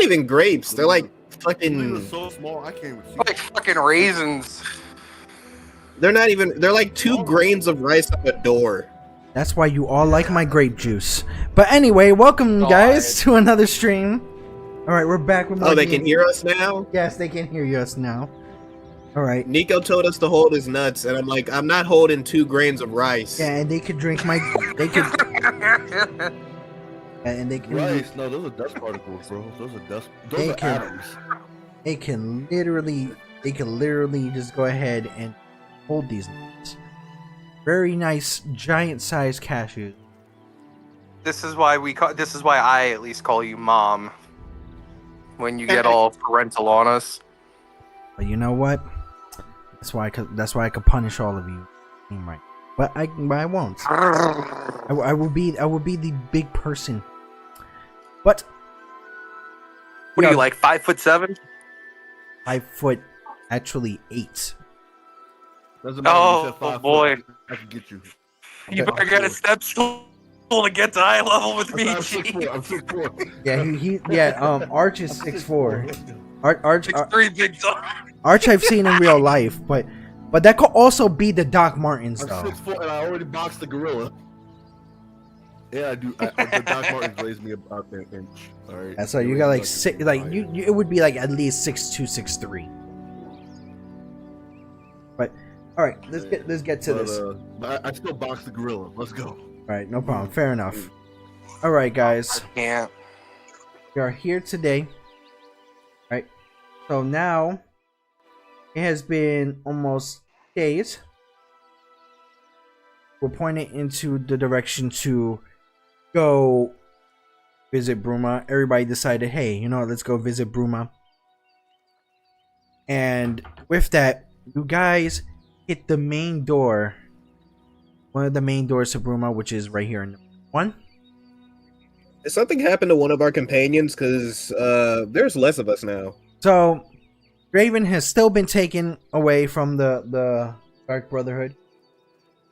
even grapes. They're like Oblivion fucking. is so small, I can't even see. Like fucking raisins. They're not even. They're like 2 grains of rice on a door. That's why you all like my grape juice. But anyway, welcome guys to another stream. All right, we're back with more. Oh, they can hear us now? Yes, they can hear us now. All right. Nico told us to hold his nuts, and I'm like, I'm not holding 2 grains of rice. Yeah, and they could drink my. They could. And they can. Rice? No, those are dust particles, bro. Those are dust. Those They are can- atoms. They can literally. They can literally just go ahead and hold these nuts. Very nice, giant-sized cashews. This is why this is why I at least call you mom. When you get all parental on us. But you know what? That's why I could punish all of you. Right. But I won't. I will be the big person. But What are you like 5'7"? 5 foot, actually 8. Doesn't matter. Oh, You said 5 boy. foot, I can get you. You better get a step stool to get to eye level with me, I'm G. 6'4". I'm 6'4". Yeah, Arch is 6'4". Arch 6'3" big dog. Arch I've seen in real life, but that could also be the Doc Martens I'm though. 6'4", and I already boxed the gorilla. Yeah, I do. The Doc Martens raised me about an inch. All right. Yeah, so you got like six, like you it would be like at least 6'2", 6'3". But all right, let's get to this. But I still box the gorilla. Let's go. All right, no problem. Fair enough. All right, guys, Yeah. we are here today. Right. So now it has been almost days. We're pointing into the direction to go visit Bruma. Everybody decided, hey, you know what, let's go visit Bruma. And with that, you guys hit the main door. One of the main doors to Bruma, which is right here in one. Did something happen to one of our companions? Because there's less of us now. So, Raven has still been taken away from the Dark Brotherhood.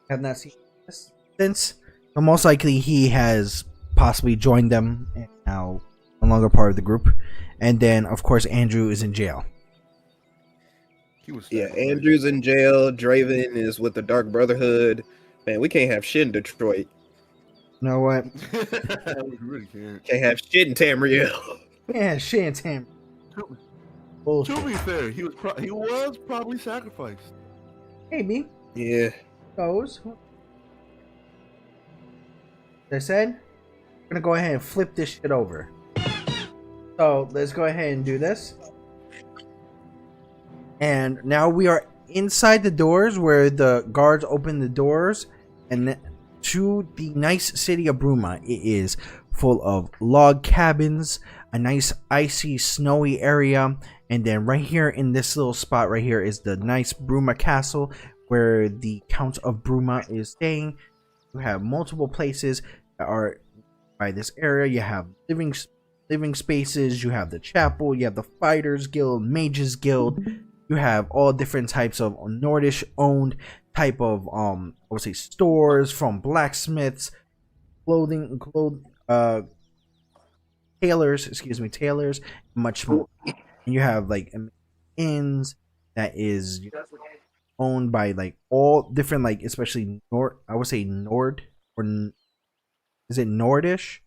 Have not seen this since. So most likely he has possibly joined them and now no longer part of the group. And then, of course, Andrew is in jail. Yeah, Andrew's in jail. Draven is with the Dark Brotherhood. Man, we can't have shit in Detroit. You know what? We really can't. Can't have shit in Tamriel. Yeah, shit, Tam. To Bullshit. be fair, he was probably sacrificed. Maybe. Yeah. Goes. As I said, I'm gonna go ahead and flip this shit over. So let's go ahead and do this. And now we are inside the doors where the guards open the doors and to the nice city of Bruma. It is full of log cabins, a nice icy snowy area, and then right here in this little spot right here is the nice Bruma castle where the Count of Bruma is staying. You have multiple places that are by this area. You have living spaces, you have the chapel, you have the Fighters Guild, Mages Guild. You have all different types of Nordish owned type of I would say stores, from blacksmiths, tailors, much more. And you have like inns that is owned by like all different, like especially I would say Nord, or is it Nordish?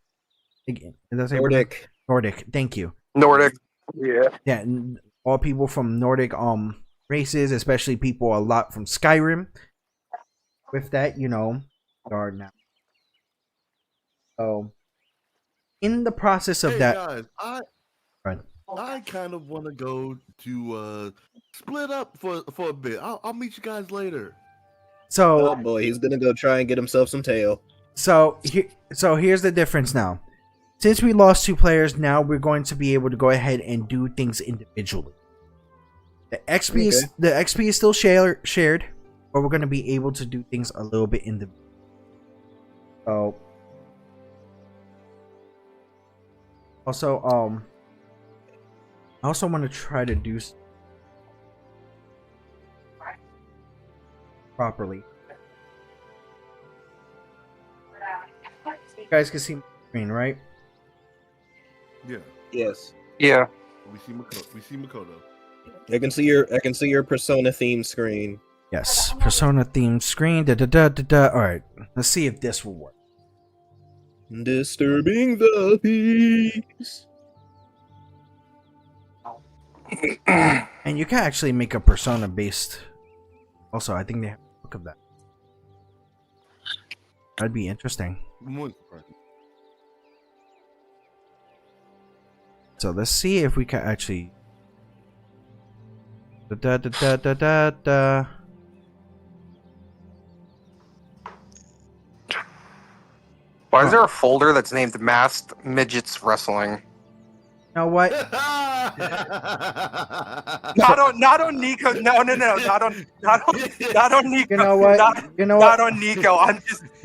Nordic. Nordic. Thank you. Nordic. Yeah. Yeah. All people from Nordic races, especially people a lot from Skyrim. With that, you know, are now. So, in the process of that, guys, I kind of want to go to split up for a bit. I'll meet you guys later. So, Oh boy, he's gonna go try and get himself some tail. so here's the difference now. Since we lost 2 players, now we're going to be able to go ahead and do things individually. The XP is still shared, but we're going to be able to do things a little bit individually. So, also, I also want to try to do properly. You guys can see my screen, right? Yeah. Yes. Yeah. We see Makoto. I can see your Persona theme screen. Yes, Persona themed screen. Da da da da da. All right, let's see if this will work. Disturbing the peace. And you can actually make a Persona based. Also, I think they have a look of that. That'd be interesting. So let's see if we can actually. Da da da da da da da. Why is there a folder that's named Masked Midgets Wrestling? You know what? Not on Nico. No, not on Nico. You know what? Not on Nico.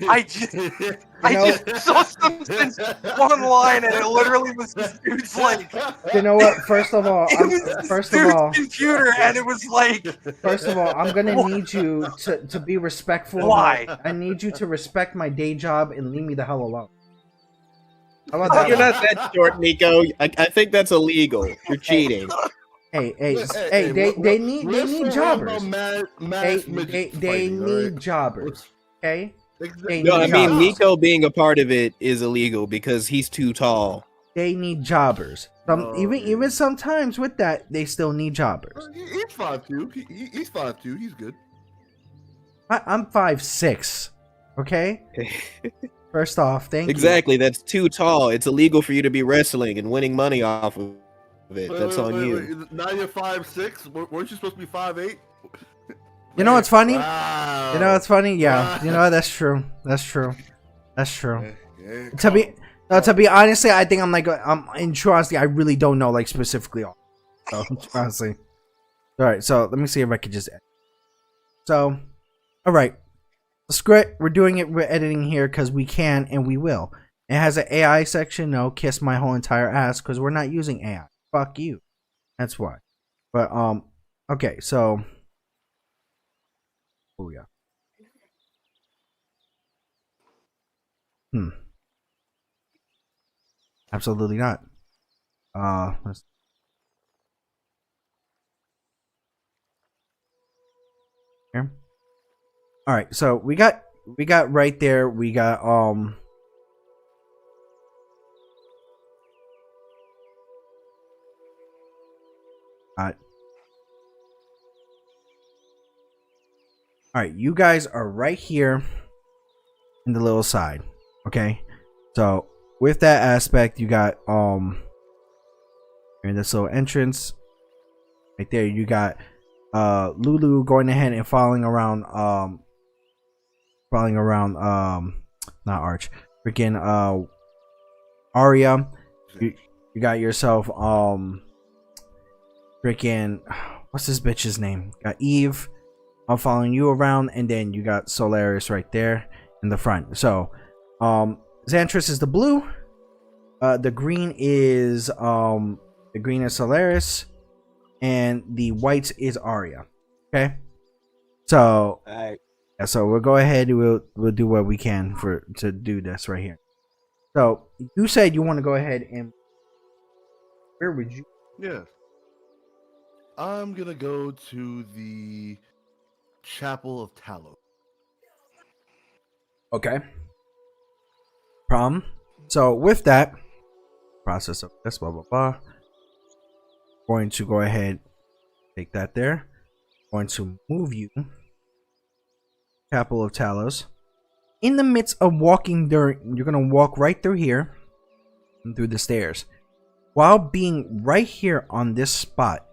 I just saw something online and it literally was this dude's like. You know what? First of all, computer and it was like. First of all, I'm gonna need you to be respectful. Why? I need you to respect my day job and leave me the hell alone. How about that? You're not that short, Nico. I think that's illegal. You're cheating. Hey, they need jobbers. They need jobbers. Okay? No, I mean Nico being a part of it is illegal because he's too tall. They need jobbers. Even sometimes with that, they still need jobbers. He's 5'2". He's 5'2". He's good. I'm 5'6". Okay? First off, thank you. Exactly, that's too tall. It's illegal for you to be wrestling and winning money off of it. That's on you. Now you're 5'6". Weren't you supposed to be 5'8"? You know what's funny? Wow. You know what's funny? Yeah. You know what? That's true. That's true. Yeah, To be honestly, I think I'm in true honesty, I really don't know like specifically all. So honestly. Alright, so let me see if I could just edit. So alright. Screw it. We're doing it, we're editing here because we can and we will. It has an AI section, no, kiss my whole entire ass, because we're not using AI. Fuck you. That's why. But okay, so oh yeah. Absolutely not. Let's here. All right, so we got right there. We got All right, you guys are right here in the little side. Okay, so with that aspect, you got in this little entrance right there. You got Lulu going ahead and following around not Arch, freaking Arya. You got yourself freaking what's this bitch's name? Got Eve. I'm following you around, and then you got Solaris right there in the front. So Xantris is the blue. The green is Solaris, and the white is Arya. Okay, so yeah, so we'll go ahead and we'll do what we can to do this right here. So you said you want to go ahead and where would you? Yeah, I'm gonna go to the Chapel of Talos. Okay. Problem. So with that process of this, blah blah blah. Going to go ahead, take that there. Going to move you, Chapel of Talos. In the midst of walking during, you're gonna walk right through here and through the stairs, while being right here on this spot.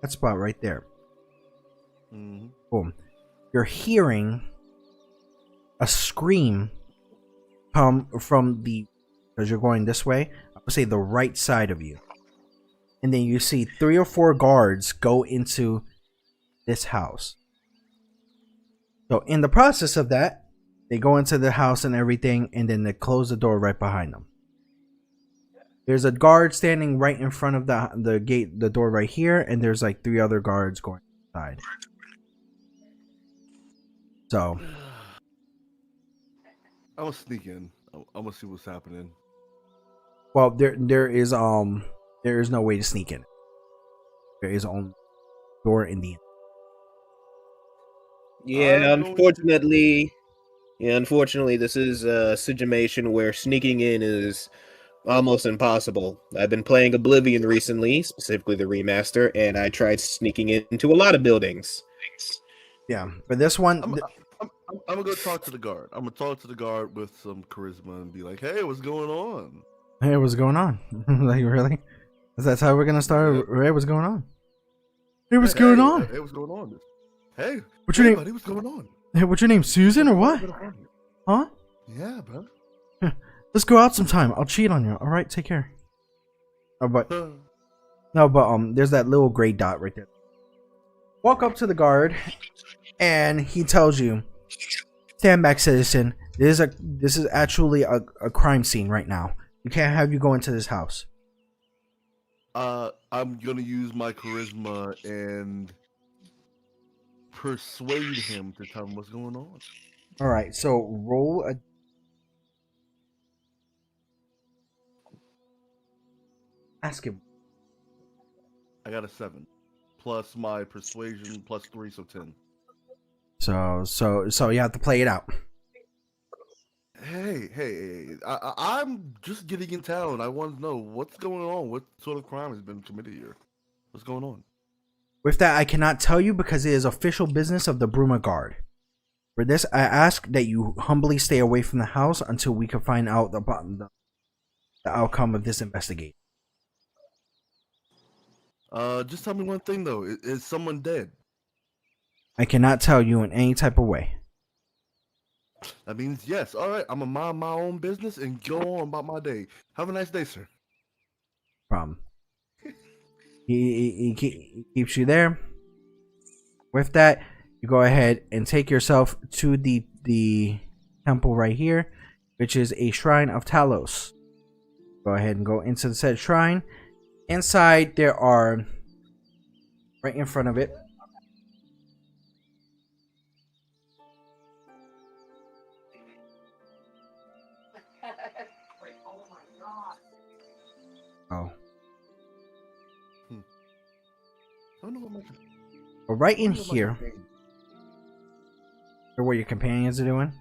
That spot right there. Boom. You're hearing a scream come from because you're going this way. I would say the right side of you. And then you see 3 or 4 guards go into this house. So in the process of that, they go into the house and everything, and then they close the door right behind them. There's a guard standing right in front of the gate, the door right here, and there's like 3 other guards going inside. So I'm gonna sneak in. I'm gonna see what's happening. well, there is There is no way to sneak in. There is only door in the. Yeah, I'm going to- unfortunately, this is a situation where sneaking in is almost impossible. I've been playing Oblivion recently, specifically the remaster, and I tried sneaking into a lot of buildings. Yeah, but this one. I'm gonna go talk to the guard. I'm gonna talk to the guard with some charisma and be like, "Hey, what's going on?" Hey, what's going on? Like, really? That's how we're gonna start? Yeah. Hey, what's going on? Hey, what's going on? Hey, what's going on? Hey, What's your name? buddy? What's going on? Hey, what's your name? Susan or what? Huh? Yeah, bro. Let's go out sometime. I'll cheat on you. All right, take care. Oh, but there's that little gray dot right there. Walk up to the guard, and he tells you, "Stand back, citizen. This is actually a crime scene right now. We can't have you go into this house." I'm gonna use my charisma and persuade him to tell him what's going on. All right, so roll a. Ask him. I got a 7, plus my persuasion plus 3, so 10. So you have to play it out. Hey! I'm just getting in town. I want to know what's going on. What sort of crime has been committed here? What's going on? With that, I cannot tell you because it is official business of the Bruma Guard. For this, I ask that you humbly stay away from the house until we can find out about the outcome of this investigation. Just tell me one thing though. Is someone dead? I cannot tell you in any type of way. That means yes. All right, I'm gonna mind my own business and go on about my day. Have a nice day, sir. Problem. He keeps you there. With that, you go ahead and take yourself to the temple right here, which is a shrine of Talos. Go ahead and go into the said shrine. Inside, there are, right in front of it, oh. I don't know what my. But right in here, or what your companions are doing.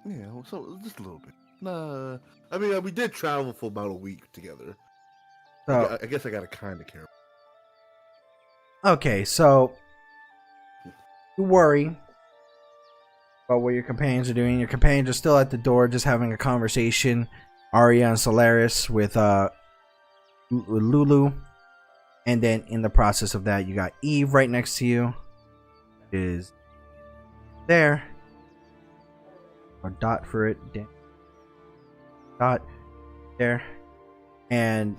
Yeah, so just a little bit. Nah, I mean we did travel for about a week together. So, I guess I gotta kind of care. okay, so you worry about what your companions are doing. Your companions are still at the door, just having a conversation. Arya and Solaris with Lulu, and then in the process of that, you got Eve right next to you. Is there a dot for it? Dot there, and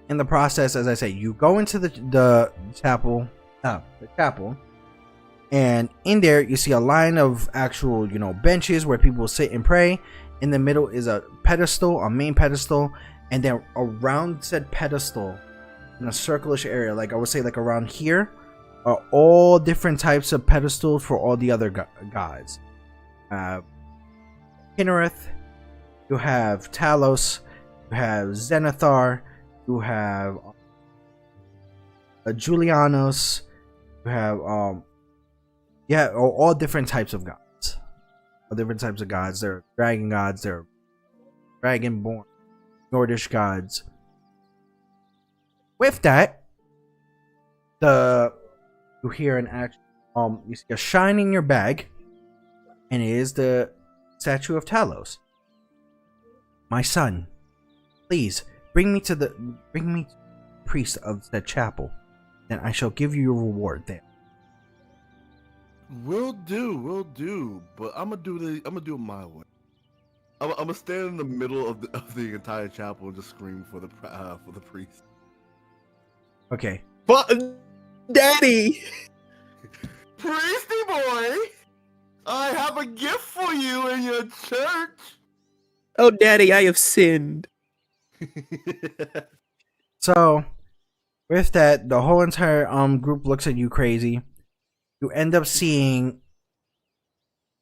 in the process, as I say, you go into the chapel, and in there you see a line of actual, benches where people sit and pray. In the middle is a pedestal, a main pedestal, and then around said pedestal, in a circular area, like I would say, like around here, are all different types of pedestals for all the other gods. Kinnereth, you have Talos, you have Zenithar, you have Julianos, you have all different types of gods. All different types of gods. There are dragon gods, there are dragonborn, Nordish gods. With that, you hear an act. You see a shine in your bag, and it is the statue of Talos. My son, please bring me to the priest of the chapel, then I shall give you your reward there. Will do. But I'm gonna do it my way. I'm gonna stand in the middle of the entire chapel and just scream for the priest. Okay. But, Daddy! Priesty boy, I have a gift for you in your church. Oh, Daddy, I have sinned. So, with that, the whole entire group looks at you crazy. You end up seeing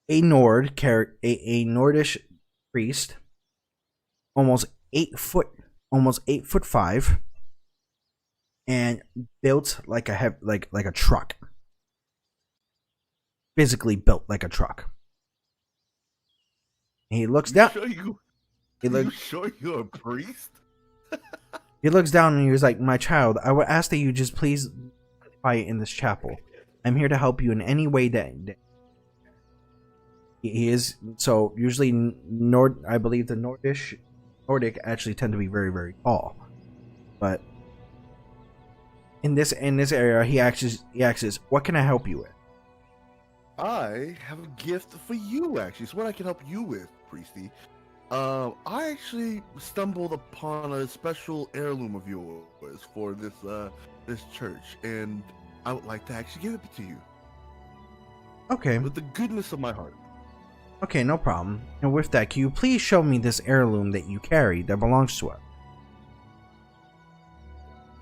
a Nordish priest, almost 8 foot, almost 8'5", and built like a truck. Physically built like a truck. And he looks down. You sure you're a priest? He looks down and he was like, "My child, I would ask that you just please fight in this chapel. I'm here to help you in any way that he is." So usually I believe the Nordic actually tend to be very, very tall, but in this area he asks, "What can I help you with?" I have a gift for you, actually. It's what I can help you with, Priesty. I actually stumbled upon a special heirloom of yours for this church, and I would like to actually give it to you. Okay. With the goodness of my heart. Okay, no problem. And with that, can you please show me this heirloom that you carry that belongs to us?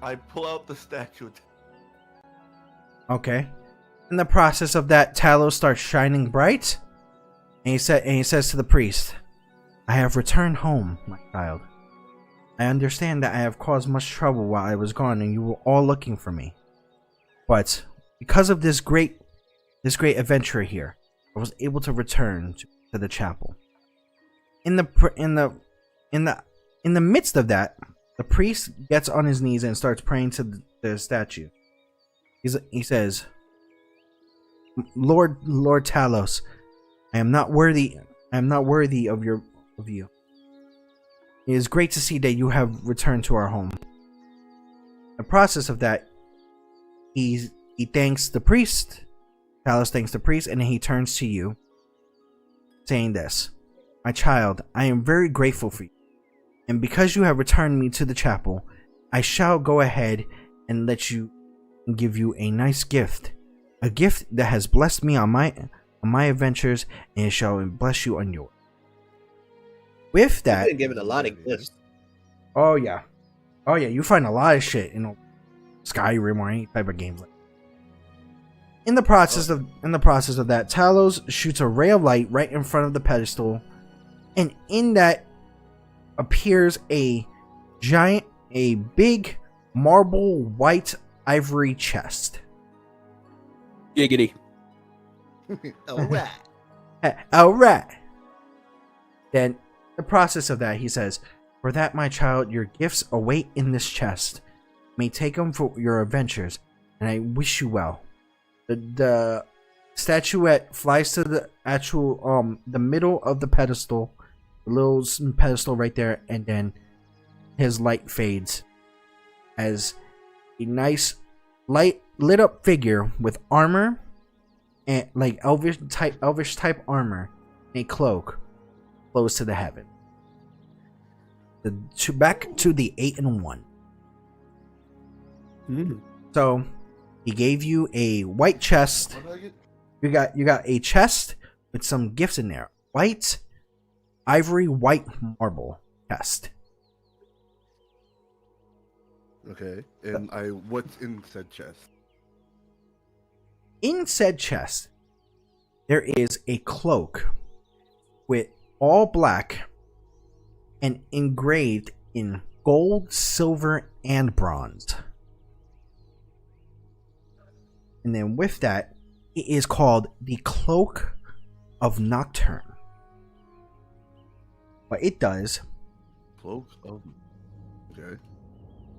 I pull out the statue. Okay. In the process of that, Talos starts shining bright, and he says to the priest, "I have returned home, my child. I understand that I have caused much trouble while I was gone, and you were all looking for me. But because of this great adventure here, I was able to return to the chapel." In the midst of that, the priest gets on his knees and starts praying to the statue. He says, Lord Talos, I am not worthy of you. It is great to see that you have returned to our home. In the process of that, he thanks the priest. Talos thanks the priest, and then he turns to you, saying this: "My child, I am very grateful for you, and because you have returned me to the chapel, I shall go ahead and give you a nice gift. A gift that has blessed me on my adventures, and it shall bless you on yours." With that, I've been given a lot of gifts. oh yeah, you find a lot of shit in Skyrim or any type of games like that. In the process of that, Talos shoots a ray of light right in front of the pedestal, and in that appears a big marble white ivory chest. Giggity. Alright. Then, in the process of that, he says, "For that, my child, your gifts await in this chest. You may take them for your adventures, and I wish you well." The statuette flies to the middle of the pedestal, the little pedestal right there, and then his light fades as a nice lit up figure with armor and like elvish type armor and a cloak flows to the heaven. Back to the 8 and 1. So he gave you a white chest. You got a chest with some gifts in there. White marble chest. Okay, and what's in said chest? In said chest, there is a cloak with all black and engraved in gold, silver, and bronze. And then with that, it is called the Cloak of Nocturne. What it does... Cloak of... Okay.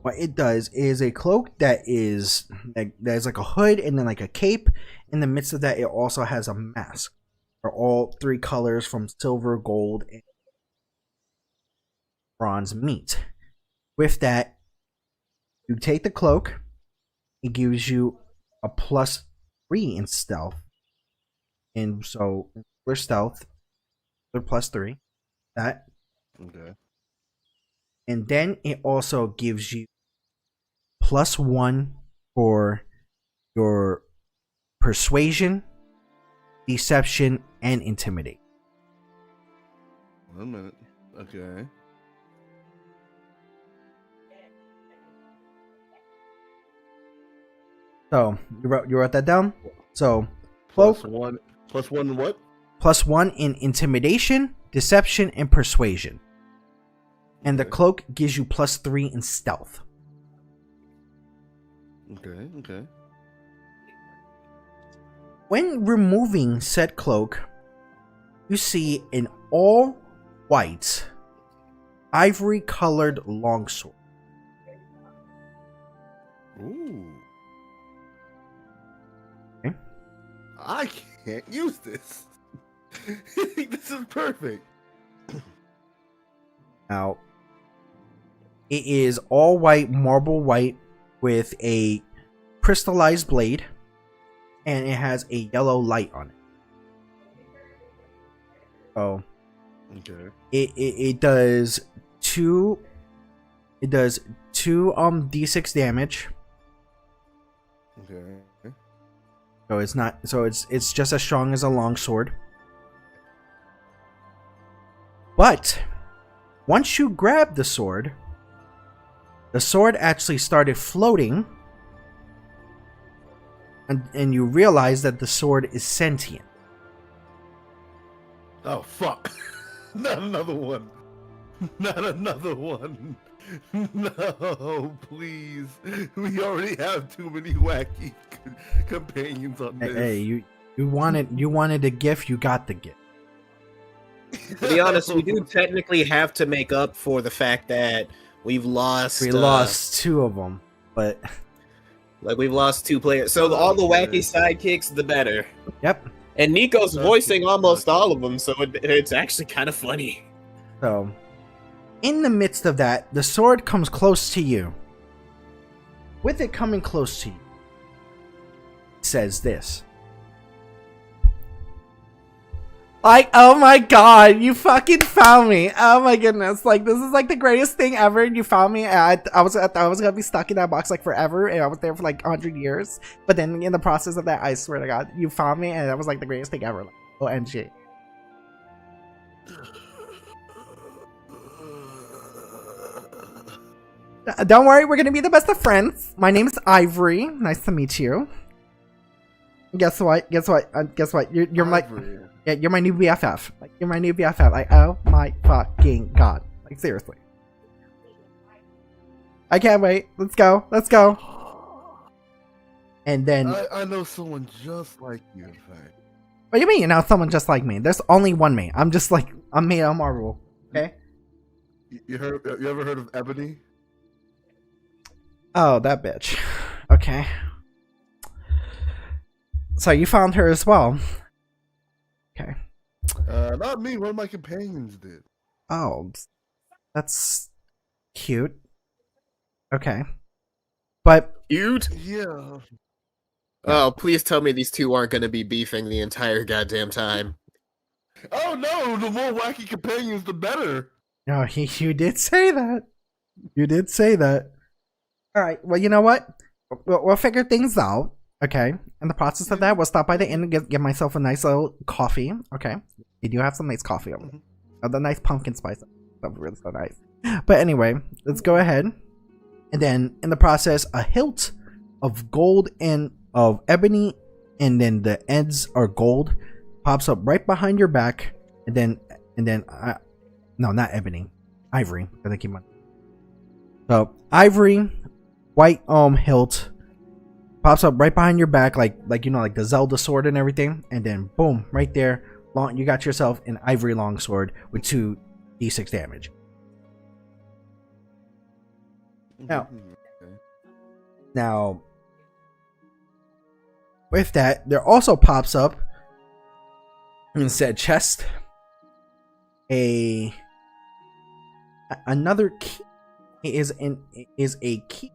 What it does is a cloak that is like a hood and then like a cape. In the midst of that, it also has a mask for all three colors from silver, gold, and bronze meet. With that, you take the cloak. It gives you a +3 in stealth, and so for stealth, they're +3. That okay. And then it also gives you +1 for your persuasion, deception, and intimidate. 1 minute. Okay. So you wrote that down. So cloak +1 what? +1 in intimidation, deception, and persuasion. and the Okay. cloak gives you +3 in stealth. Okay. When removing said cloak, you see an all white, ivory colored longsword. Ooh. Okay. I can't use this. This is perfect. Now, it is all white, marble white, with a crystallized blade, and it has a yellow light on it. So Okay. it does two. It does 2 d6 damage. Okay. So it's not. So it's just as strong as a longsword. But once you grab the sword actually started floating, and you realize that the sword is sentient. Oh fuck! Not another one. Not another one. No, please. We already have too many wacky companions on this. Hey, you wanted a gift, you got the gift. To be honest, we do technically have to make up for the fact that we've lost. We lost 2 of them, but Like, we've lost 2 players. So all the wacky sidekicks, the better. yep. And Nico's Okay. voicing almost all of them, so it's actually kind of funny. So, in the midst of that, the sword comes close to you. With it coming close to you, it says this. Like, oh my god, you fucking found me. Oh my goodness. Like, this is like the greatest thing ever. You found me. And I was gonna be stuck in that box like forever, and I was there for like 100 years. But then in the process of that, I swear to god, you found me, and that was like the greatest thing ever. Like, OMG. Don't worry, we're gonna be the best of friends. My name is Ivory. Nice to meet you. Guess what? Guess what? You're my Ivory. yeah, you're my new BFF. Like, you're my new BFF. Like, oh my fucking god. Like, seriously. I can't wait. Let's go. Let's go. And then, I know someone just like you, in fact. what do you mean? You know, someone just like me. There's only one me. I'm just like, I'm made of marble. Okay. You ever heard of Ebony? Oh, that bitch. Okay. So you found her as well. Okay. Not me. One of my companions did. Oh, that's cute. Okay. But Cute? Yeah. Oh, please tell me these 2 aren't going to be beefing the entire goddamn time. Oh no! The more wacky companions, the better. no, you did say that. You did say that. All right. Well, you know what? We'll figure things out. Okay. In the process of that, we'll stop by the inn and get myself a nice little coffee. Okay. We do have some nice coffee over there. The nice pumpkin spice. That's really so nice. But anyway, let's go ahead. And then in the process, a hilt of gold and of ebony, and then the ends are gold, pops up right behind your back, and then no, not ebony, ivory. I think you so ivory, white hilt, pops up right behind your back, like you know, like the Zelda sword and everything, and then boom, right there, you got yourself an ivory longsword with 2 d6 damage. Now, Now, with that, there also pops up in said chest another key. It is a key.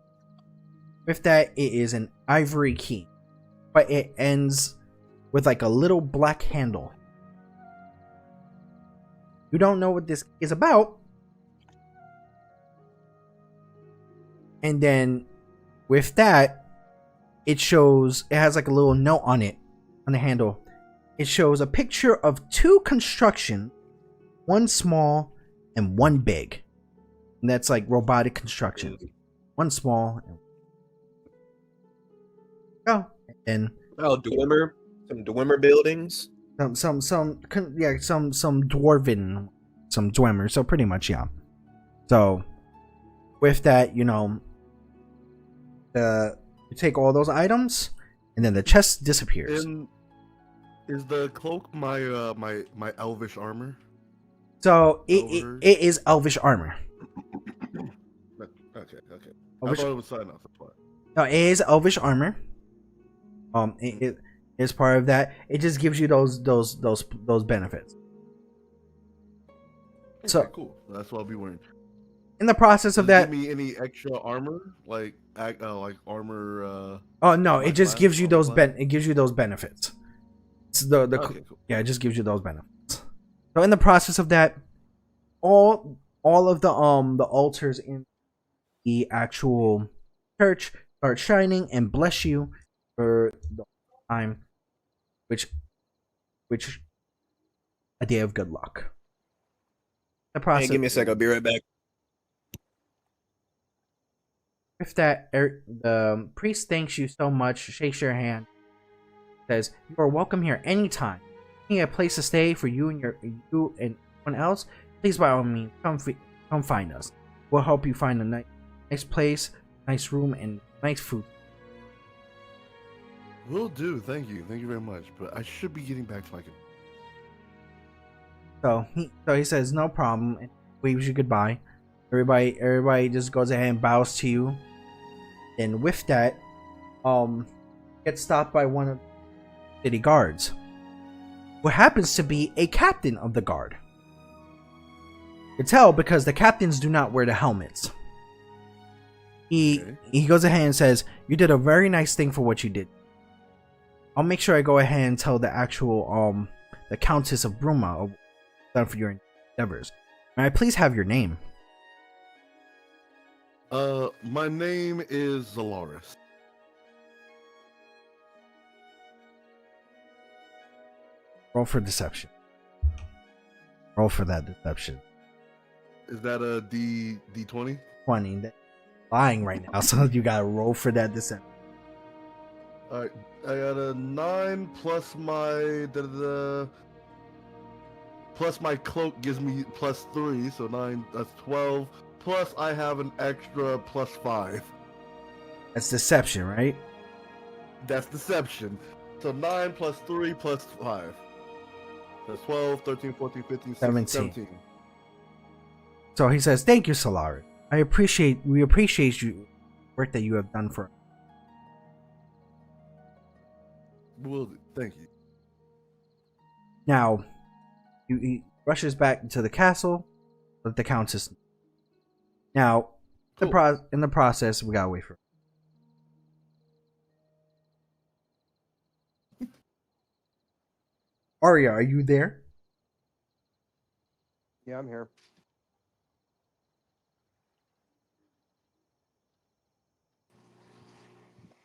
With that, it is an ivory key, but it ends with like a little black handle. You don't know what this is about, and then with that, it has like a little note on it, on the handle. It shows a picture of 2 construction, one small and one big. And that's like robotic construction. One small and and Dwemer, some Dwemer buildings. some dwarven, some dwemer. So pretty much, yeah. So with that, you know, you take all those items, and then the chest disappears. And is the cloak my my elvish armor? So it is elvish armor. Okay. Elvish, I thought it was sign off. no, it is elvish armor. It is part of that. It just gives you those benefits. So Okay, cool. That's what I'll be wearing. in the process of Does it that, give me any extra armor, like armor? oh no, my it just class, gives you those class? it gives you those benefits. It's the Okay, cool. yeah, it just gives you those benefits. So in the process of that, all of the altars in the actual church start shining and bless you for the time, which a day of good luck. The Hey, process. give me a sec. I'll be right back. With that, the priest thanks you so much, shakes your hand, says, "You are welcome here anytime. Need a place to stay for you and anyone else? Please, by all means, come find us. We'll help you find a nice place, nice room, and nice food." Will do. Thank you very much. But I should be getting back to my. So he says, "No problem," and waves you goodbye. Everybody just goes ahead and bows to you. And with that, gets stopped by one of the city guards, who happens to be a captain of the guard. You can tell because the captains do not wear the helmets. He goes ahead and says, "You did a very nice thing for what you did. I'll make sure I go ahead and tell the actual the Countess of Bruma done for your endeavors. May I please have your name?" My name is Zalaris. Roll for deception. Roll for that deception. Is that a D20? 20. That's lying right now, so you gotta roll for that deception. All right, I got a 9 plus my plus my cloak gives me +3, so 9. That's 12. Plus I have an extra +5. That's deception, right? That's deception. So 9 plus 3 plus 5. That's 12, 13, 14, 15, 16, 17. So he says, "Thank you, Solaris. We appreciate you work that you have done for us." Will do. Thank you. Now, he rushes back to the castle with the countess. Now, Cool. in the process, we gotta wait for. Arya, are you there? Yeah, I'm here.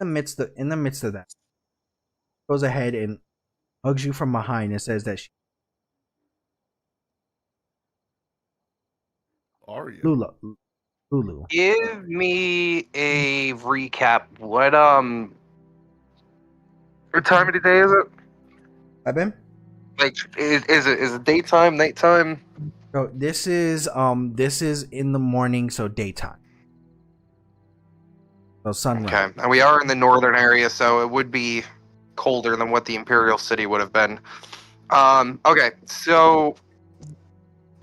In the midst of that, goes ahead and hugs you from behind and says that Arya. Lulu. Give me a recap. What time of the day is it? I've been. Like, is it daytime, nighttime? So this is in the morning, so daytime. So sunrise. Okay, and we are in the northern area, so it would be colder than what the Imperial City would have been. Okay, so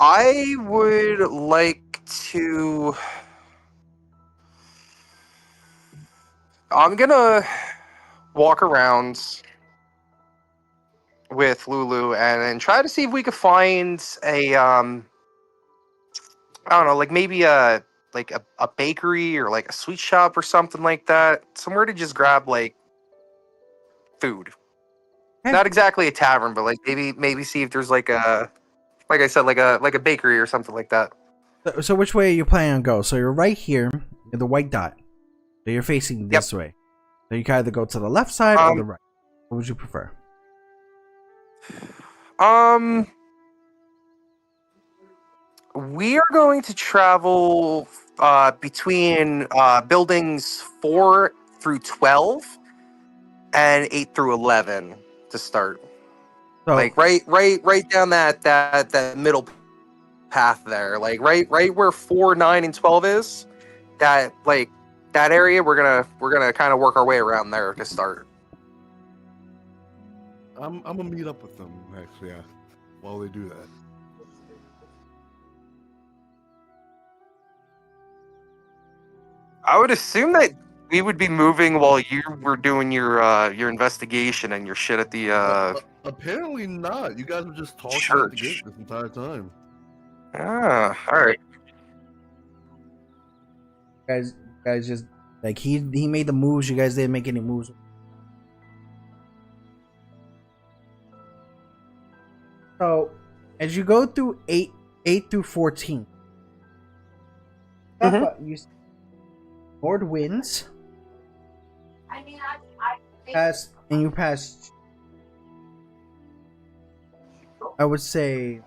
I would like to. I'm gonna walk around with Lulu and try to see if we could find a I don't know, like maybe a bakery or like a sweet shop or something like that. Somewhere to just grab like food. Okay. Not exactly a tavern, but like maybe see if there's like I said, like a bakery or something like that. So which way are you planning on go? So you're right here, in the white dot. So you're facing this way. So you can either go to the left side or the right. What would you prefer? We are going to travel between buildings 4 through 12 and 8 through 11 to start. So, Like right down that middle path there, like right where 4, 9, and 12 is. That area, we're gonna kind of work our way around there to start. I'm gonna meet up with them actually. Yeah, while they do that. I would assume that we would be moving while you were doing your investigation and your shit at the Apparently not. You guys were just talking at the church. gate this entire time. All right. Guys just like he made the moves. You guys didn't make any moves. So as you go through 8 through 14, you see Lord winds. You pass. I would say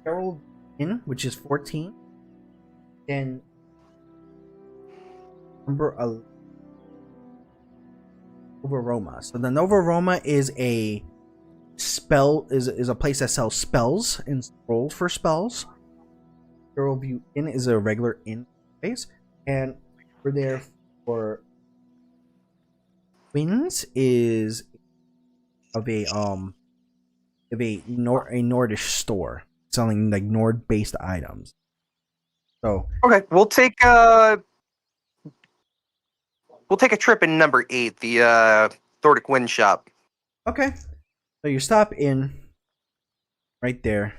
Harold Inn, which is 14. Then number 11, Nova Roma. So the Nova Roma is a a place that sells spells and scrolls for spells. Harold View Inn is a regular inn place, and we're there for Winds is of a Nordish store selling like Nord based items. So Okay, we'll take a trip in number 8, the Nordic Wind Shop. okay, so you stop in right there.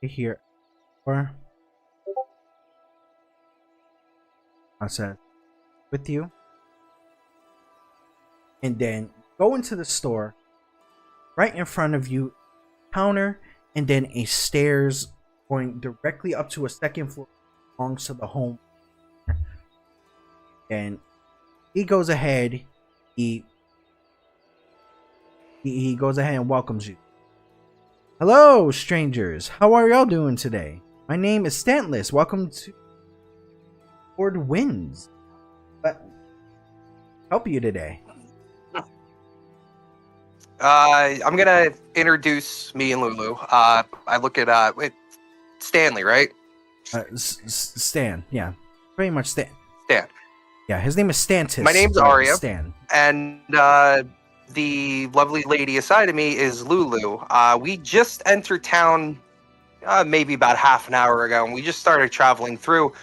Here, or I said with you, and then go into the store. Right in front of you, counter, and then a stairs going directly up to a second floor belongs to the home. And he goes ahead. He goes ahead and welcomes you. Hello, strangers. How are y'all doing today? My name is Stantless. Welcome to Lord Winds. But help you today. I'm gonna introduce me and Lulu. I look at Stanley, right? Stan. Yeah, pretty much Stan. Stan. Yeah, his name is Stantis. My name's Arya. Stan. And the lovely lady aside of me is Lulu. We just entered town maybe about half an hour ago, and we just started traveling through.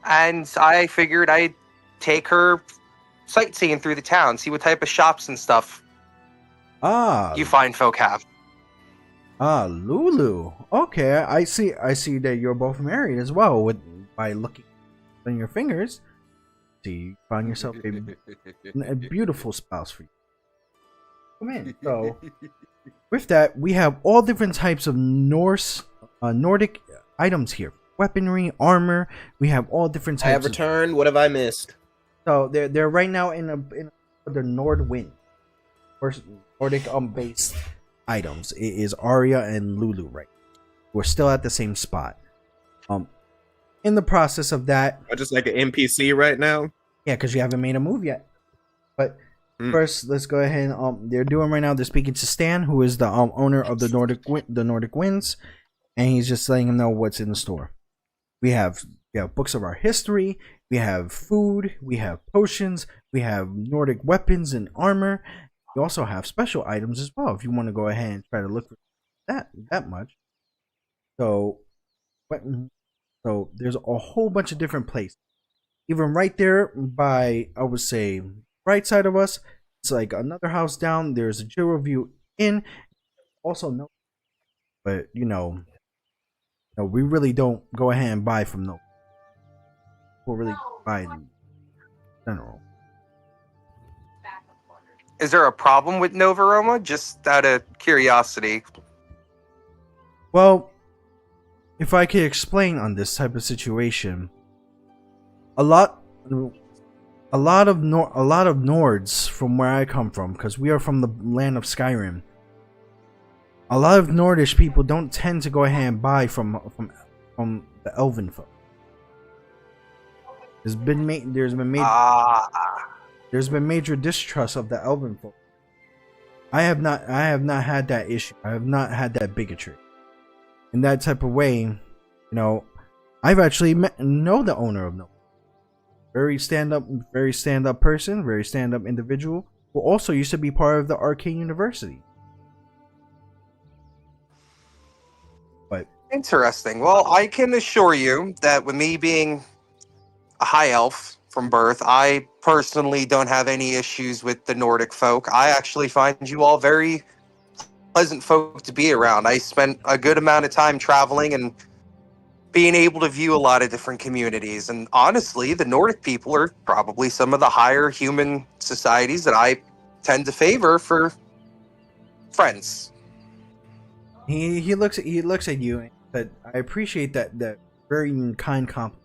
And I figured I'd take her sightseeing through the town, see what type of shops and stuff you fine folk have. Lulu. Okay, I see that you're both married as well. By looking on your fingers, see you find yourself a beautiful spouse for you. Come in. So, with that, we have all different types of Nordic items here: weaponry, armor. We have all different types. I have returned. What have I missed? So they're right now in the Nord Wind, or Nordic based items. It is Arya and Lulu right. We're still at the same spot. In the process of that, Just like an NPC right now. yeah, because you haven't made a move yet. But first, let's go ahead and they're doing right now. They're speaking to Stan, who is the owner of the Nordic Winds, and he's just letting him know what's in the store. We have books of our history. We have food. We have potions. We have Nordic weapons and armor. We also have special items as well. If you want to go ahead and try to look for that much. So there's a whole bunch of different places. Even right there by, I would say, right side of us, it's like another house down. There's a Jewel View Inn. Also, no, but we really don't go ahead and buy from those. We'll really buy in general. Is there a problem with Nova Roma? Just out of curiosity. Well, if I could explain on this type of situation, a lot of Nords from where I come from, because we are from the land of Skyrim. A lot of Nordish people don't tend to go ahead and buy from from the elven folk. There's been major distrust of the elven folk. I have not had that issue. I have not had that bigotry. In that type of way, I've actually know the owner of No. Very stand up person, very stand up individual, who also used to be part of the Arcane University. But Interesting. Well, I can assure you that with me being a high elf from birth, I personally don't have any issues with the Nordic folk. I actually find you all very pleasant folk to be around. I spent a good amount of time traveling and being able to view a lot of different communities. And honestly, the Nordic people are probably some of the higher human societies that I tend to favor for friends. he looks at you and said, "I appreciate that very kind compliment."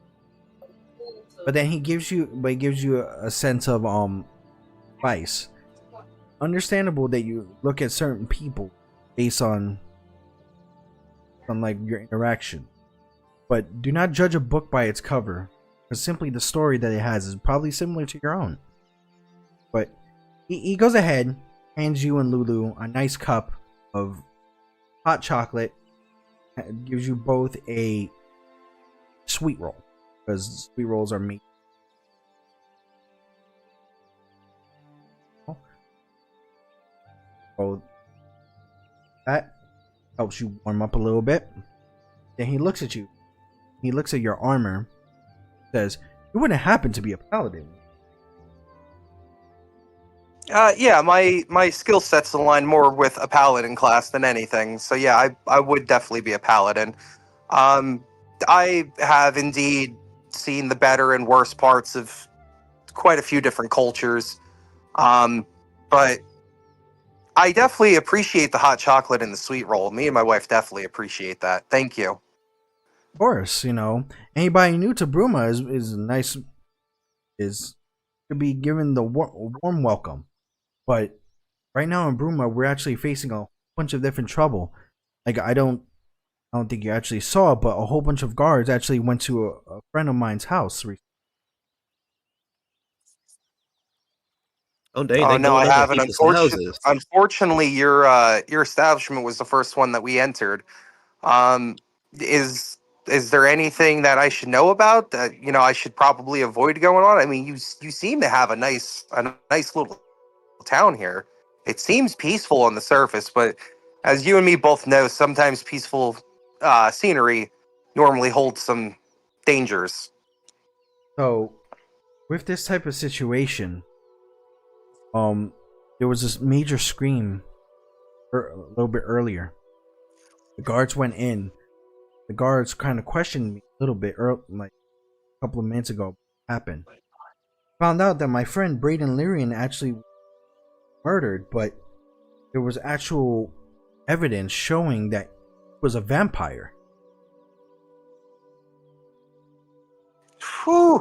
But then he gives you a sense of advice. Understandable that you look at certain people based on like your interaction, but do not judge a book by its cover, because simply the story that it has is probably similar to your own. But he goes ahead, hands you and Lulu a nice cup of hot chocolate, gives you both a sweet roll, because sweet rolls are meat. So that helps you warm up a little bit. Then he looks at you. He looks at your armor. Says, "You wouldn't happen to be a paladin." Yeah, my skill sets align more with a paladin class than anything. So yeah, I would definitely be a paladin. I have indeed seen the better and worst parts of quite a few different cultures. But I definitely appreciate the hot chocolate and the sweet roll. Me and my wife definitely appreciate that. Thank you. Of course, anybody new to Bruma is to be given the warm welcome. But right now in Bruma, we're actually facing a bunch of different trouble. Like I don't think you actually saw it, but a whole bunch of guards actually went to a friend of mine's house recently. Oh, dang, Oh they no, going I up on haven't. people's houses. Unfortunately, your establishment was the first one that we entered. Um, is there anything that I should know about that I should probably avoid going on? I mean, you seem to have a nice little town here. It seems peaceful on the surface, but as you and me both know, sometimes peaceful scenery normally holds some dangers. So, with this type of situation, there was this major scream a little bit earlier. The guards went in. The guards kind of questioned me a little bit like a couple of minutes ago. What happened? Found out that my friend Braden Lyrian actually murdered, but there was actual evidence showing that he was a vampire. Whew.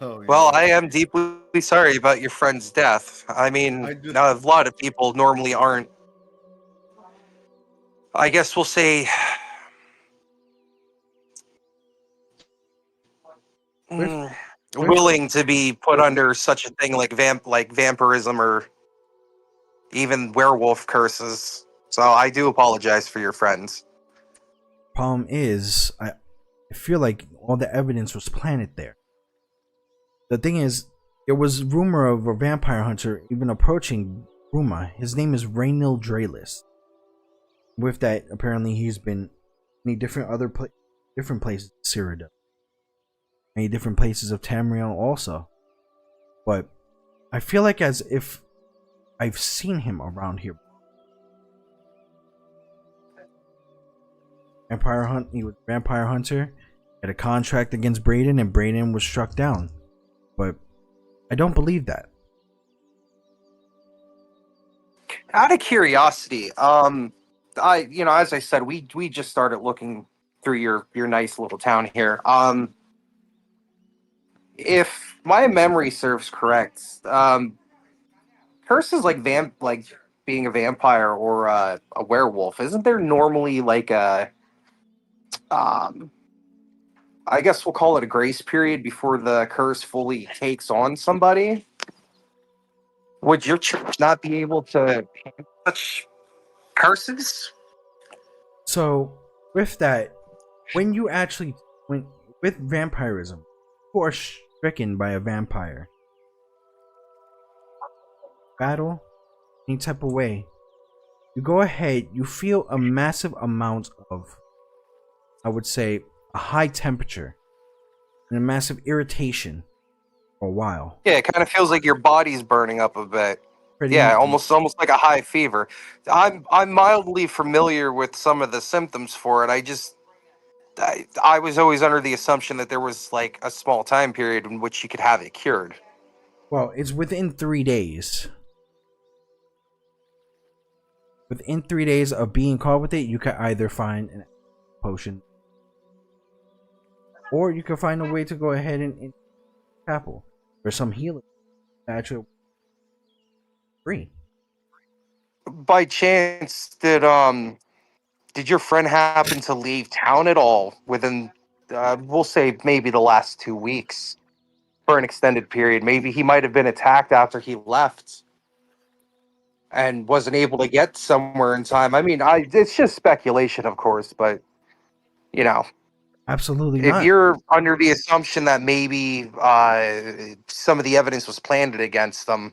Oh, yeah. Well, I am deeply sorry about your friend's death. I mean, a lot of people normally aren't, I guess we'll say, willing to be put under such a thing like vampirism or even werewolf curses. So I do apologize for your friends. Problem is, I feel like all the evidence was planted there. The thing is, there was rumor of a vampire hunter even approaching Bruma. His name is Raynil Draelis. With that, apparently he's been many different different places in Cyrodiil, many different places of Tamriel also. But I feel like as if I've seen him around here. He was a vampire hunter, had a contract against Braden, and Braden was struck down. But I don't believe that. Out of curiosity, as I said, we just started looking through your nice little town here. If my memory serves correct, curses like being a vampire or a werewolf, isn't there normally like a um, I guess we'll call it a grace period before the curse fully takes on somebody. Would your church not be able to handle such curses? So with that, when you actually when with vampirism, you are stricken by a vampire. Battle, any type of way. You go ahead, you feel a massive amount of, I would say, a high temperature and a massive irritation for a while. Yeah, it kind of feels like your body's burning up a bit. Pretty Yeah, much. almost like a high fever. I'm mildly familiar with some of the symptoms for it. I was always under the assumption that there was like a small time period in which you could have it cured. Well, it's within 3 days. Within 3 days of being caught with it, you can either find a potion, or you can find a way to go ahead and chapel or some healing. Actually, free. By chance, did your friend happen to leave town at all within, we'll say maybe the last 2 weeks for an extended period? Maybe he might have been attacked after he left and wasn't able to get somewhere in time. I mean, it's just speculation, of course, but you know, Absolutely if not. you're under the assumption that maybe some of the evidence was planted against them,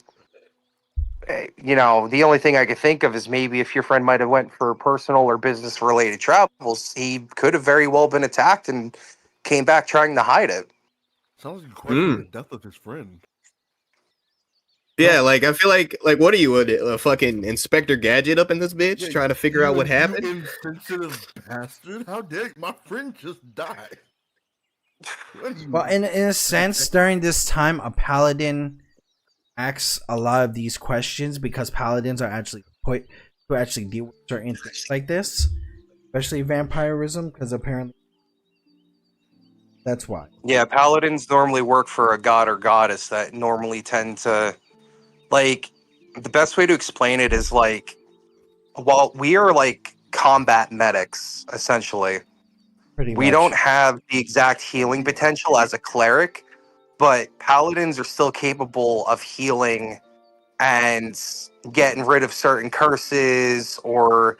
the only thing I could think of is maybe if your friend might have went for personal or business related travels, he could have very well been attacked and came back trying to hide it. Sounds like a question the death of his friend. Yeah, like I feel like what are you, a fucking Inspector Gadget up in this bitch, Yeah, trying to figure out what happened? You insensitive bastard! How dare you? My friend just died. Well, in a sense, during this time, a paladin asks a lot of these questions because paladins are actually put to actually deal with certain things like this, especially vampirism, because apparently that's why. Yeah, paladins normally work for a god or goddess that normally tend to, like, the best way to explain it is like, while we are like combat medics, essentially, Pretty we much. don't have the exact healing potential as a cleric, but paladins are still capable of healing and getting rid of certain curses or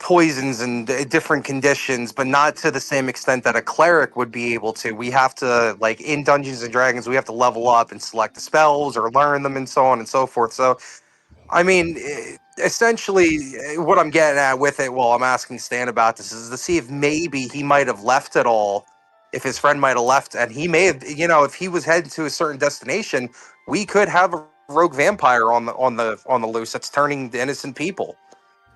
poisons and different conditions, but not to the same extent that a cleric would be able to. We have to, like in Dungeons and Dragons, we have to level up and select the spells or learn them and so on and so forth. So, I mean, essentially, what I'm getting at with it while I'm asking Stan about this is to see if maybe he might have left at all, if his friend might have left, and he may have, if he was heading to a certain destination, we could have a rogue vampire on the loose that's turning innocent people.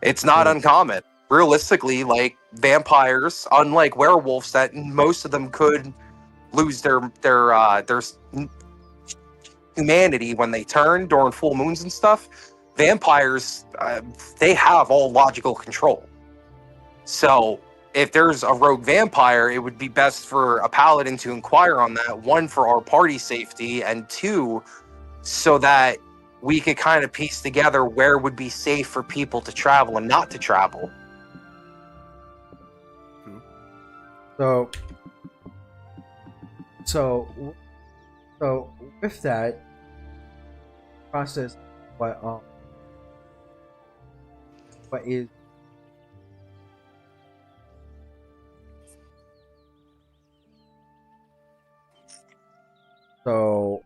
It's not uncommon. Realistically, like vampires, unlike werewolves, that most of them could lose their humanity when they turn during full moons and stuff. Vampires, they have all logical control. So if there's a rogue vampire, it would be best for a paladin to inquire on that. One, for our party safety, and two, so that we could kind of piece together where would be safe for people to travel and not to travel. So with that process, what is so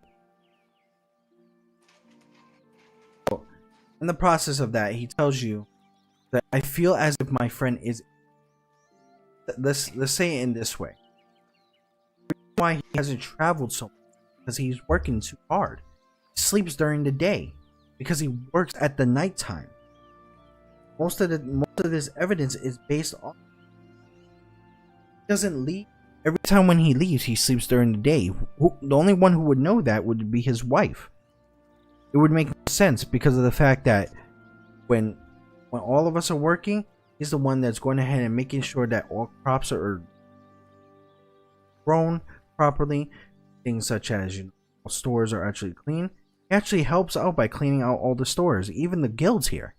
in the process of that, he tells you that I feel as if my friend is. Let's say it in this way. Why he hasn't traveled so much because he's working too hard. He sleeps during the day because he works at the nighttime. Most of this evidence is based on he doesn't leave. Every time when he leaves, he sleeps during the day. The only one who would know that would be his wife. It would make sense because of the fact that when all of us are working, he's the one that's going ahead and making sure that all crops are grown properly. Things such as stores are actually clean. He actually helps out by cleaning out all the stores, even the guilds here.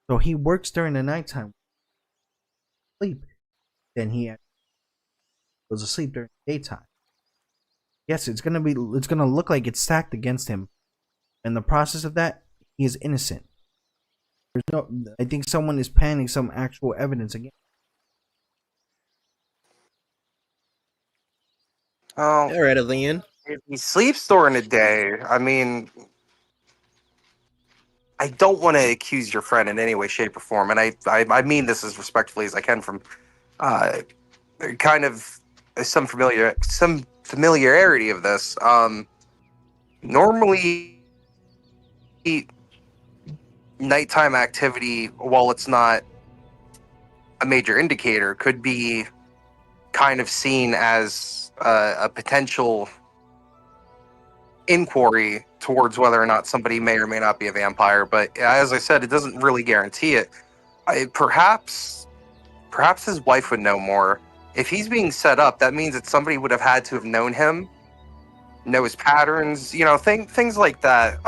So he works during the nighttime. Sleep. then he was asleep during the daytime. Yes, it's gonna look like it's stacked against him. In the process of that, he is innocent. There's no. I think someone is planning some actual evidence again. Oh, All right, Leon. if he sleeps during the day, I mean, I don't want to accuse your friend in any way, shape, or form, and I mean this as respectfully as I can from uh, kind of some familiarity of this. Normally, nighttime activity, while it's not a major indicator, could be kind of seen as a potential inquiry towards whether or not somebody may or may not be a vampire. But as I said, it doesn't really guarantee it. Perhaps his wife would know more. If he's being set up, that means that somebody would have had to have known him, know his patterns, things like that.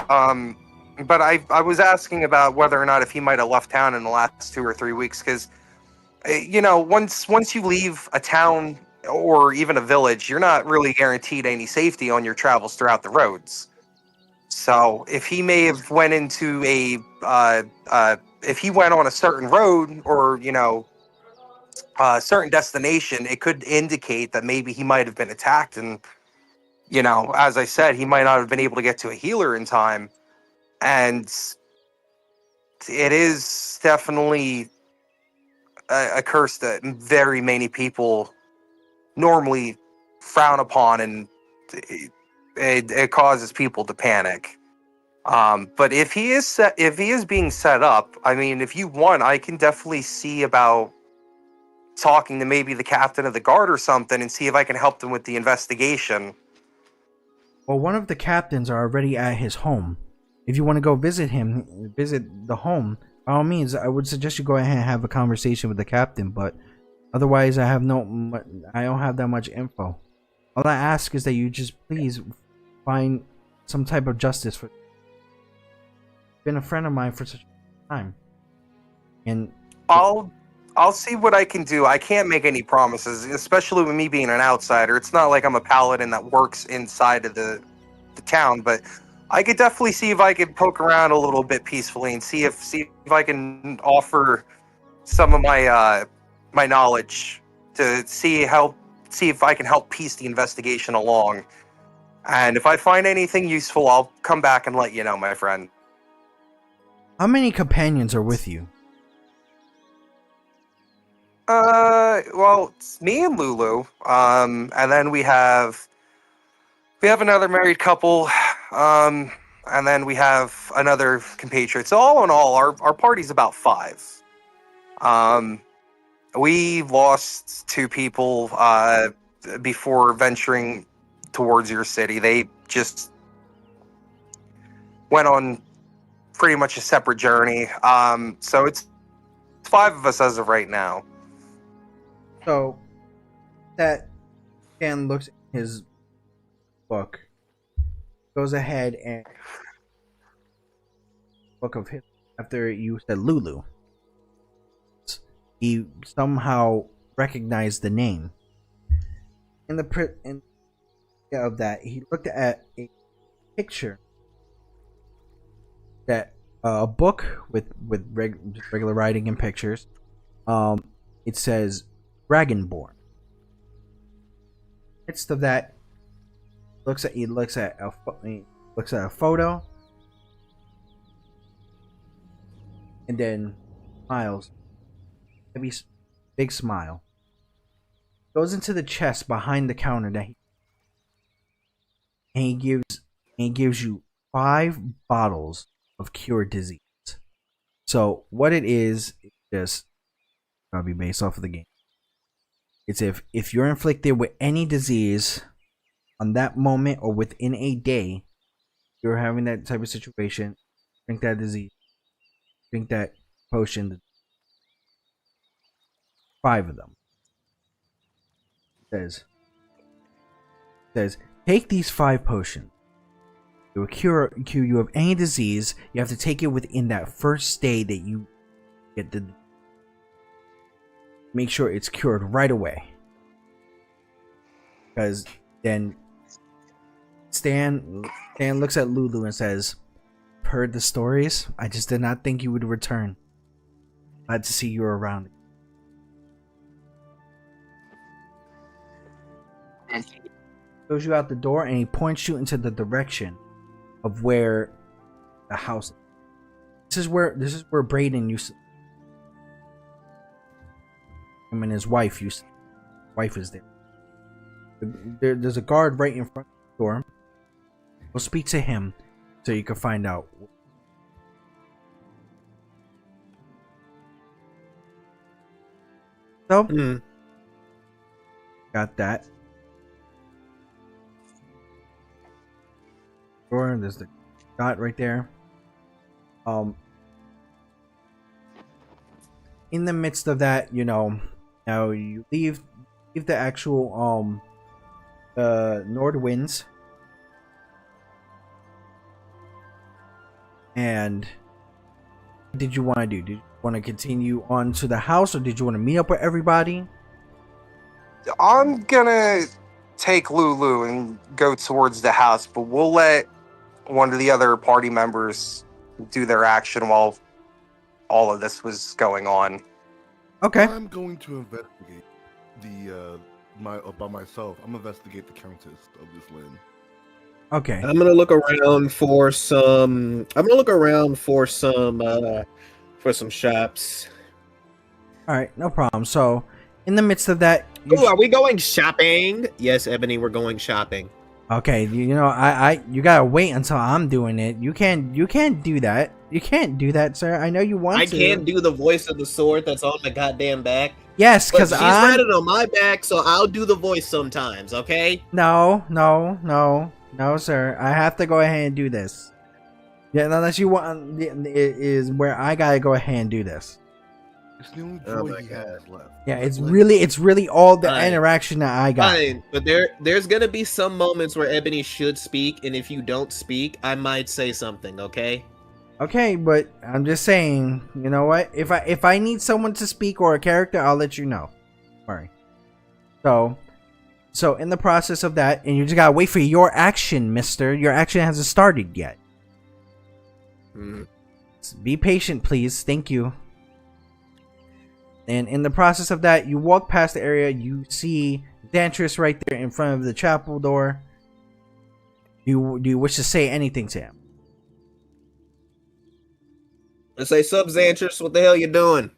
But I was asking about whether or not if he might have left town in the last 2 or 3 weeks, because once you leave a town or even a village, you're not really guaranteed any safety on your travels throughout the roads. So if he may have went into if he went on a certain road or a certain destination, it could indicate that maybe he might have been attacked, and as I said, he might not have been able to get to a healer in time. And it is definitely a curse that very many people normally frown upon, and it causes people to panic. But if he is being set up, I mean, if you want, I can definitely see about talking to maybe the captain of the guard or something and see if I can help them with the investigation. Well, one of the captains are already at his home. If you want to go visit the home, by all means, I would suggest you go ahead and have a conversation with the captain. But otherwise, I don't have that much info. All I ask is that you just please find some type of justice for. Been a friend of mine for such a time, and I'll see what I can do. I can't make any promises, especially with me being an outsider. It's not like I'm a paladin that works inside of the town, but I could definitely see if I could poke around a little bit peacefully and see if I can offer some of my my knowledge to see if I can help piece the investigation along. And if I find anything useful, I'll come back and let you know, my friend. how many companions are with you? Well, it's me and Lulu. And then we have another married couple. And then we have another compatriot. So all in all, our party's about 5. We lost 2 people before venturing towards your city. They just went on pretty much a separate journey. So it's 5 of us as of right now. So that Dan looks at his book, goes ahead and book of his after you said Lulu. He somehow recognized the name. In of that, he looked at a picture that a book with regular writing and pictures. It says Dragonborn. Midst of that, he looks at a photo, and then smiles. Maybe big smile. Goes into the chest behind the counter and he gives you 5 bottles of cure disease. So what it is just probably based off of the game. It's if you're inflicted with any disease on that moment or within a day, you're having that type of situation, drink that disease, drink that potion. 5 of them. It says take these 5 potions. It will cure you of any disease. You have to take it within that first day that you get the. make sure it's cured right away. Because then Stan looks at Lulu and says, "Heard the stories. I just did not think you would return. Glad to see you around." And Shows you out the door and he points you into the direction of where the house is. This is where Braden used to. Him and his wife used to. Wife is there. There's a guard right in front of the door. We'll speak to him so you can find out. So, got that. Door, there's the dot right there. In the midst of that, now you leave the actual Nord winds, and what did you want to do? Did you want to continue on to the house, or did you want to meet up with everybody? I'm gonna take Lulu and go towards the house, but we'll let one of the other party members do their action while all of this was going on. Okay. I'm going to investigate by myself. I'm gonna investigate the Countess of this land. Okay. I'm gonna look around for some. For some shops. All right, no problem. So, in the midst of that, Oh, are we going shopping? Yes, Ebony, we're going shopping. okay, you gotta wait until I'm doing it. You can't do that. You can't do that, sir. I know you want I to. can't do the voice of the sword that's on my goddamn back. Yes, But because she's got it on my back, so I'll do the voice sometimes, okay? No, sir. I have to go ahead and do this. Yeah, unless you want, it is where I gotta go ahead and do this. It's the only Oh joy my he God. has left. Yeah, it's really all the Fine. interaction that I got. Fine, but there's gonna be some moments where Ebony should speak, and if you don't speak, I might say something, okay? Okay, but I'm just saying, you know what? If I need someone to speak or a character, I'll let you know. Sorry. So in the process of that, and you just gotta wait for your action, mister. Your action hasn't started yet. Be patient, please. Thank you. And in the process of that, you walk past the area, you see Dantress right there in front of the chapel door. Do you wish to say anything to him? Let's say, "Sub Xantress, what the hell you doing?"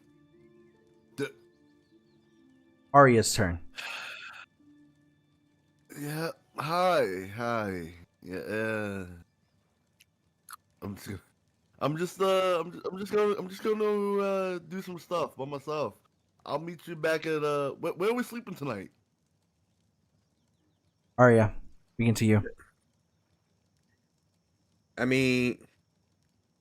Arya's turn. Yeah. Hi. Yeah. I'm just gonna do some stuff by myself. I'll meet you back at where are we sleeping tonight? Arya, begin to you. I mean,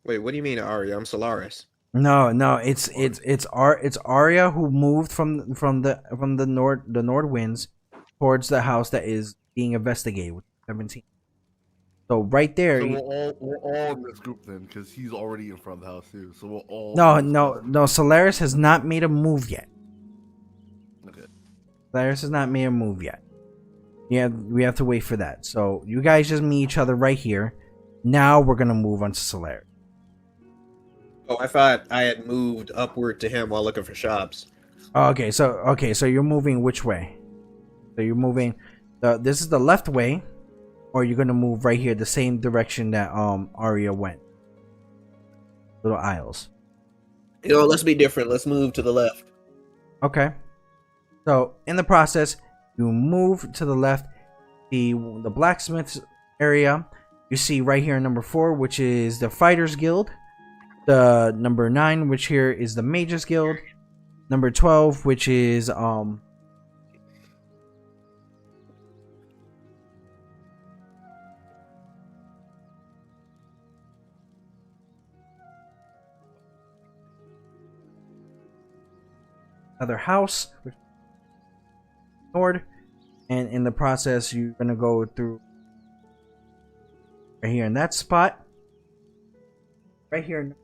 wait, what do you mean, Arya? I'm Solaris. No, it's Arya who moved from the Nord winds towards the house that is being investigated with 17. So right there. So we're all in this group then, because he's already in front of the house too. So we're all No. Solaris has not made a move yet. Okay. Solaris has not made a move yet. Yeah, we have to wait for that. So you guys just meet each other right here. Now we're gonna move on to Solaris. Oh, I thought I had moved upward to him while looking for shops. Okay, so you're moving which way? So you're moving. This is the left way, or you're gonna move right here, the same direction that Arya went. Little aisles. Let's be different. Let's move to the left. Okay. So in the process, you move to the left. The blacksmith's area. You see right here number 4, which is the Fighters Guild. The number 9, which here is the Mages Guild. Number 12, which is another house, Nord, and in the process you're gonna go through right here in that spot. Right here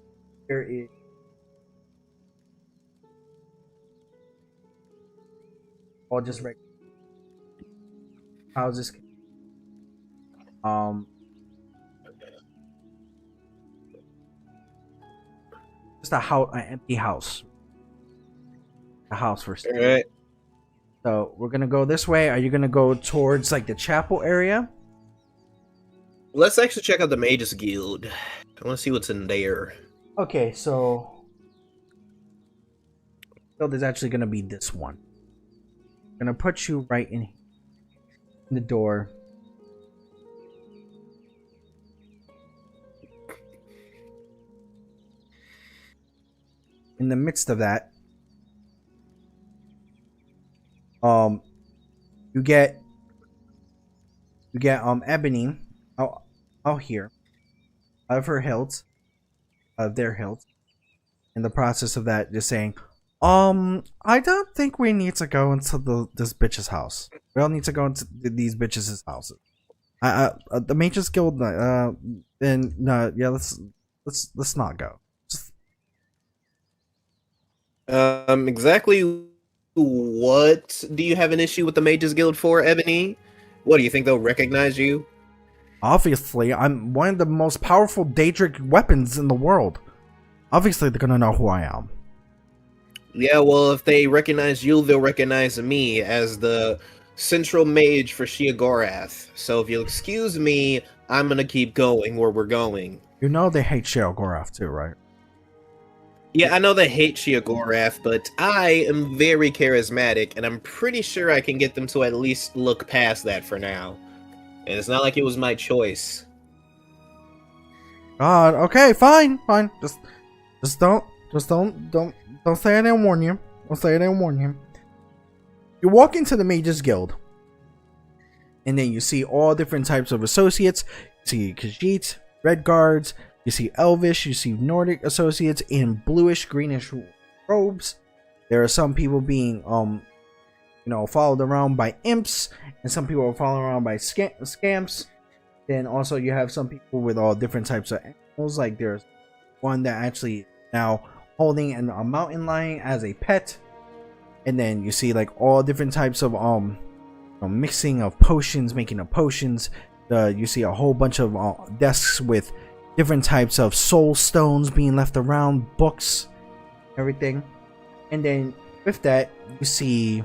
is all just regular houses. Just a house, an empty house. A house for All right. So we're gonna go this way. Are you gonna go towards like the chapel area? Let's actually check out the Mages Guild. I want to see what's in there. Okay, so build is actually gonna be this one. I'm gonna put you right in the door. In the midst of that, you get Ebony out here out of her hilt, of their hilt. In the process of that, just saying, I don't think we need to go into this bitch's house. We all need to go into these bitches' houses. The Mages Guild, then no, yeah, let's not go. Exactly what do you have an issue with the Mages Guild for, Ebony? What, do you think they'll recognize you? Obviously, I'm one of the most powerful Daedric weapons in the world. Obviously, they're gonna know who I am. Yeah, well, if they recognize you, they'll recognize me as the central mage for Sheogorath. So if you'll excuse me, I'm gonna keep going where we're going. You know they hate Sheogorath too, right? Yeah, I know they hate Sheogorath, but I am very charismatic, and I'm pretty sure I can get them to at least look past that for now. And it's not like it was my choice. God, okay, fine. Just don't say I didn't warn you. Don't say I didn't warn you. You walk into the Mages Guild, and then you see all different types of associates. You see Khajiit, Red Guards, you see Elvish, you see Nordic associates in bluish, greenish robes. There are some people being, followed around by imps, and some people are followed around by scamps. Then also you have some people with all different types of animals. Like there's one that actually now holding a mountain lion as a pet. And then you see like all different types of mixing of potions, making of potions. You see a whole bunch of desks with different types of soul stones being left around, books, everything. And then with that, you see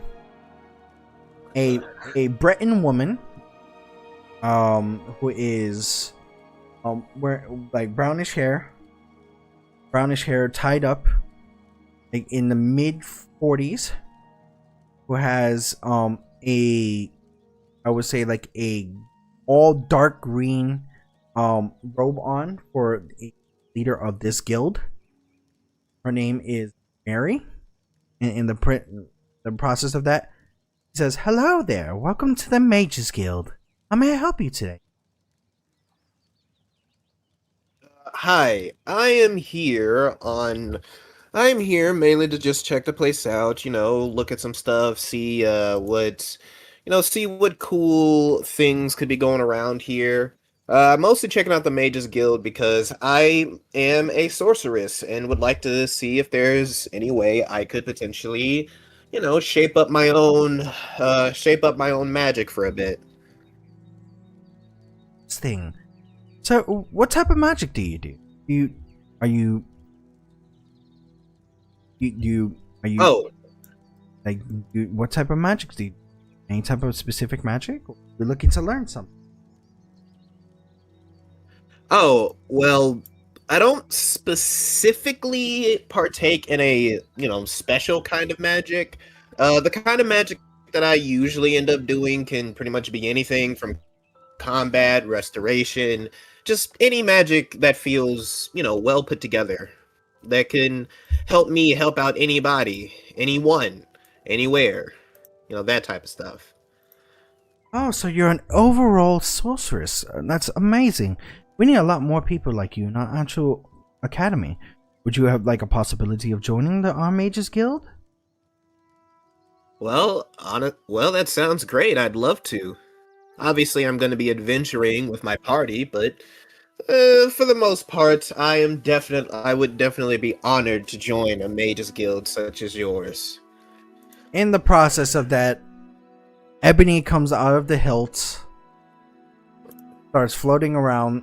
a Breton woman, who is wearing like brownish hair tied up, like in the mid 40s, who has I would say like a all dark green robe on for the leader of this guild. Her name is Mary. And in the process of that, he says, "Hello there, welcome to the Mages Guild. How may I help you today?" Hi, I'm here mainly to just check the place out, look at some stuff, see see what cool things could be going around here. Mostly checking out the Mages Guild because I am a sorceress and would like to see if there's any way I could potentially, shape up my own magic for a bit. Thing. So, what type of magic do you do? What type of magic do you do? Any type of specific magic? You're looking to learn something. Oh, well, I don't specifically partake in a, special kind of magic. The kind of magic that I usually end up doing can pretty much be anything from combat, restoration, just any magic that feels, well put together. That can help me help out anybody, anyone, anywhere. That type of stuff. Oh, so you're an overall sorceress. That's amazing. We need a lot more people like you in our actual academy. Would you have like a possibility of joining the Mages Guild? Well, that sounds great. I'd love to. Obviously, I'm going to be adventuring with my party, but for the most part, I would definitely be honored to join a Mages Guild such as yours. In the process of that, Ebony comes out of the hilt, starts floating around,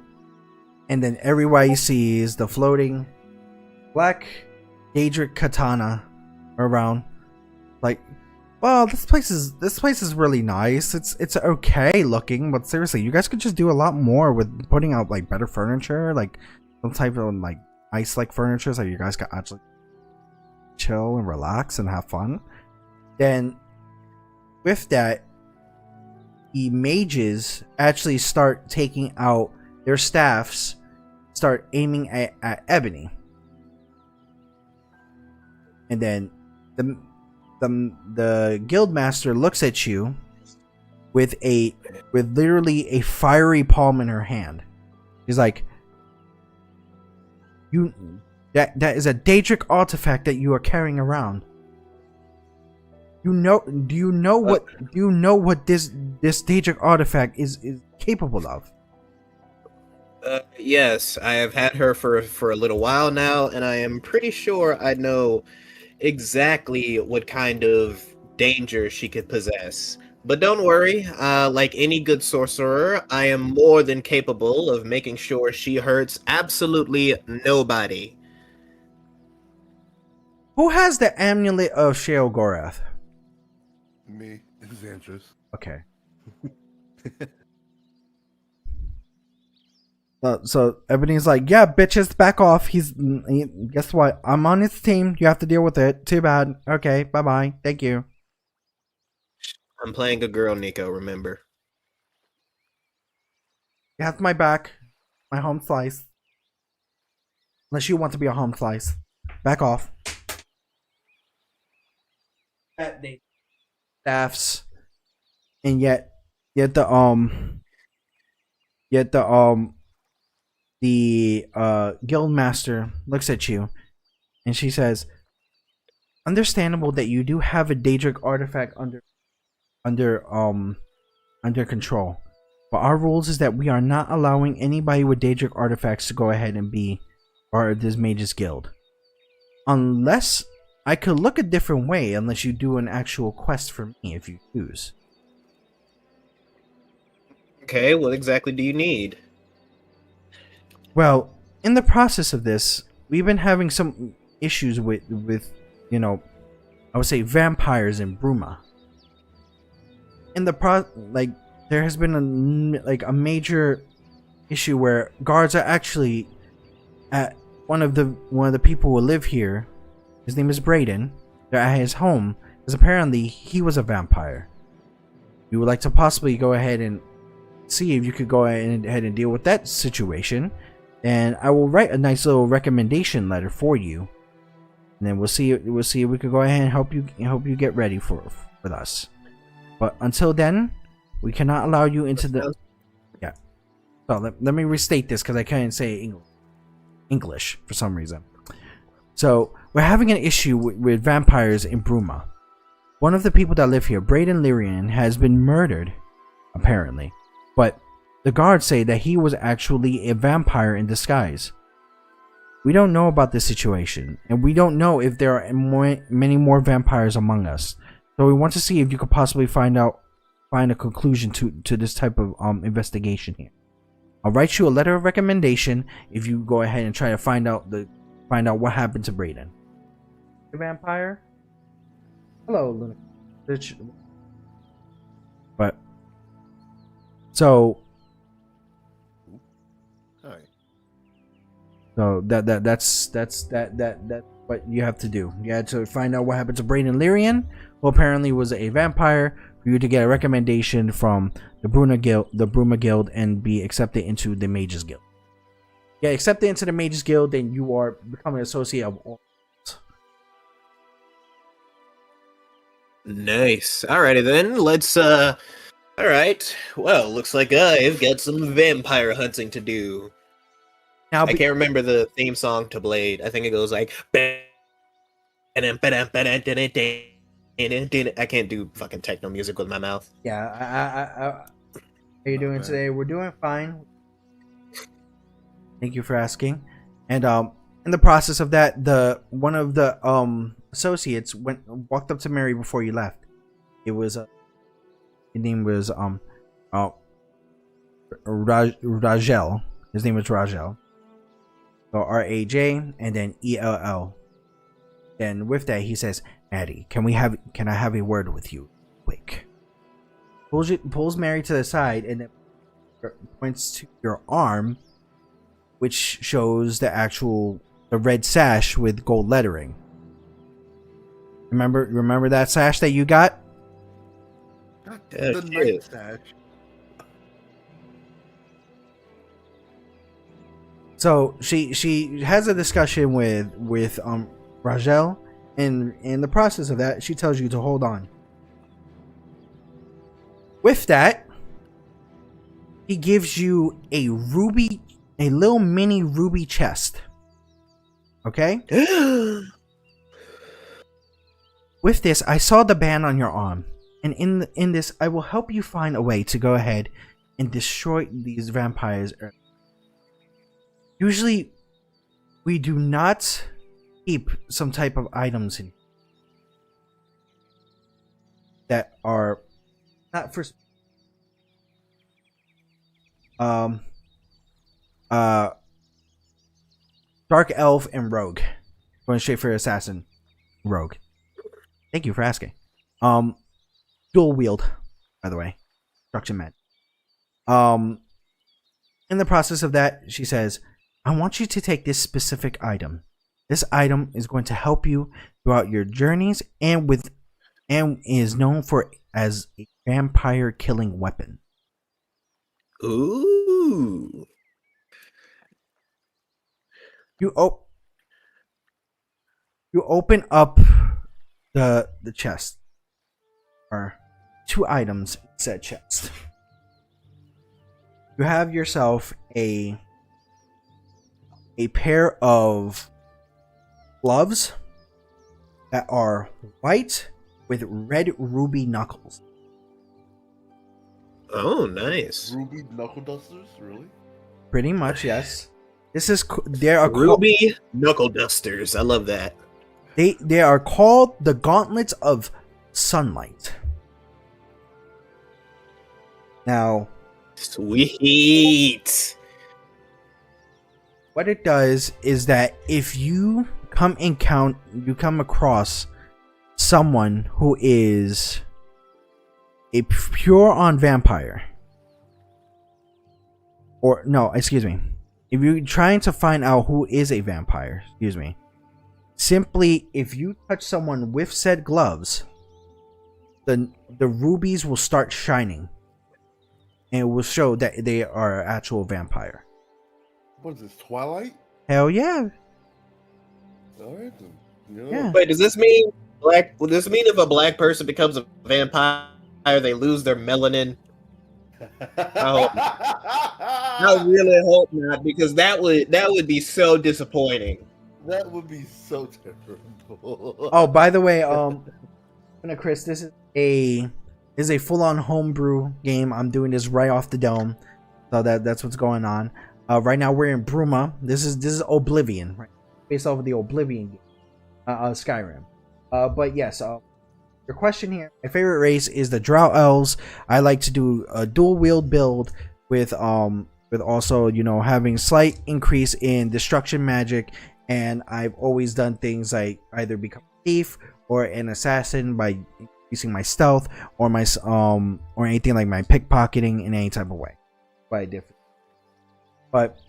and then everybody sees the floating black Daedric katana around. Like, well, this place is really nice. It's okay looking, but seriously, you guys could just do a lot more with putting out like better furniture, like some type of like nice like furniture, so you guys can actually chill and relax and have fun. Then with that, the mages actually start taking out their staffs, start aiming at Ebony, and then the guildmaster looks at you with literally a fiery palm in her hand. He's like, that is a Daedric artifact that you are carrying around. Do you know what this Daedric artifact is capable of? Yes, I have had her for a little while now, and I am pretty sure I know exactly what kind of danger she could possess. But don't worry, like any good sorcerer, I am more than capable of making sure she hurts absolutely nobody. Who has the amulet of Sheol Gorath? Me, Xantris. Okay. So Ebony's like, yeah, bitches, back off. Guess what? I'm on his team. You have to deal with it. Too bad. Okay, bye-bye. Thank you. I'm playing a girl, Nico, remember. You have my back. My home slice. Unless you want to be a home slice. Back off. Staffs. And yet the guildmaster looks at you and she says, understandable that you do have a Daedric artifact under control, but our rules is that we are not allowing anybody with Daedric artifacts to go ahead and be part of this mage's guild, unless I could look a different way, unless you do an actual quest for me if you choose. Okay, what exactly do you need? Well, in the process of this, we've been having some issues with I would say vampires in Bruma. There has been a major issue where guards are actually at one of the people who live here. His name is Brayden. They're at his home because apparently he was a vampire. You would like to possibly go ahead and see if you could go ahead and deal with that situation. And I will write a nice little recommendation letter for you, and then we'll see if we can go ahead and help you get ready for us. But until then, we cannot allow you into the. Yeah. So let me restate this because I can't say English for some reason. So we're having an issue with vampires in Bruma. One of the people that live here, Brayden Lyrian, has been murdered, apparently, but the guards say that he was actually a vampire in disguise. We don't know about this situation, and we don't know if there are many more vampires among us. So we want to see if you could possibly find a conclusion to this type of investigation here. I'll write you a letter of recommendation if you go ahead and try to find out what happened to Brayden. The vampire? Hello, Luna. But so. So that's what you have to do. You had to find out what happened to Brayden Lyrian, who apparently was a vampire, for you to get a recommendation from the Bruma Guild, and be accepted into the Mages Guild. Get accepted into the Mages Guild, then you are becoming an associate of all. Nice. Alrighty then, let's alright. Well, looks like I've got some vampire hunting to do. Now, I can't remember the theme song to Blade. I think it goes like. I can't do fucking techno music with my mouth. Yeah, how are you doing today? We're doing fine. Thank you for asking. And in the process of that, one of the associates walked up to Mary before you left. It was His name was Rajel. His name was Rajel. So Raj and then ELL. Then with that he says, Maddie, can I have a word with you quick? Pulls Mary to the side and then points to your arm, which shows the red sash with gold lettering. Remember that sash that you got? God, Yeah, the shit. night stash. So she has a discussion with Rajel, and in the process of that, she tells you to hold on. With that, he gives you a little mini ruby chest. Okay? With this, I saw the band on your arm, and in this, I will help you find a way to go ahead and destroy these vampires. Usually, we do not keep some type of items in that are not for dark elf and rogue. Going straight for assassin, rogue. Thank you for asking. Dual wield, by the way, destruction magic. In the process of that, she says, I want you to take this specific item. This item is going to help you throughout your journeys and is known as a vampire killing weapon. Ooh. You open up the chest. Or 2 items in said chest. You have yourself a pair of gloves that are white with red ruby knuckles. Oh, nice. Ruby knuckle dusters, really? Pretty much, yes. They are Ruby knuckle dusters. I love that. They are called the Gauntlets of Sunlight. Now, Sweet. what it does is that if you come across someone who is a pure on vampire, or no, excuse me, if you're trying to find out who is a vampire, simply if you touch someone with said gloves, the rubies will start shining, and it will show that they are an actual vampire. What is this, Twilight? Hell yeah. Alright then. Yeah. Wait, does this mean if a black person becomes a vampire, they lose their melanin? I really hope not, because that would be so disappointing. That would be so terrible. Oh, by the way, Chris, this is a full-on homebrew game. I'm doing this right off the dome, so that's what's going on. Right now we're in Bruma. This is Oblivion, right? Based off of the Oblivion game, Skyrim. But yes, your question here. My favorite race is the Drow Elves. I like to do a dual wield build with also having slight increase in destruction magic, and I've always done things like either become a thief or an assassin by increasing my stealth or my or anything like my pickpocketing in any type of way. By different. But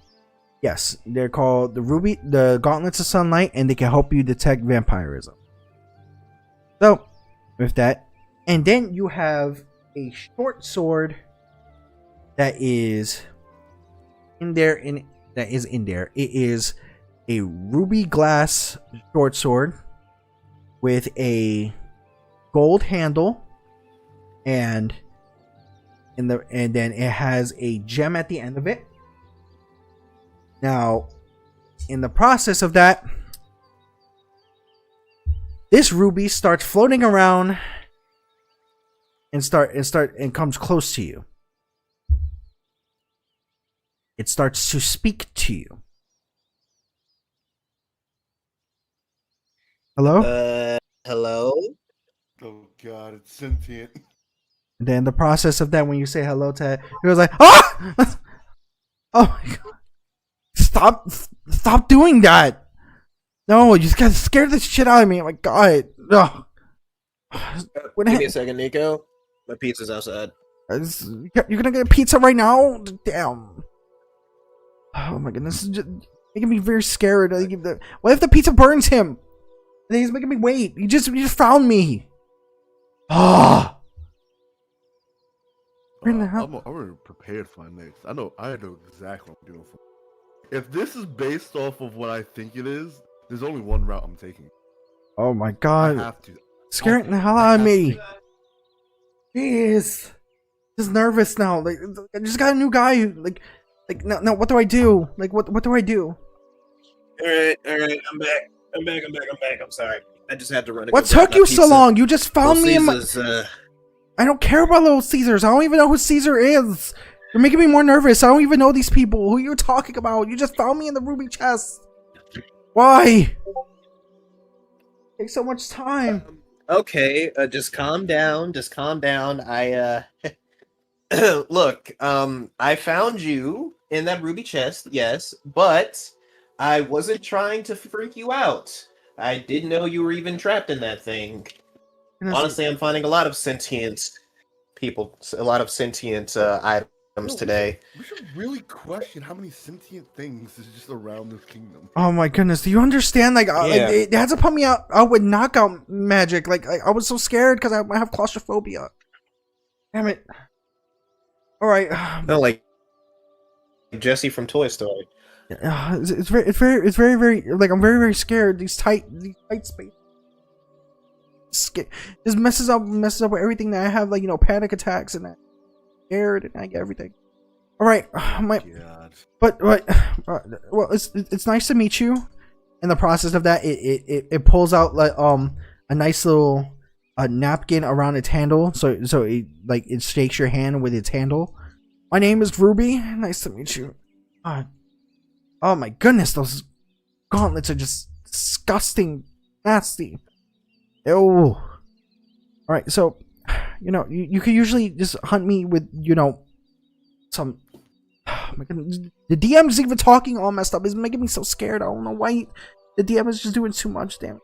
yes, they're called the Gauntlets of Sunlight, and they can help you detect vampirism. So, with that, and then you have a short sword that is in there. It is a ruby glass short sword with a gold handle, and then it has a gem at the end of it. Now, in the process of that, this ruby starts floating around and comes close to you. It starts to speak to you. Hello? Hello? Oh god, it's sentient. And then the process of that, when you say hello to it, it was like, ah! Oh my god. Stop doing that. No, you just got scared the shit out of me. Oh my god. Ugh. Give me a second, Nico. My pizza's outside. You're gonna get pizza right now? Damn. Oh my goodness. This is just making me very scared. What if the pizza burns him? And he's making me wait. You just found me. Ah. Where the hell? I'm already prepared for my next. I know exactly what I'm doing for. If this is based off of what I think it is, there's only one route I'm taking. Oh my I god. have to. Scaring the hell out of me. Jeez. Just nervous now. Like, I just got a new guy. Like, no. What do I do? Like, what do I do? All right. I'm back. I'm sorry. I just had to run. What took you so long? You just found me in my. I don't care about Little Caesars. I don't even know who Caesar is. You're making me more nervous. I don't even know these people. Who you're talking about? You just found me in the ruby chest. Why? Takes so much time. Okay, just calm down. I look, I found you in that ruby chest, yes, but I wasn't trying to freak you out. I didn't know you were even trapped in that thing. Honestly, I'm finding a lot of sentient people, a lot of sentient items today. We should really question how many sentient things is just around this kingdom. Oh my goodness, do you understand? Like, Yeah. they had to put me out with knockout magic. Like, I was so scared because I have claustrophobia. Damn it. All right. No, like Jesse from Toy Story. It's very like I'm very scared. These tight spaces. Just messes up with everything that I have. Like, panic attacks and that. Scared and I get everything. All right, but well, it's nice to meet you. In the process of that, it pulls out like a nice little napkin around its handle, so it shakes your hand with its handle. My name is Ruby. Nice to meet you. Oh my goodness, those gauntlets are just disgusting, nasty. Ew. All right, so. You can usually just hunt me with, some. Oh my goodness. The DM's even talking all messed up. It's making me so scared. I don't know why the DM is just doing too much damage.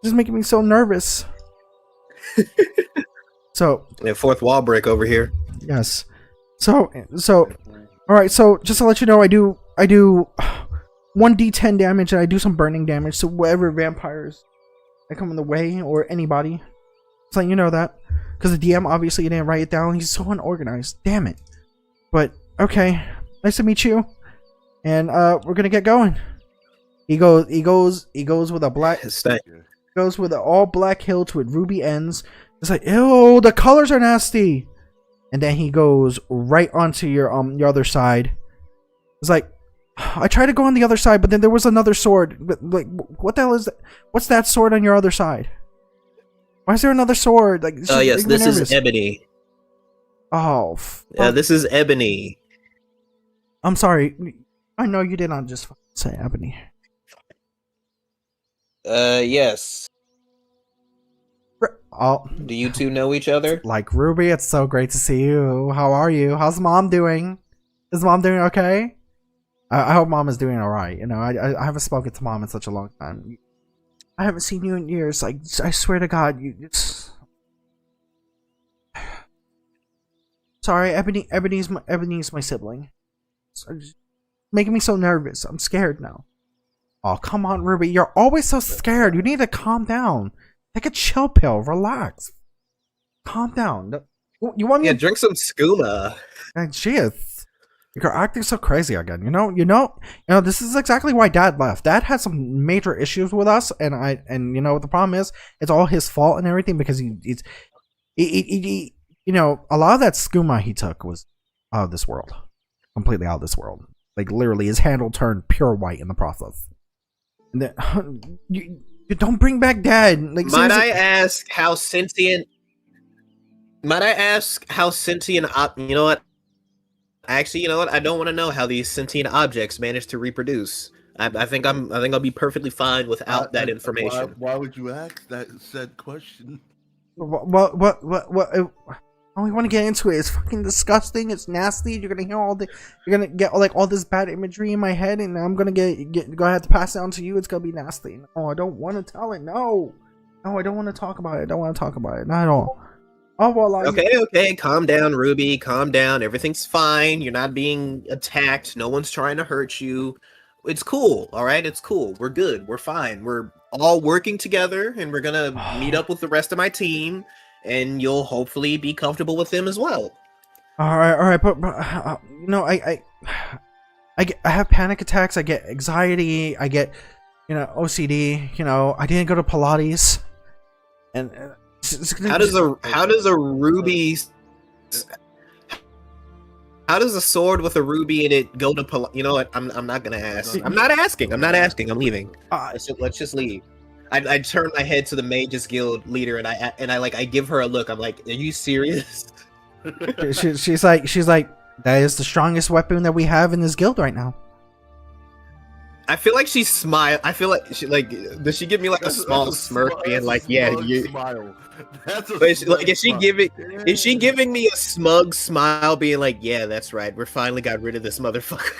Just making me so nervous. So. Fourth wall break over here. Yes. So. All right. So just to let you know, I do 1d10 damage and I do some burning damage to whatever vampires that come in the way or anybody. So you know that, because the DM obviously didn't write it down. He's so unorganized. Damn it. But okay, nice to meet you, and we're gonna get going. He goes with a black. Goes with an all black hilt with ruby ends. It's like, ew, the colors are nasty. And then he goes right onto your other side. It's like, I tried to go on the other side, but then there was another sword. But like, what the hell is that? What's that sword on your other side? Why is there another sword? Like, yes, this is Ebony. Oh, this is Ebony. I'm sorry. I know you did not just say Ebony. Yes. Oh, do you two know each other? Like, Ruby, it's so great to see you. How are you? How's Mom doing? Is Mom doing okay? I hope Mom is doing all right. I haven't spoken to Mom in such a long time. I haven't seen you in years. Like, I swear to God, it's... Sorry, Ebony's my sibling. It's making me so nervous. I'm scared now. Oh, come on, Ruby. You're always so scared. You need to calm down. Take a chill pill. Relax. Calm down. You want me? Yeah, drink some skooma. Jeez. You're acting so crazy again. You know. This is exactly why Dad left. Dad had some major issues with us, and you know what the problem is? It's all his fault and everything because he a lot of that skooma he took was out of this world, completely out of this world. Like, literally, his handle turned pure white in the process. And then you don't bring back Dad. Like, Might I ask how sentient? You know what? Actually, you know what? I don't want to know how these sentient objects manage to reproduce. I think I'll be perfectly fine without that information. Why would you ask that said question? What? I don't want to get into it. It's fucking disgusting. It's nasty. You're gonna hear you're gonna get like all this bad imagery in my head, and I'm gonna gonna have to pass it on to you. It's gonna be nasty. No, I don't want to tell it. No, I don't want to talk about it. I don't want to talk about it. Not at all. Oh well. Okay. Calm down, Ruby. Calm down. Everything's fine. You're not being attacked. No one's trying to hurt you. It's cool. All right. It's cool. We're good. We're fine. We're all working together, and we're gonna meet up with the rest of my team. And you'll hopefully be comfortable with them as well. All right, but you know, I have panic attacks. I get anxiety. I get, OCD. I didn't go to Pilates. And how does a ruby? How does a sword with a ruby in it go to Pilates? You know what? I'm not gonna ask. I'm not asking. I'm leaving. Let's just leave. I turn my head to the Mages Guild leader and I give her a look. I'm like, are you serious? she's like, that is the strongest weapon that we have in this guild right now. I feel like she smiled. I feel like does she give me like a small smirk being like, yeah, you smile. Is she giving me a smug smile being like, yeah, that's right. We finally got rid of this motherfucker.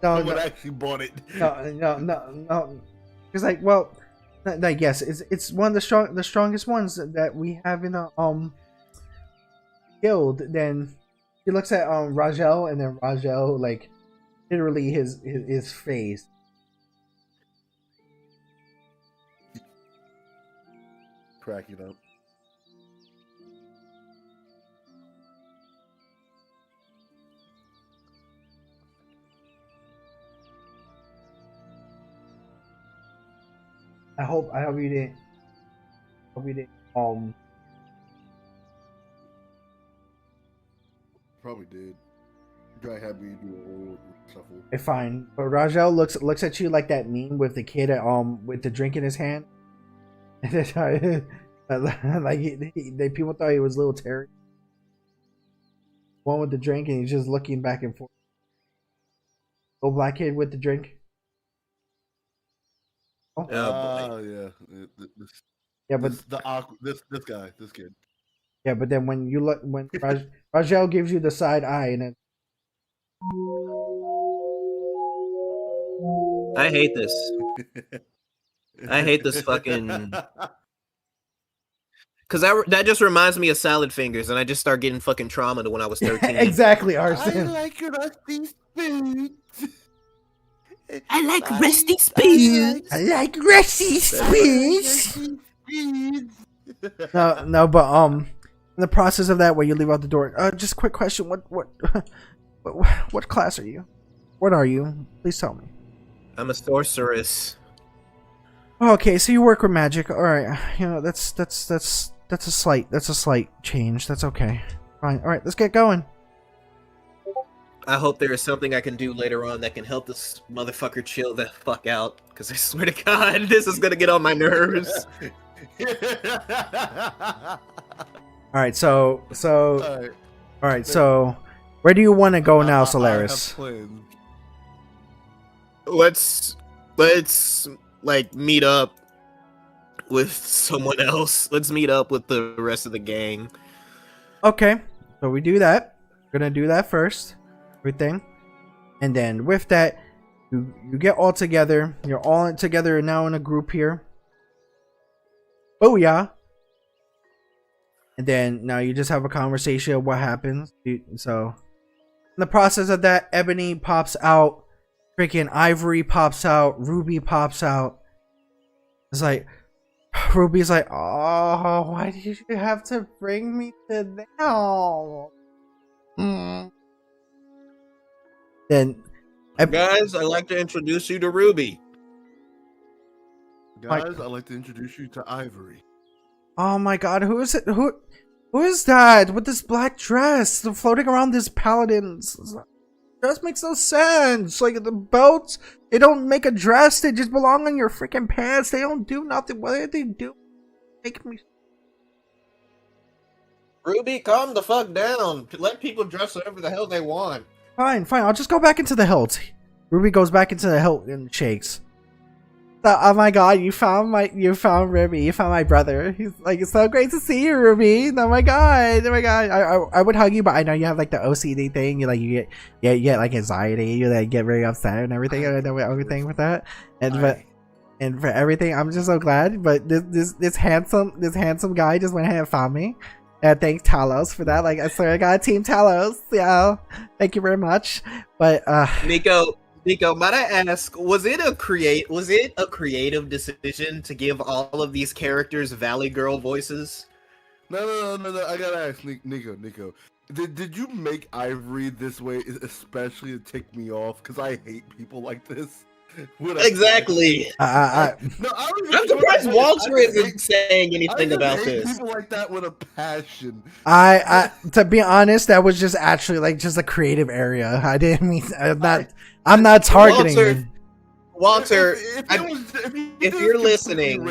No, actually bought it. No. It's like, well, yes, it's one of the strongest ones that we have in the guild. Then he looks at Rajel, and then Rajel like literally his face. Cracking up. I hope you didn't. Probably did. Guy had me do a whole shuffle. Fine, but Rajel looks at you like that meme with the kid with the drink in his hand. Like people thought he was little Terry. One with the drink, and he's just looking back and forth. Little black kid with the drink. Yeah. This kid. Yeah, but then when Rajel gives you the side eye, and then I hate this. I hate this fucking. Because that just reminds me of Salad Fingers, and I just start getting fucking trauma to when I was 13. Exactly, Arson. I like rusty spoons. I like rusty spoons. I like rusty spoons. No, but in the process of that, where you leave out the door, just a quick question: what class are you? What are you? Please tell me. I'm a sorceress. Okay, so you work with magic. All right, that's a slight change. That's okay. Fine. All right, let's get going. I hope there is something I can do later on that can help this motherfucker chill the fuck out. Because I swear to God, this is gonna get on my nerves. All right, so where do you want to go now, Solaris? Let's like meet up with someone else. Let's meet up with the rest of the gang. Okay, so we do that. We're gonna do that first. Everything, and then with that, you get all together. You're all together now in a group here. Oh yeah. And then now you just have a conversation of what happens. So in the process of that, Ebony pops out, freaking Ivory pops out, Ruby pops out. It's like Ruby's like, oh, why did you have to bring me to them? Then, guys, I'd like to introduce you to Ruby. Guys, I'd like to introduce you to Ivory. Oh my God, who is it? Who is that with this black dress floating around this paladin? Dress makes no sense. Like the belts, they don't make a dress. They just belong on your freaking pants. They don't do nothing. What did they do? Make me. Ruby, calm the fuck down. Let people dress whatever the hell they want. Fine. I'll just go back into the hilt. Ruby goes back into the hilt and shakes. Oh my god, you found Ruby, you found my brother. He's like, it's so great to see you, Ruby. Oh my god. I would hug you, but I know you have like the OCD thing. You get like anxiety. You like get very upset and everything. I know everything with that. And for everything, I'm just so glad. But this handsome guy just went ahead and found me. And thanks Talos for that. Like I swear, I got Team Talos. Yeah, thank you very much. But Nico, might I ask, was it a creative decision to give all of these characters Valley Girl voices? No. I gotta ask Nico. Did you make Ivory this way especially to tick me off? Because I hate people like this. Exactly. I'm surprised Walter isn't saying anything about this. People like that with a passion. I to be honest, that was just actually like just a creative area. I didn't mean I'm not targeting Walter, if you're listening,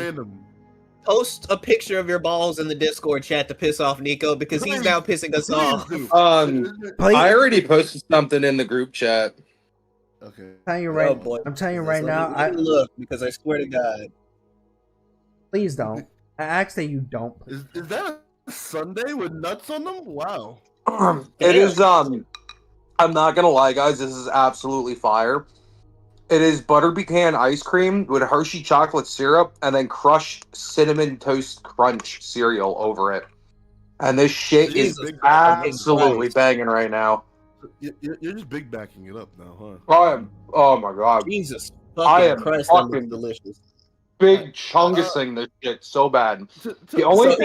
post a picture of your balls in the Discord chat to piss off Nico because he's now pissing us off. I already posted something in the group chat. Okay. I'm telling you right now. I look because I swear to God. Please don't. I ask that you don't. Is that a sundae with nuts on them? Wow. It is. I'm not gonna lie, guys. This is absolutely fire. It is butter pecan ice cream with Hershey chocolate syrup and then crushed cinnamon toast crunch cereal over it. And this shit is absolutely banging right now. You're just big backing it up now, huh? Oh my god. Jesus. I am Christ, fucking delicious. Big chungusing this shit so bad. The only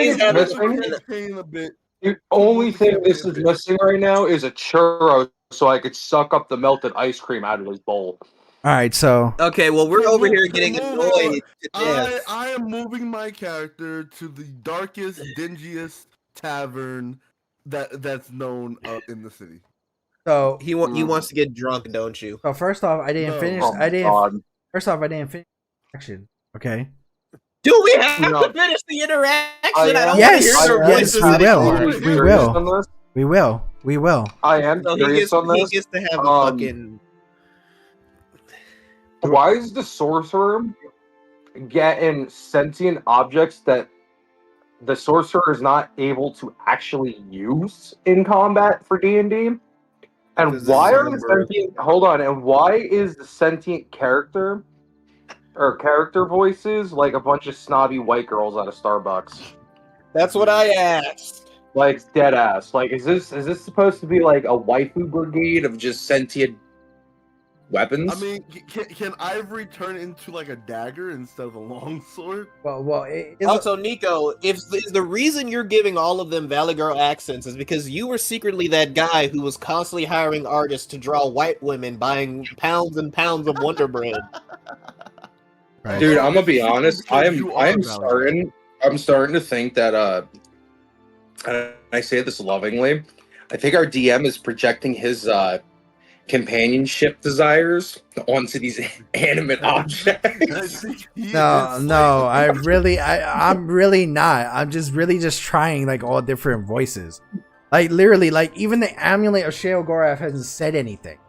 thing this is missing right now is a churro so I could suck up the melted ice cream out of this bowl. All right, so okay, well we're over here getting annoyed. I am moving my character to the darkest, dingiest tavern that's known in the city. So he wants to get drunk, don't you? So first off, I didn't finish. First off, I didn't finish action. Okay. Do we have to finish the interaction? Yes, we will. I am curious on this. He gets to have a fucking. Why is the sorcerer getting sentient objects that the sorcerer is not able to actually use in combat for D&D? And why are the sentient? Hold on. And why is the sentient character or character voices like a bunch of snobby white girls out of Starbucks? That's what I asked. Like dead ass. Like, is this supposed to be like a waifu brigade of just sentient weapons? I mean, can Ivory turn into like a dagger instead of a longsword? Well. Also, Nico, if the reason you're giving all of them Valley Girl accents is because you were secretly that guy who was constantly hiring artists to draw white women buying pounds and pounds of Wonder Bread. Right. Dude, I'm gonna be honest. I'm starting to think that and I say this lovingly. I think our DM is projecting his companionship desires onto these animate objects. No, I'm really not. I'm just trying like all different voices. Like literally, like even the amulet of Shale Gorath hasn't said anything.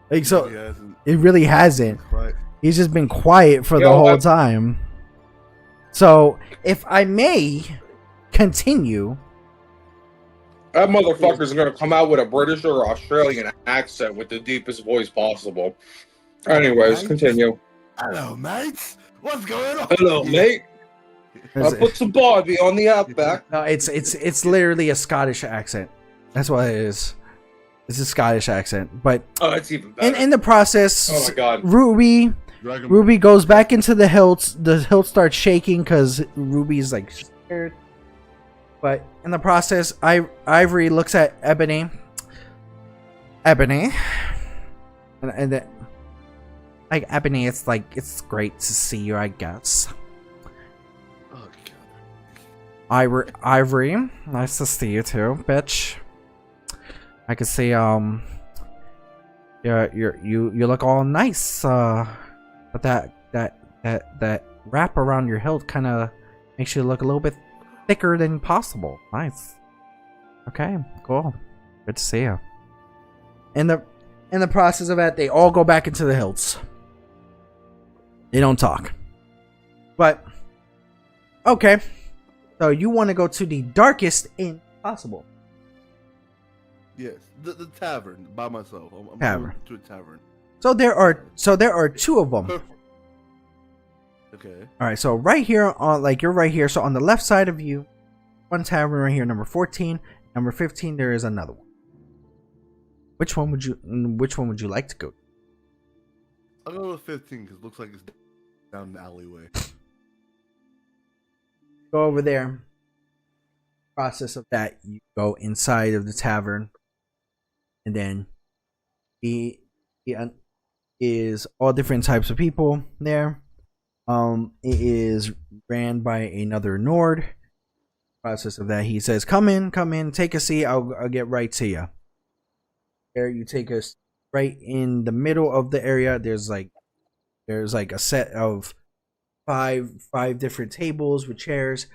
Like so, it really hasn't. He's just been quiet for the whole time. So, if I may continue. That motherfucker's gonna come out with a British or Australian accent with the deepest voice possible. Anyways, continue. Hello, mates. What's going on? Hello, mate. I put some Barbie on the outback. No, it's literally a Scottish accent. That's what it is. It's a Scottish accent, but it's even better. In the process, oh my god, Ruby goes back into the hilts. The hilt starts shaking because Ruby's like scared. But in the process, Ivory looks at Ebony, and then, like Ebony, it's like it's great to see you, I guess. Oh god. Ivory, nice to see you too, bitch. I can see you look all nice. But that wrap around your hilt kind of makes you look a little bit thicker than possible. Nice. Okay, cool. Good to see you. In the process of that, they all go back into the hilts. They don't talk. But okay. So you want to go to the darkest inn possible. Yes, the tavern by myself. I'm Tavern. going to a tavern. So there are two of them. Perfect. Okay. All right. So right here on you're right here. So on the left side of you, one tavern right here, number 14, number 15. There is another one. Which one would you like to go? I'll go with 15 because it looks like it's down the alleyway. Go over there. Process of that, you go inside of the tavern, and then he is all different types of people there. It is ran by another Nord. Process of that, he says, "Come in, take a seat. I'll get right to you." There, you take us right in the middle of the area. There's like a set of five different tables with chairs.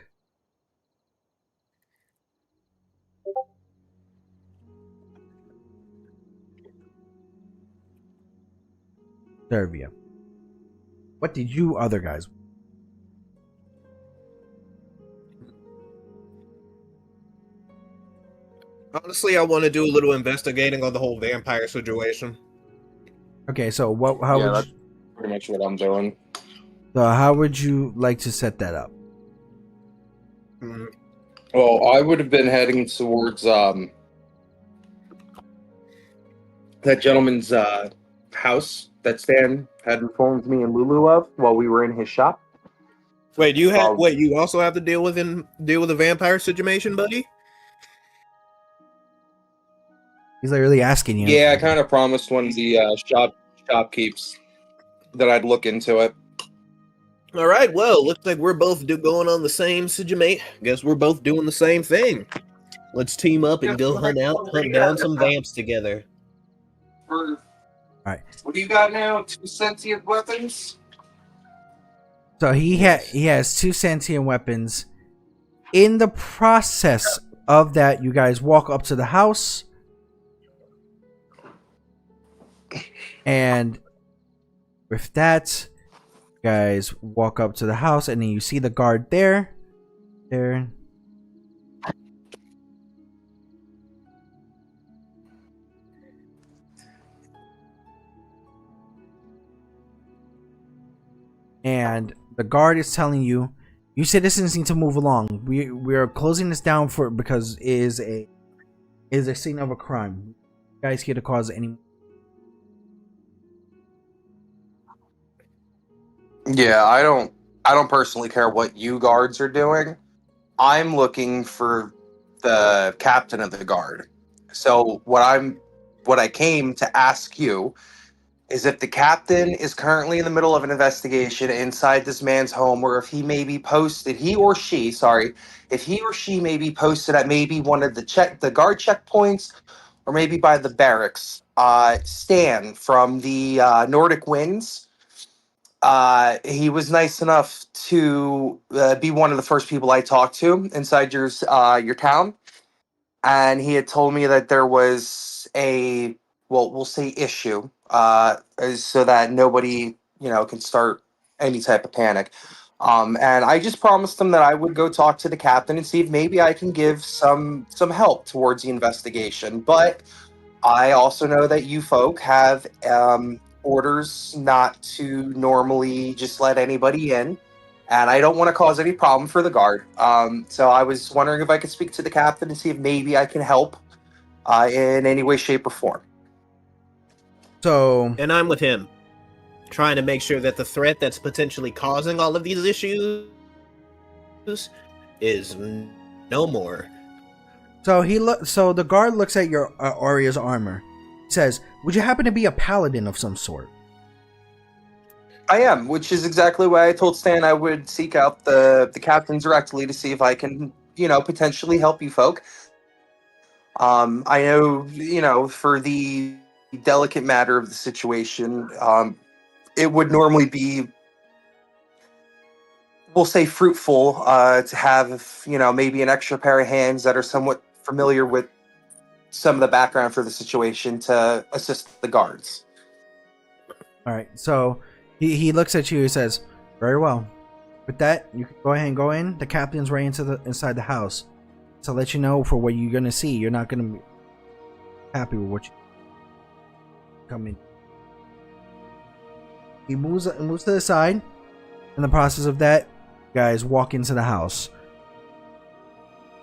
Serve you. What did you other guys? Honestly, I want to do a little investigating on the whole vampire situation. Okay, so what? How Yeah, would that's you, pretty much what I'm doing. so how would you like to set that up? Mm, Well, I would have been heading towards that gentleman's house that Stan had informed me and Lulu of while we were in his shop. Wait, you also have to deal with the vampire situation, buddy? He's like really asking you. Yeah, I kind of promised one of the shopkeeps that I'd look into it. All right, well, looks like we're both going on the same situation. Guess we're both doing the same thing. Let's team up and go hunt down some vamps together. All right. What do you got now? 2 sentient weapons? So he has 2 sentient weapons. In the process of that, you guys walk up to the house, and with that, you guys walk up to the house, and then you see the guard there. And the guard is telling you, you citizens need to move along. We are closing this down because it is a scene of a crime. You guys here to cause any. Yeah, I don't personally care what you guards are doing. I'm looking for the captain of the guard. So what I came to ask you is if the captain is currently in the middle of an investigation inside this man's home, or if he may be posted, if he or she may be posted at maybe one of the guard checkpoints, or maybe by the barracks. Stan from the Nordic Winds. He was nice enough to be one of the first people I talked to inside your town, and he had told me that there was we'll say issue, so that nobody can start any type of panic. And I just promised him that I would go talk to the captain and see if maybe I can give some help towards the investigation. But I also know that you folk have orders not to normally just let anybody in, and I don't want to cause any problem for the guard. So I was wondering if I could speak to the captain and see if maybe I can help in any way, shape, or form. So, And I'm with him, trying to make sure that the threat that's potentially causing all of these issues is no more. so the guard looks at your Arya's armor. He says, "Would you happen to be a paladin of some sort?" I am, which is exactly why I told Stan I would seek out the captain directly to see if I can, potentially help you folk. I know, for the delicate matter of the situation, it would normally be, we'll say, fruitful to have, maybe an extra pair of hands that are somewhat familiar with some of the background for the situation to assist the guards. All right. So He looks at you. He says, "Very well. With that, you can go ahead and go in. The captain's right inside the house. To let you know for what you're gonna see. You're not gonna be happy with what you come in." He moves to the side. In the process of that, you guys walk into the house.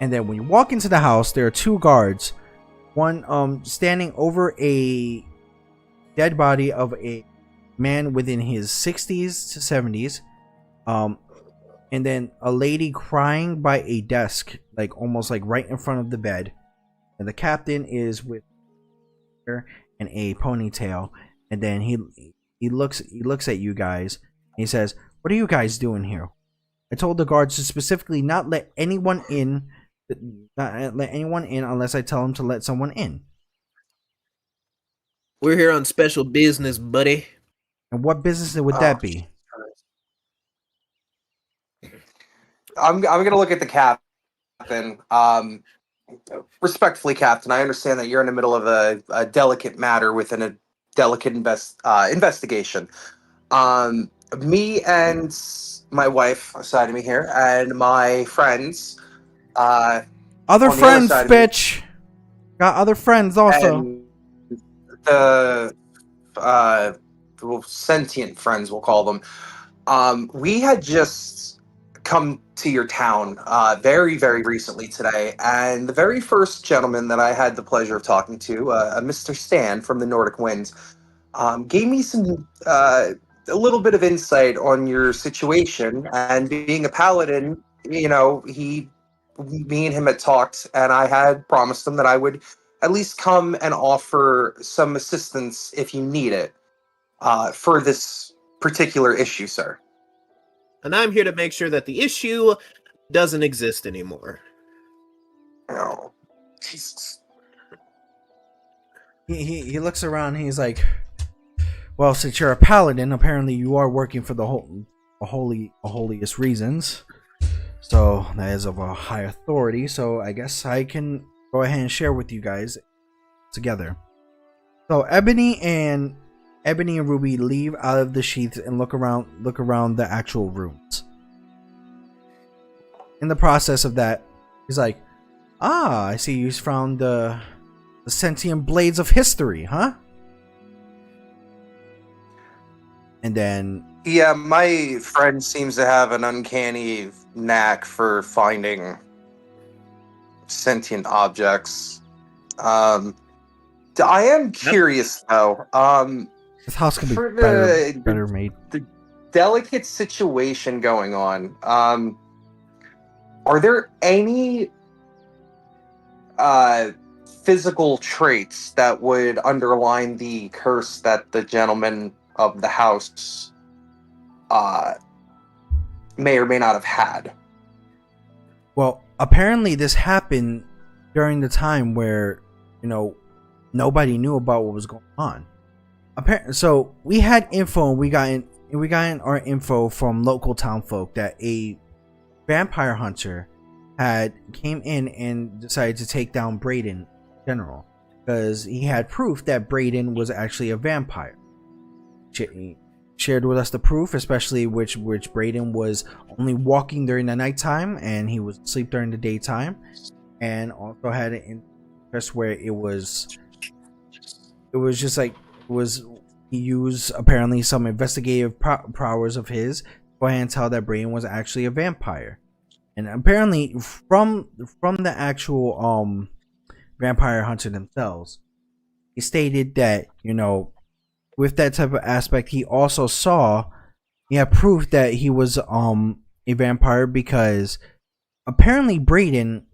And then when you walk into the house, there are two guards. One standing over a dead body of a man within his 60s to 70s. And then a lady crying by a desk, like almost like right in front of the bed. And the captain is with her and a ponytail. And then he looks at you guys. And he says, "What are you guys doing here? I told the guards to specifically not let anyone in unless I tell them to let someone in." We're here on special business, buddy. And what business would that be? I'm gonna look at the captain. Respectfully, Captain, I understand that you're in the middle of a delicate matter within a delicate investigation. Me and my wife aside of me here, and my friends. Other friends, bitch. Got other friends also. And the sentient friends, we'll call them. We had just come to your town very, very recently today, and the very first gentleman that I had the pleasure of talking to, Mr. Stan from the Nordic Winds, gave me some a little bit of insight on your situation. And being a paladin, me and him had talked, and I had promised him that I would at least come and offer some assistance if you need it for this particular issue, sir. And I'm here to make sure that the issue doesn't exist anymore. Oh, Jesus. He looks around. And he's like, "Well, since you're a paladin, apparently you are working for the holiest reasons. So that is of a high authority. So I guess I can go ahead and share with you guys together." So Ebony and Ruby leave out of the sheaths and look around the actual rooms. In the process of that, he's like, "Ah, I see you found the sentient blades of history, huh?" And then, yeah, my friend seems to have an uncanny knack for finding sentient objects. I am curious, though. this house can be For better made. The delicate situation going on. Are there any physical traits that would underline the curse that the gentleman of the house may or may not have had? Well, apparently this happened during the time where, nobody knew about what was going on. So we had info, and we got our info from local town folk that a vampire hunter had came in and decided to take down Brayden in general, because he had proof that Brayden was actually a vampire. He shared with us the proof, especially which Brayden was only walking during the nighttime and he was asleep during the daytime, and also had an interest where it was just like he used apparently some investigative powers of his to go ahead and tell that Brayden was actually a vampire. And apparently from the actual vampire hunter themselves, he stated that, with that type of aspect, he also had proof that he was a vampire, because apparently Brayden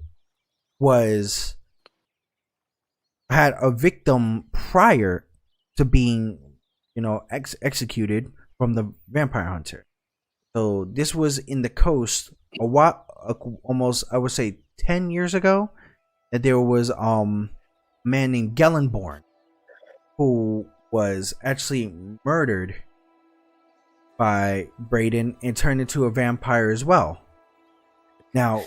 had a victim prior to being executed from the vampire hunter. So this was in the coast a while, almost, I would say 10 years ago, that there was a man named Gellenborn who was actually murdered by Brayden and turned into a vampire as well. Now,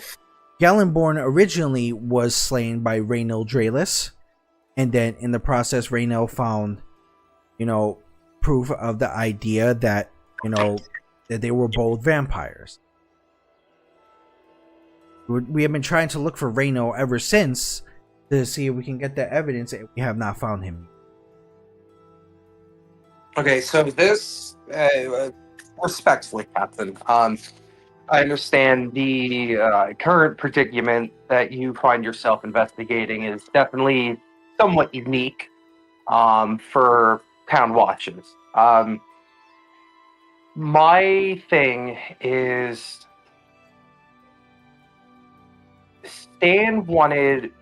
Gellenborn originally was slain by Raynil Draelis, and then in the process, Raynil found, proof of the idea that that they were both vampires. We have been trying to look for Reno ever since to see if we can get that evidence, and we have not found him. Okay, so this, respectfully, Captain, I understand the current predicament that you find yourself investigating is definitely somewhat unique for town watches. My thing is, Stan wanted,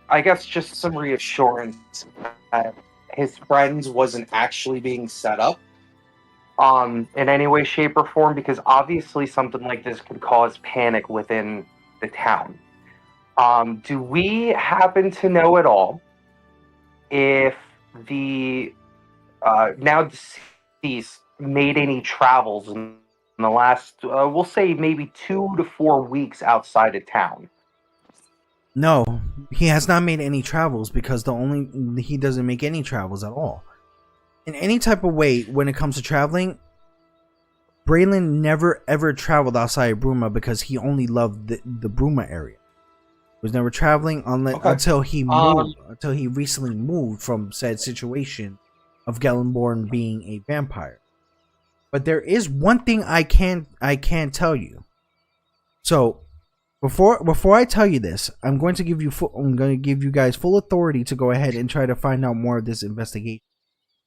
I guess, just some reassurance that his friends wasn't actually being set up in any way, shape, or form, because obviously something like this could cause panic within the town. Do we happen to know at all if the now deceased made any travels in the last, we'll say, maybe 2 to 4 weeks outside of town? No, he has not made any travels because he doesn't make any travels at all. In any type of way, when it comes to traveling, Braylon never ever traveled outside of Bruma because he only loved the Bruma area. He was never traveling until he moved, until he recently moved from said situation of Gellenborn being a vampire. But there is one thing I can tell you. So before I tell you this, I'm going to give you guys full authority to go ahead and try to find out more of this investigation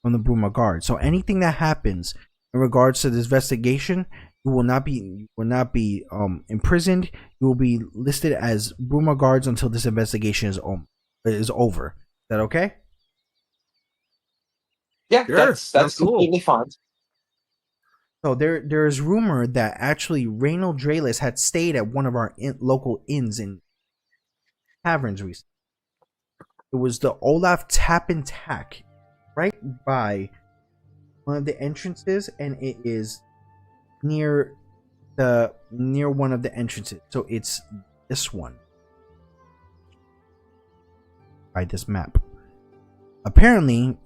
from the Bruma Guard. So anything that happens in regards to this investigation, you will not be imprisoned. You will be listed as Bruma Guards until this investigation is over. Is that okay? Yeah, Sure, that's cool. completely fine. So there is rumor that actually Reynold Drayless had stayed at one of our local inns and taverns recently. It was the Olaf Tap and Tack, right by one of the entrances, and it is near one of the entrances. So it's this one by this map. Apparently,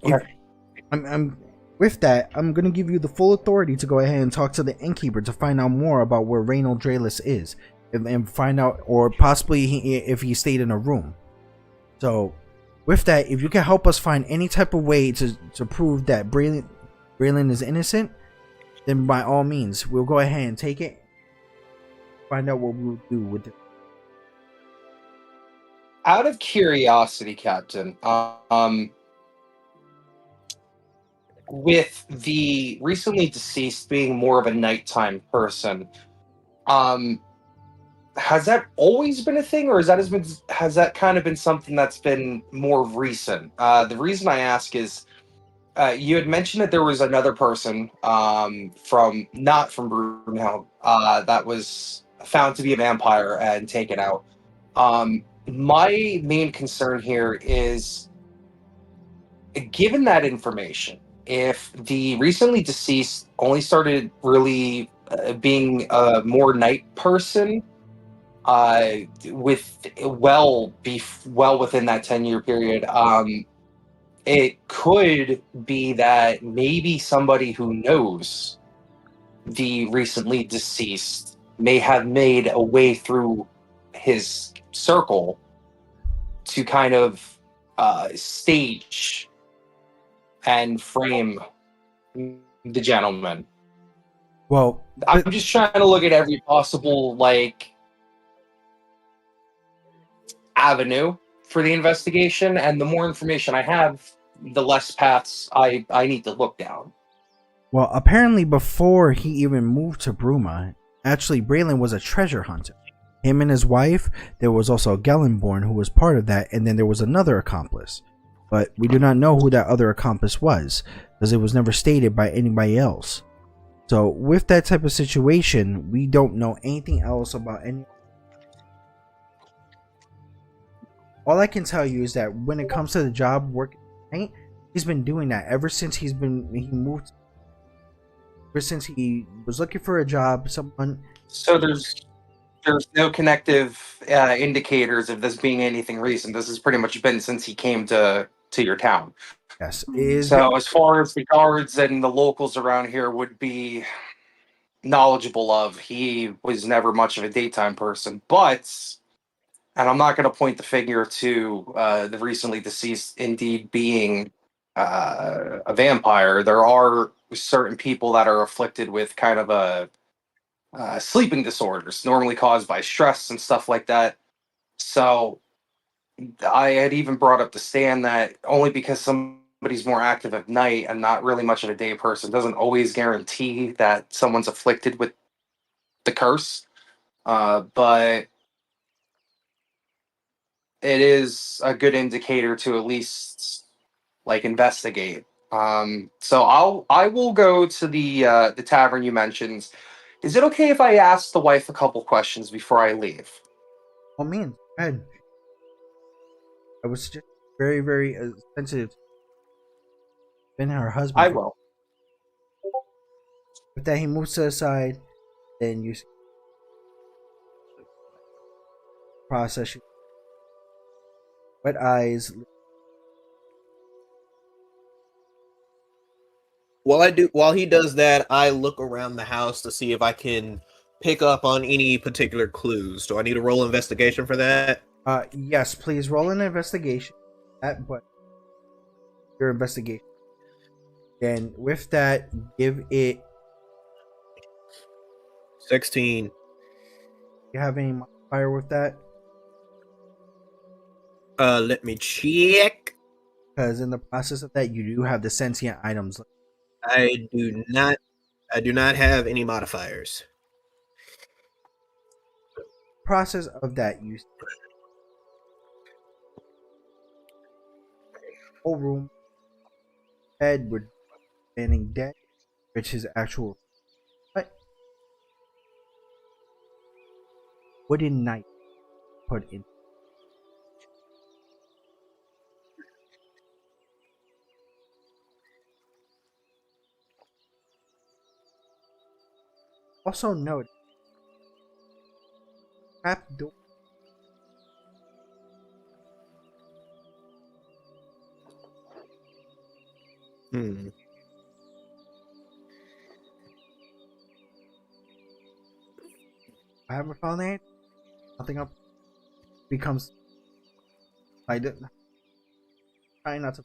I'm with that, I'm going to give you the full authority to go ahead and talk to the innkeeper to find out more about where Reynold Drayless is and find out, or possibly if he stayed in a room. So with that, if you can help us find any type of way to prove that Braylon is innocent, then by all means, we'll go ahead and take it, find out what we'll do with it. Out of curiosity, Captain, with the recently deceased being more of a nighttime person, has that always been a thing, or has that kind of been something that's been more recent? The reason I ask is, you had mentioned that there was another person not from Brunel that was found to be a vampire and taken out. My main concern here is, given that information, if the recently deceased only started really being a more night person, with well within that 10-year period, it could be that maybe somebody who knows the recently deceased may have made a way through his circle to kind of stage and frame the gentleman. Well, I'm just trying to look at every possible avenue for the investigation, and the more information I have, the less paths I need to look down. Well, apparently before he even moved to Bruma, actually Braylon was a treasure hunter. Him and his wife, there was also Gellenborn who was part of that, and then there was another accomplice. But we do not know who that other accomplice was, because it was never stated by anybody else. So with that type of situation, we don't know anything else about any. All I can tell you is that when it comes to the job working at night, he's been doing that ever since he was looking for a job. So there's no connective indicators of this being anything recent. This has pretty much been since he came to to your town. Yes. Is So as far as the guards and the locals around here would be knowledgeable of, he was never much of a daytime person. But, and I'm not going to point the finger to the recently deceased indeed being a vampire, there are certain people that are afflicted with kind of a sleeping disorders, normally caused by stress and stuff like that. So I had even brought up to Stan that only because somebody's more active at night and not really much of a day person doesn't always guarantee that someone's afflicted with the curse. But it is a good indicator to at least like investigate. So I will go to the tavern you mentioned. Is it okay if I ask the wife a couple questions before I leave? all means. Go ahead. I was just very, very sensitive. Been her husband. I will. With that, he moves to the side. Then you process. Wet eyes. While he does that, I look around the house to see if I can pick up on any particular clues. Do I need to roll investigation for that? Yes, please roll an investigation. But your investigation. And with that, give it. 16. You have any modifier with that? Let me check. Because in the process of that, you do have the sentient items. I do not have any modifiers. Process of that, you whole room, bed with standing dead, which is actual what wooden knife put in. Also note trap door. I haven't found it. Nothing up becomes. I didn't. Try not to.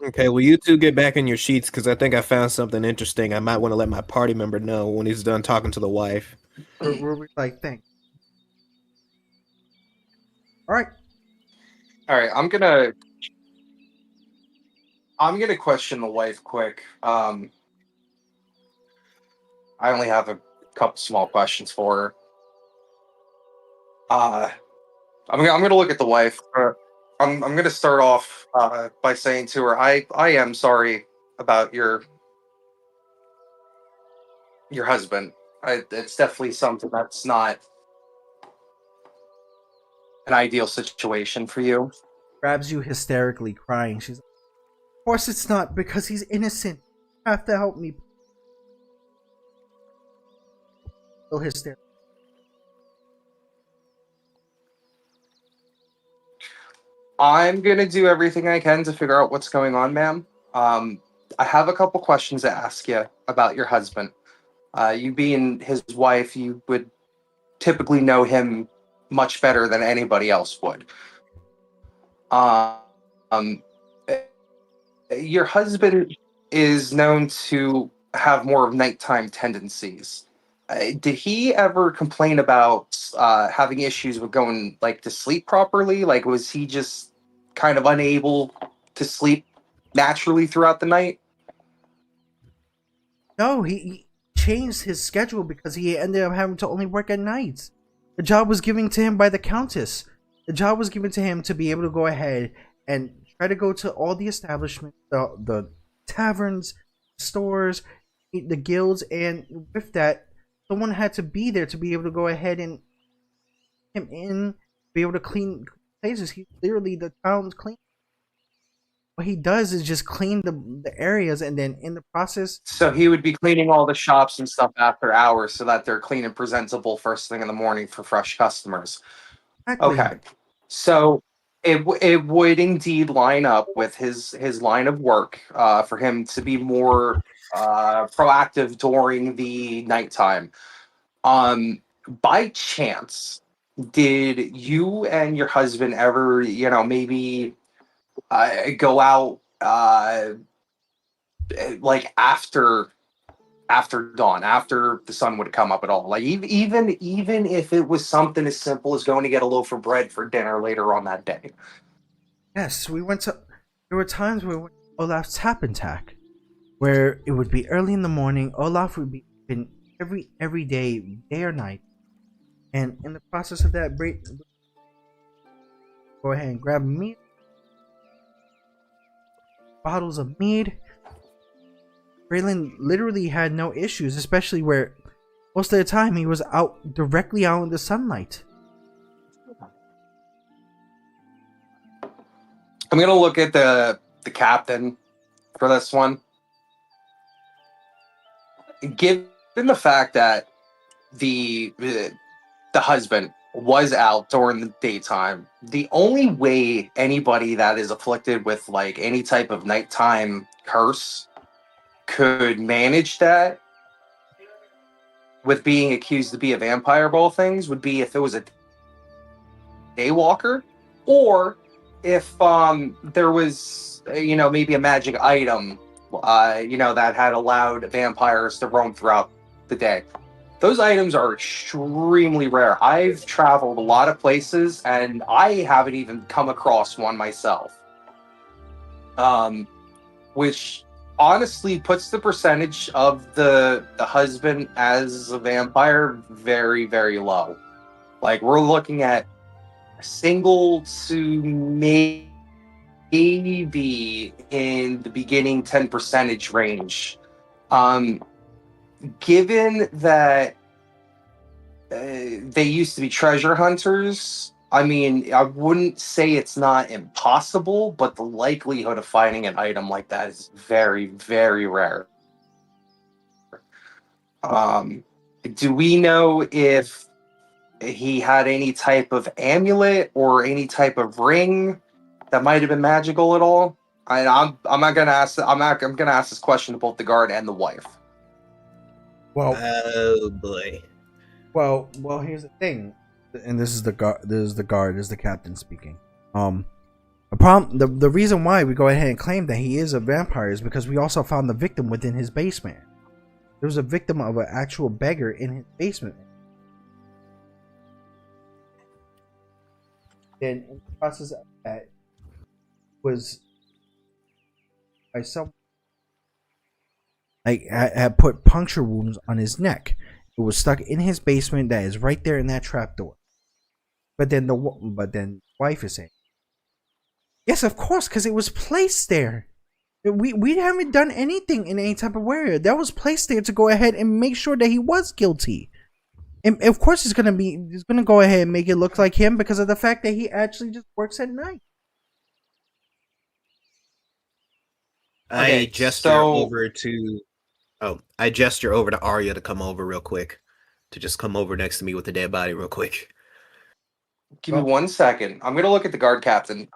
Okay, well, you two get back in your sheets because I think I found something interesting. I might want to let my party member know when he's done talking to the wife. We're like, thanks. All right. All right, I'm gonna question the wife quick. I only have a couple small questions for her. I'm gonna look at the wife. I'm gonna start off by saying to her, I am sorry about your husband. It's definitely something that's not an ideal situation for you. Grabs you hysterically, crying. She's like, of course it's not, because he's innocent. You have to help me. So hysterical. I'm gonna do everything I can to figure out what's going on, ma'am. I have a couple questions to ask you about your husband. You being his wife, you would typically know him much better than anybody else would. Um, your husband is known to have more of nighttime tendencies. Did he ever complain about having issues with going like to sleep properly? Like, was he just kind of unable to sleep naturally throughout the night? No, he changed his schedule because he ended up having to only work at nights. The job was given to him by the Countess. The job was given to him to be able to go ahead and try to go to all the establishments, the taverns, stores, the guilds, and with that, someone had to be there to be able to go ahead and him in, be able to clean places. He's literally the town's clean. What he does is just clean the areas, and then in the process, So he would be cleaning all the shops and stuff after hours so that they're clean and presentable first thing in the morning for fresh customers. exactly. Okay. So it would indeed line up with his line of work for him to be more proactive during the nighttime. Um, by chance, did you and your husband ever, maybe go out like after dawn, after the sun would come up at all? Like even if it was something as simple as going to get a loaf of bread for dinner later on that day. Yes, we went to. There were times where we went to Olaf's Tap and Tack, where it would be early in the morning. Olaf would be open every day or night, and in the process of that, go ahead and grab meat, bottles of mead. Braylon literally had no issues, especially where most of the time he was directly out in the sunlight. I'm gonna look at the captain for this one. Given the fact that the husband was out during the daytime, the only way anybody that is afflicted with like any type of nighttime curse could manage that with being accused to be a vampire of all things would be if it was a daywalker, or if there was maybe a magic item that had allowed vampires to roam throughout the day. Those items are extremely rare. I've traveled a lot of places and I haven't even come across one myself, which honestly puts the percentage of the husband as a vampire very, very low. Like, we're looking at single to maybe in the beginning 10% range. Given that they used to be treasure hunters, I mean, I wouldn't say it's not impossible, but the likelihood of finding an item like that is very, very rare. Do we know if he had any type of amulet or any type of ring that might have been magical at all? I'm not gonna ask. I'm gonna ask this question to both the guard and the wife. Well, Oh boy. well. Here's the thing, and this is the guard. This is the captain speaking. The reason why we go ahead and claim that he is a vampire is because we also found the victim within his basement. There was a victim of an actual beggar in his basement. Then in the process of that was by some like had put puncture wounds on his neck. It was stuck in his basement that is right there in that trapdoor. But then the wife is saying, yes, of course, because it was placed there. We haven't done anything in any type of way. That was placed there to go ahead and make sure that he was guilty. And of course, he's gonna go ahead and make it look like him because of the fact that he actually just works at night. I gesture over to Arya to come over real quick. To just come over next to me with the dead body real quick. Give me 1 second. I'm gonna look at the guard captain.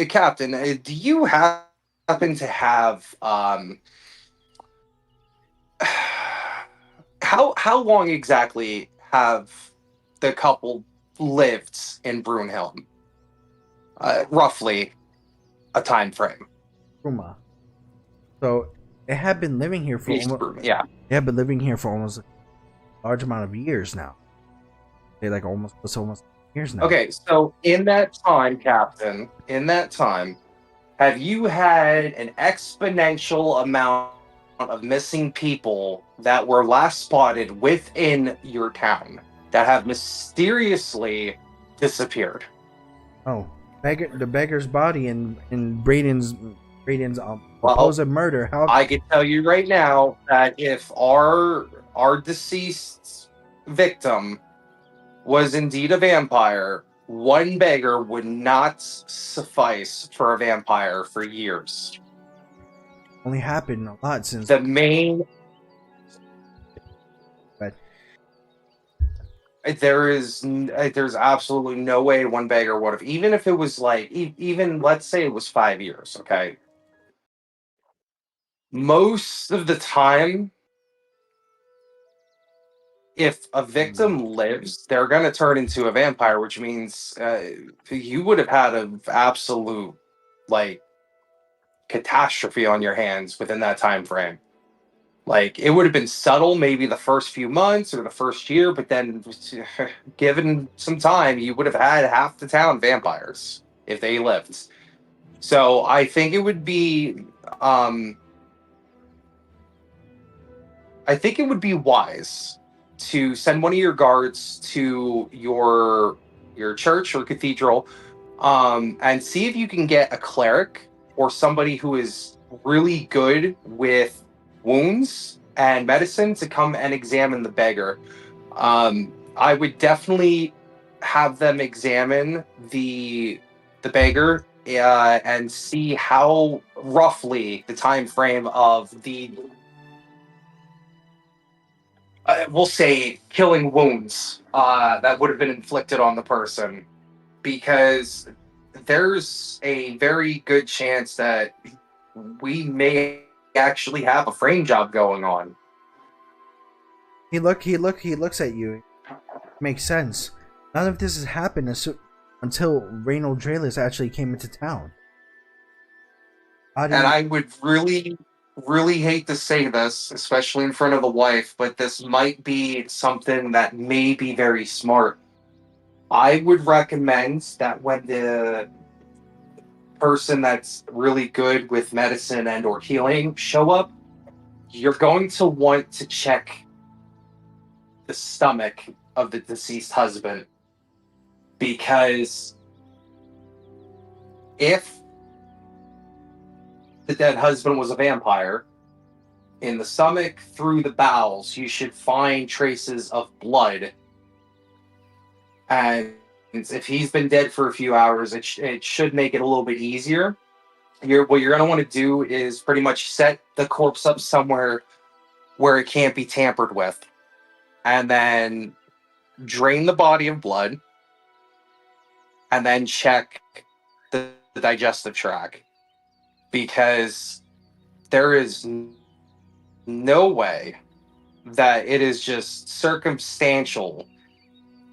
Captain, do you happen to have how long exactly have the couple lived in Brunhelm? Roughly a time frame. Bruma. So it had been living here for almost, yeah. It had been living here for almost a large amount of years now. They like almost years now. Okay, so in that time, Captain, have you had an exponential amount of missing people that were last spotted within your town that have mysteriously disappeared? Oh, the beggar's body in Braden's supposed murder. How I can tell you right now that if our deceased victim was indeed a vampire, one beggar would not suffice for a vampire for years. Only happened a lot since the main. But There's absolutely no way one beggar would have, even if it was like, even let's say it was 5 years. Okay, most of the time, if a victim lives, they're gonna turn into a vampire, which means you would have had an absolute like catastrophe on your hands within that time frame. Like it would have been subtle, maybe the first few months or the first year, but then given some time, you would have had half the town vampires if they lived. So I think it would be, um, I think it would be wise to send one of your guards to your church or cathedral, and see if you can get a cleric or somebody who is really good with wounds and medicine to come and examine the beggar. I would definitely have them examine the beggar, and see how roughly the time frame of the, we'll say, killing wounds that would have been inflicted on the person, because there's a very good chance that we may actually have a frame job going on. He looks at you. Makes sense. None of this has happened until Reynold Drayless actually came into town. And I would really, really hate to say this, especially in front of the wife, but this might be something that may be very smart. I would recommend that when the person that's really good with medicine and or healing show up, you're going to want to check the stomach of the deceased husband, because if the dead husband was a vampire, in the stomach through the bowels, you should find traces of blood. And if he's been dead for a few hours, it should make it a little bit easier. What you're going to want to do is pretty much set the corpse up somewhere where it can't be tampered with, and then drain the body of blood, and then check the digestive tract, because there is no way that it is just circumstantial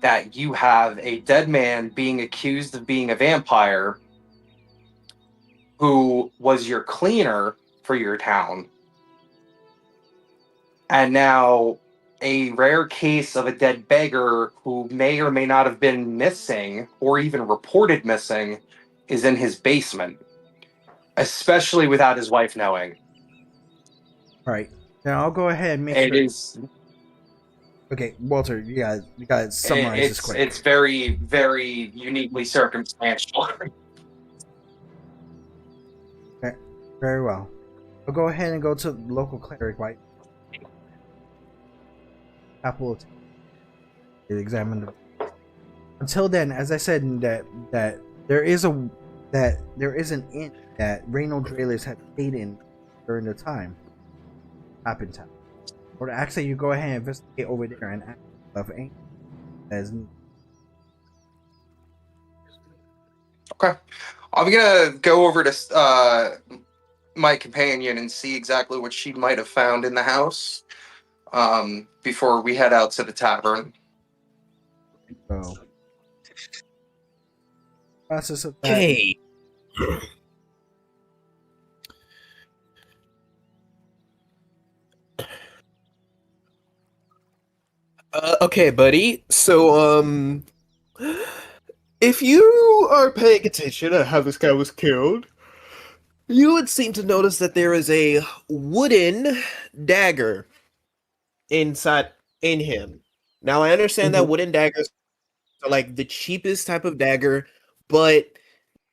that you have a dead man being accused of being a vampire who was your cleaner for your town, and now a rare case of a dead beggar who may or may not have been missing or even reported missing is in his basement, especially without his wife knowing. All right. Now I'll go ahead and make It sure. is. Okay, Walter, you got to summarize this quick. It's very, very uniquely circumstantial. Okay, very well. I'll go ahead and go to the local cleric, right? Apple examine the. Until then, as I said, that there is an inn that Reynold Drayless had stayed in during the time. Happened time. Or actually, you go ahead and investigate over there and ask of ain't as. Okay, I'm gonna go over to my companion and see exactly what she might have found in the house, before we head out to the tavern. So, process of that. Okay. Okay, buddy. So, if you are paying attention to how this guy was killed, you would seem to notice that there is a wooden dagger inside in him. Now, I understand that wooden daggers are like the cheapest type of dagger, but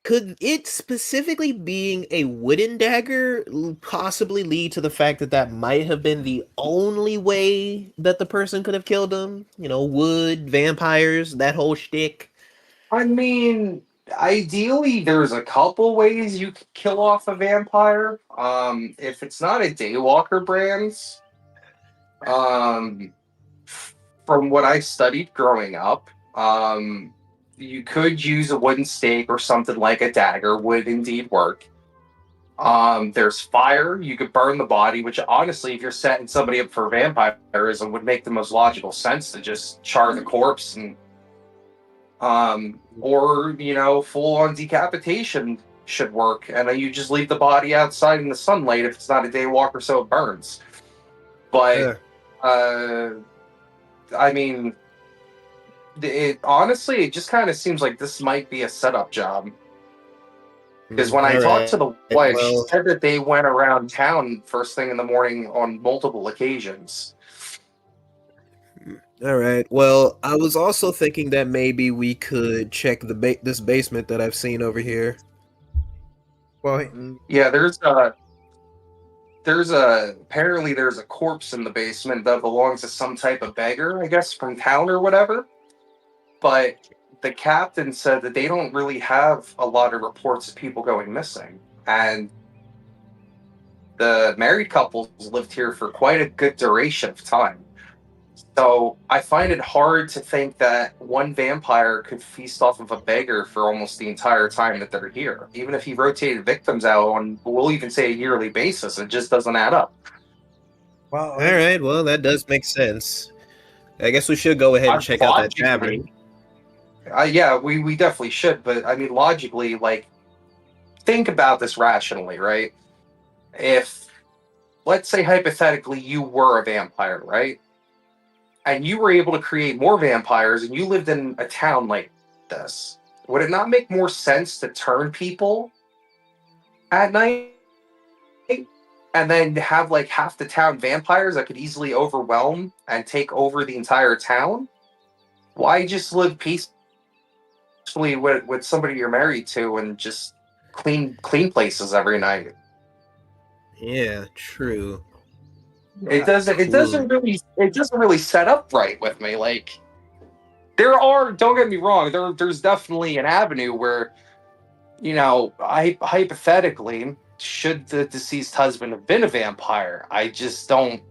could it specifically being a wooden dagger possibly lead to the fact that that might have been the only way that the person could have killed him? You know, wood, vampires, that whole shtick. I mean, ideally, there's a couple ways you could kill off a vampire. If it's not a Daywalker brand, um, from what I studied growing up, you could use a wooden stake or something like a dagger would indeed work. There's fire. You could burn the body, which honestly, if you're setting somebody up for vampirism, would make the most logical sense to just char the corpse and, or full on decapitation should work, and then you just leave the body outside in the sunlight. If it's not a day walk or so, it burns. But, I mean, it honestly, it just kind of seems like this might be a setup job. Because when I talked to the wife, she said that they went around town first thing in the morning on multiple occasions. All right. Well, I was also thinking that maybe we could check this basement that I've seen over here. Well, yeah, apparently there's a corpse in the basement that belongs to some type of beggar, I guess, from town or whatever. But the captain said that they don't really have a lot of reports of people going missing. And the married couples lived here for quite a good duration of time. So I find it hard to think that one vampire could feast off of a beggar for almost the entire time that they're here. Even if he rotated victims out on, we'll even say, a yearly basis, it just doesn't add up. well, All right. Well, that does make sense. I guess we should go ahead and check out that tavern. Yeah, we definitely should. But I mean, logically, like, think about this rationally, right? If, let's say, hypothetically, you were a vampire, right? And you were able to create more vampires and you lived in a town like this, would it not make more sense to turn people at night and then have like half the town vampires that could easily overwhelm and take over the entire town? Why just live peacefully with somebody you're married to and just clean places every night? Yeah, true. It doesn't really set up right with me. Like, don't get me wrong, there's definitely an avenue where, hypothetically, should the deceased husband have been a vampire, I just don't.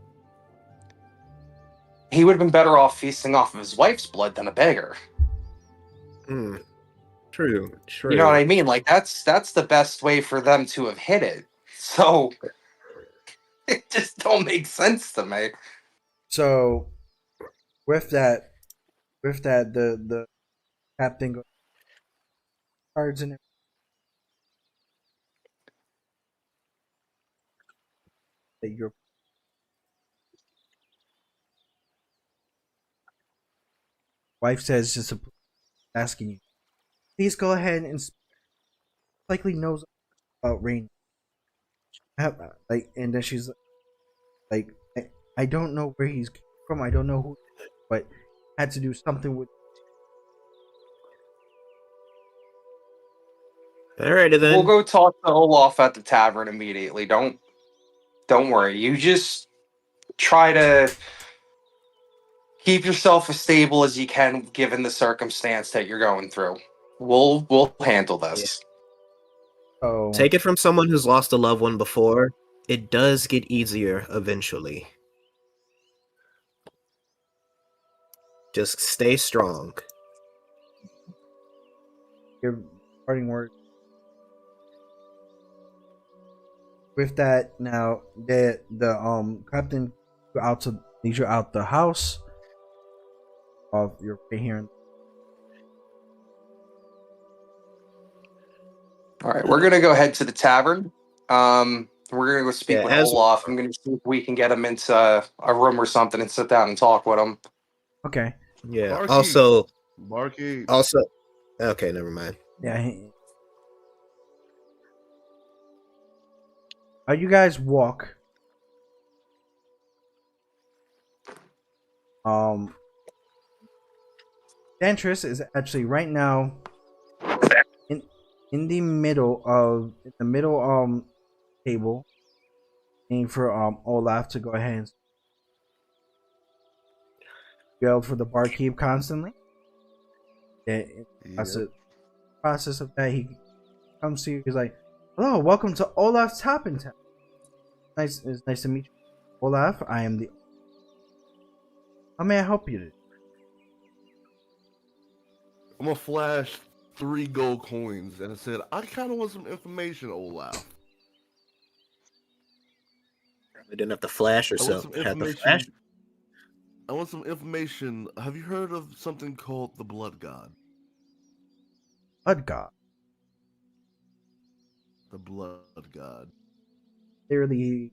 He would have been better off feasting off of his wife's blood than a beggar. True. You know what I mean? Like, that's the best way for them to have hit it. So it just don't make sense to me. So with that, the captain goes cards and that your wife says, just asking you, please go ahead and likely knows about Rain. And then she's like, I don't know where he's from. I don't know who, but had to do something with. Alrighty then. We'll go talk to Olaf at the tavern immediately. Don't worry. You just try to keep yourself as stable as you can, given the circumstance that you're going through. We'll handle this. Oh, Take it from someone who's lost a loved one before. It does get easier eventually. Just stay strong. your parting word. With that, now the captain leads you out the house of your here. All right, we're gonna go head to the tavern. We're gonna go speak with Olaf. I'm gonna see if we can get him into a room or something and sit down and talk with him. Okay. Yeah. Marky. Also. Okay, never mind. Yeah. You guys walk. The entrance is actually right now in the middle table, waiting for Olaf to go ahead and yell for the barkeep constantly. That's the process of that. He comes to you. He's like, "Hello, welcome to Olaf's Tap in Town. It's nice to meet you, Olaf. I am the. How may I help you today?" I'm gonna flash 3 gold coins, and I said, I kind of want some information, Olaf. We didn't have to flash or I want so. some Had to flash. information. I want some information. Have you heard of something called the Blood God? Blood God. The Blood God. Clearly,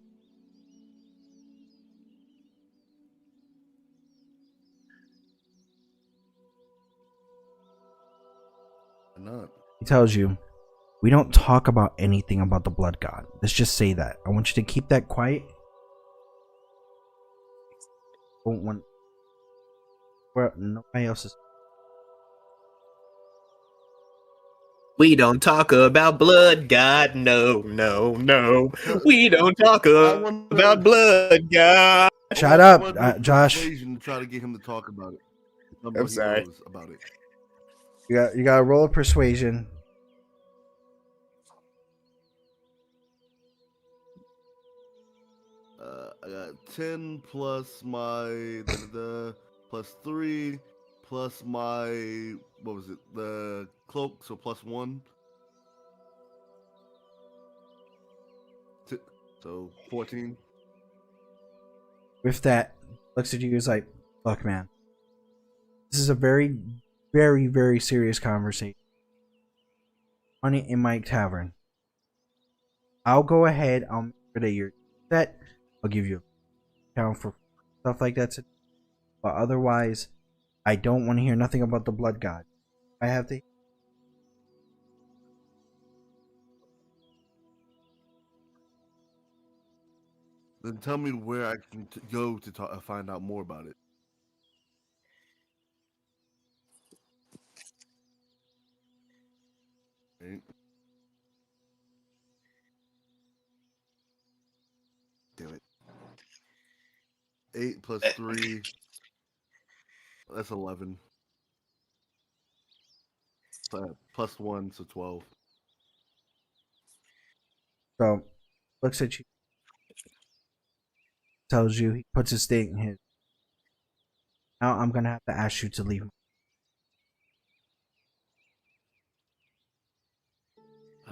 Not. he tells you, we don't talk about anything about the Blood God. Let's just say that. I want you to keep that quiet. Don't want. Well, nobody else is. We don't talk about blood, God. No, no, no. We don't talk about blood, God. Shut I up, wanna do a Josh. persuasion to try to get him to talk about it. I'm sorry. He knows about it. You got to roll a persuasion. I got 10 plus my plus 3 plus my what was it? The cloak, so plus 1. So 14. With that, looks at you, is like, look, man, this is a very, very, very serious conversation. Money in my tavern. I'll go ahead. I'll make sure that you're set. I'll give you a count for stuff like that. But otherwise, I don't want to hear nothing about the Blood God. I have to. Then tell me where I can go to find out more about it. Right. Damn it. 8 plus 3. That's 11. Plus 1, so 12. So, looks at you. Tells you, he puts his thing in his. Now I'm gonna have to ask you to leave.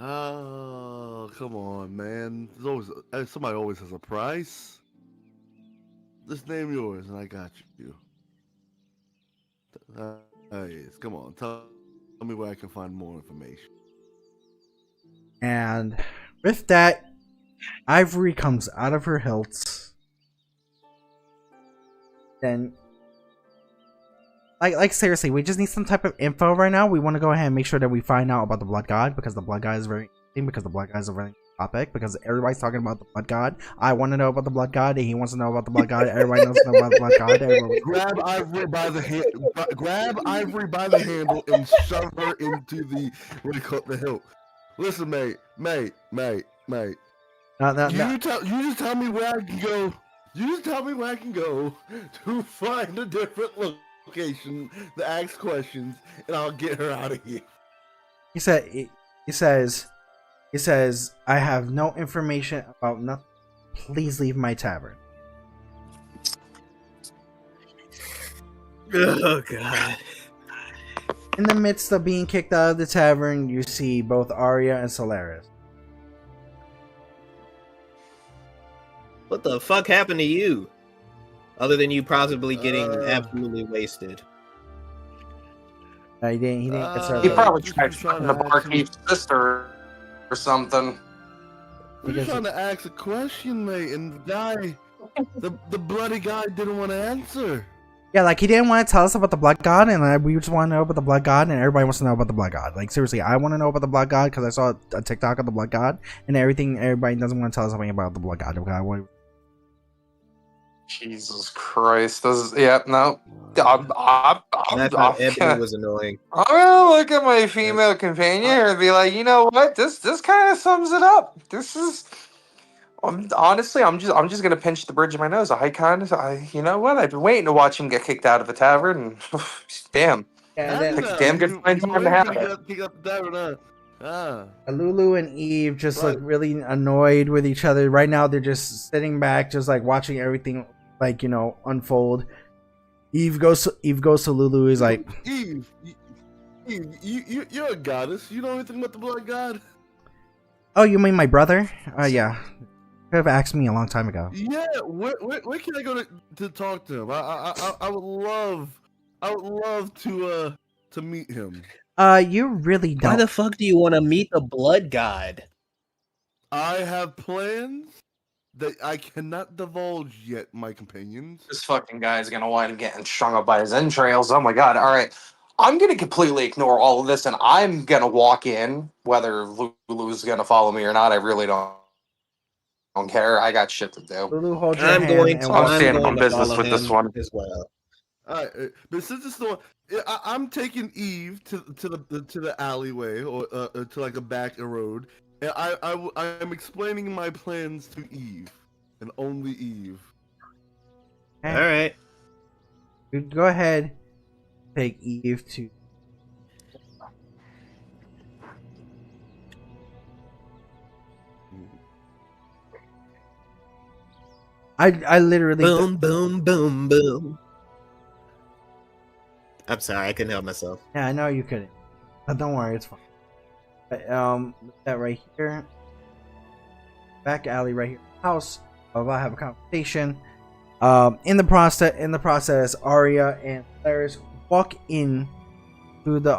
Oh, come on, man. There's always somebody always has a price. Just name yours, and I got you. Yes, come on, tell me where I can find more information. And with that, Ivory comes out of her hilts. Then, like seriously, we just need some type of info right now. We want to go ahead and make sure that we find out about the Blood God, because the Blood God is very interesting, because the Blood God is a very topic, because everybody's talking about the Blood God. I want to know about the Blood God, and he wants to know about the Blood God. Everybody knows to know about the Blood God. Grab Ivory by the hand, grab Ivory by the handle, and shove her into the hilt. Listen, mate. No. You just tell me where I can go. You just tell me where I can go to find a different location to ask questions, and I'll get her out of here. He says, I have no information about nothing. Please leave my tavern. Oh, God. In the midst of being kicked out of the tavern, you see both Arya and Solaris. What the fuck happened to you? Other than you possibly getting absolutely wasted. He didn't get started. He probably just tried trying fucking to the ask barkeep's sister or something. We're just trying to ask a question, mate, and the bloody guy didn't want to answer. Yeah, like he didn't want to tell us about the Blood God, and we just want to know about the Blood God, and everybody wants to know about the Blood God. Like seriously, I want to know about the Blood God because I saw a TikTok of the Blood God, and everybody doesn't want to tell us something about the Blood God. Okay, Jesus Christ. I'm That's how Ebony was annoying. gonna look at my female companion here and be like, you know what? This kind of sums it up. This is honestly, I'm just gonna pinch the bridge of my nose. You know what? I've been waiting to watch him get kicked out of a tavern, and damn, picked a damn good time to have it. Kick up the tavern, Lulu and Eve just look really annoyed with each other. Right now, they're just sitting back, just like watching everything, like, unfold. Eve goes to Lulu. He's like, Eve, You're a goddess. You know anything about the blood god? Oh, you mean my brother? Yeah. Could have asked me a long time ago. Yeah. Where can I go to talk to him? I would love to meet him. You really Why don't. the fuck do you want to meet the blood god? I have plans that I cannot divulge yet, my companions. This fucking guy's gonna wind up getting strung up by his entrails. Oh my god! All right, I'm gonna completely ignore all of this, and I'm gonna walk in, whether Lulu's gonna follow me or not. I really don't care. I got shit to do. Lulu, hold your I'm hand going and to. I'm walk. I'm standing going on to business follow with this him one. as well. All right, but since it's the I'm taking Eve to the alleyway or to like a back road, and I am explaining my plans to Eve, and only Eve. All right. You go ahead. Take Eve to. I literally. Boom, boom, boom, boom. I'm sorry, I couldn't help myself. Yeah, I know you couldn't. But don't worry, it's fine. But, that right here. Back alley right here. House. I'll have a conversation. In the process, Arya and Claris walk in to the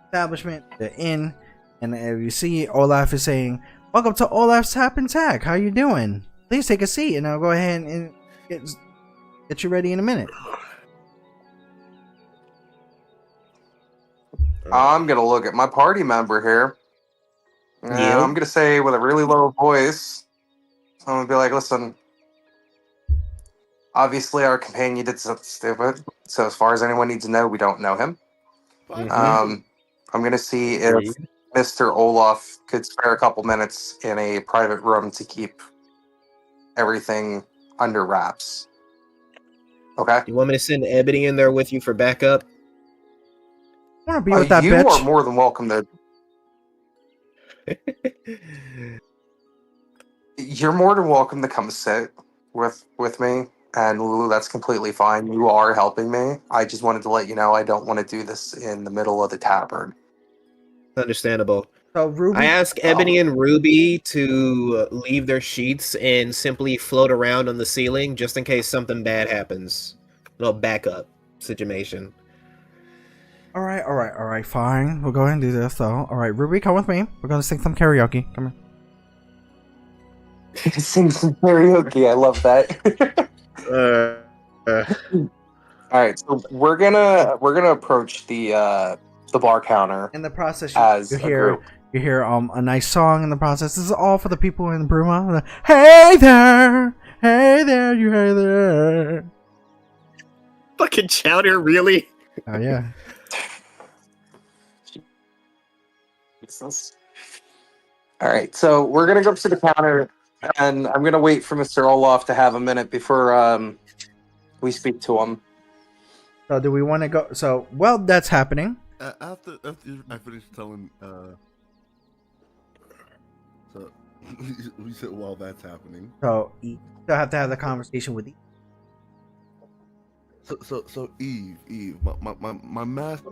establishment, the inn, and you see Olaf is saying, "Welcome to Olaf's Tap and Tack. How you doing? Please take a seat, and I'll go ahead and get you ready in a minute." I'm gonna look at my party member here, and Yeah. I'm gonna say with a really low voice, I'm gonna be like, "Listen, obviously our companion did something stupid. So as far as anyone needs to know, we don't know him. Mhm. I'm gonna see if Mr. Olaf could spare a couple minutes in a private room to keep everything under wraps. Okay. You want me to send Ebony in there with you for backup? I want to be with that You bitch. are more than welcome to. You're more than welcome to come sit with me. And Lulu, that's completely fine. You are helping me. I just wanted to let you know I don't want to do this in the middle of the tavern. Understandable. So Ruby, I ask Ebony and Ruby to leave their sheets and simply float around on the ceiling just in case something bad happens. No backup situation. all right, fine. We'll go ahead and do this, though. All right, Ruby, come with me. We're gonna sing some karaoke. Come here. Sing some karaoke. I love that. All right, so we're gonna approach the bar counter In the process, as you a hear group. a nice song in the process. This is all for the people in Bruma. Hey there, you hey there. Fucking chowder, really? Oh yeah. All right, so we're gonna go up to the counter, and I'm gonna wait for Mr. Olaf to have a minute before we speak to him. So do we want to go? So well, that's happening. After I finish telling, so we said while that's happening. So you still have to have the conversation with. So Eve, my master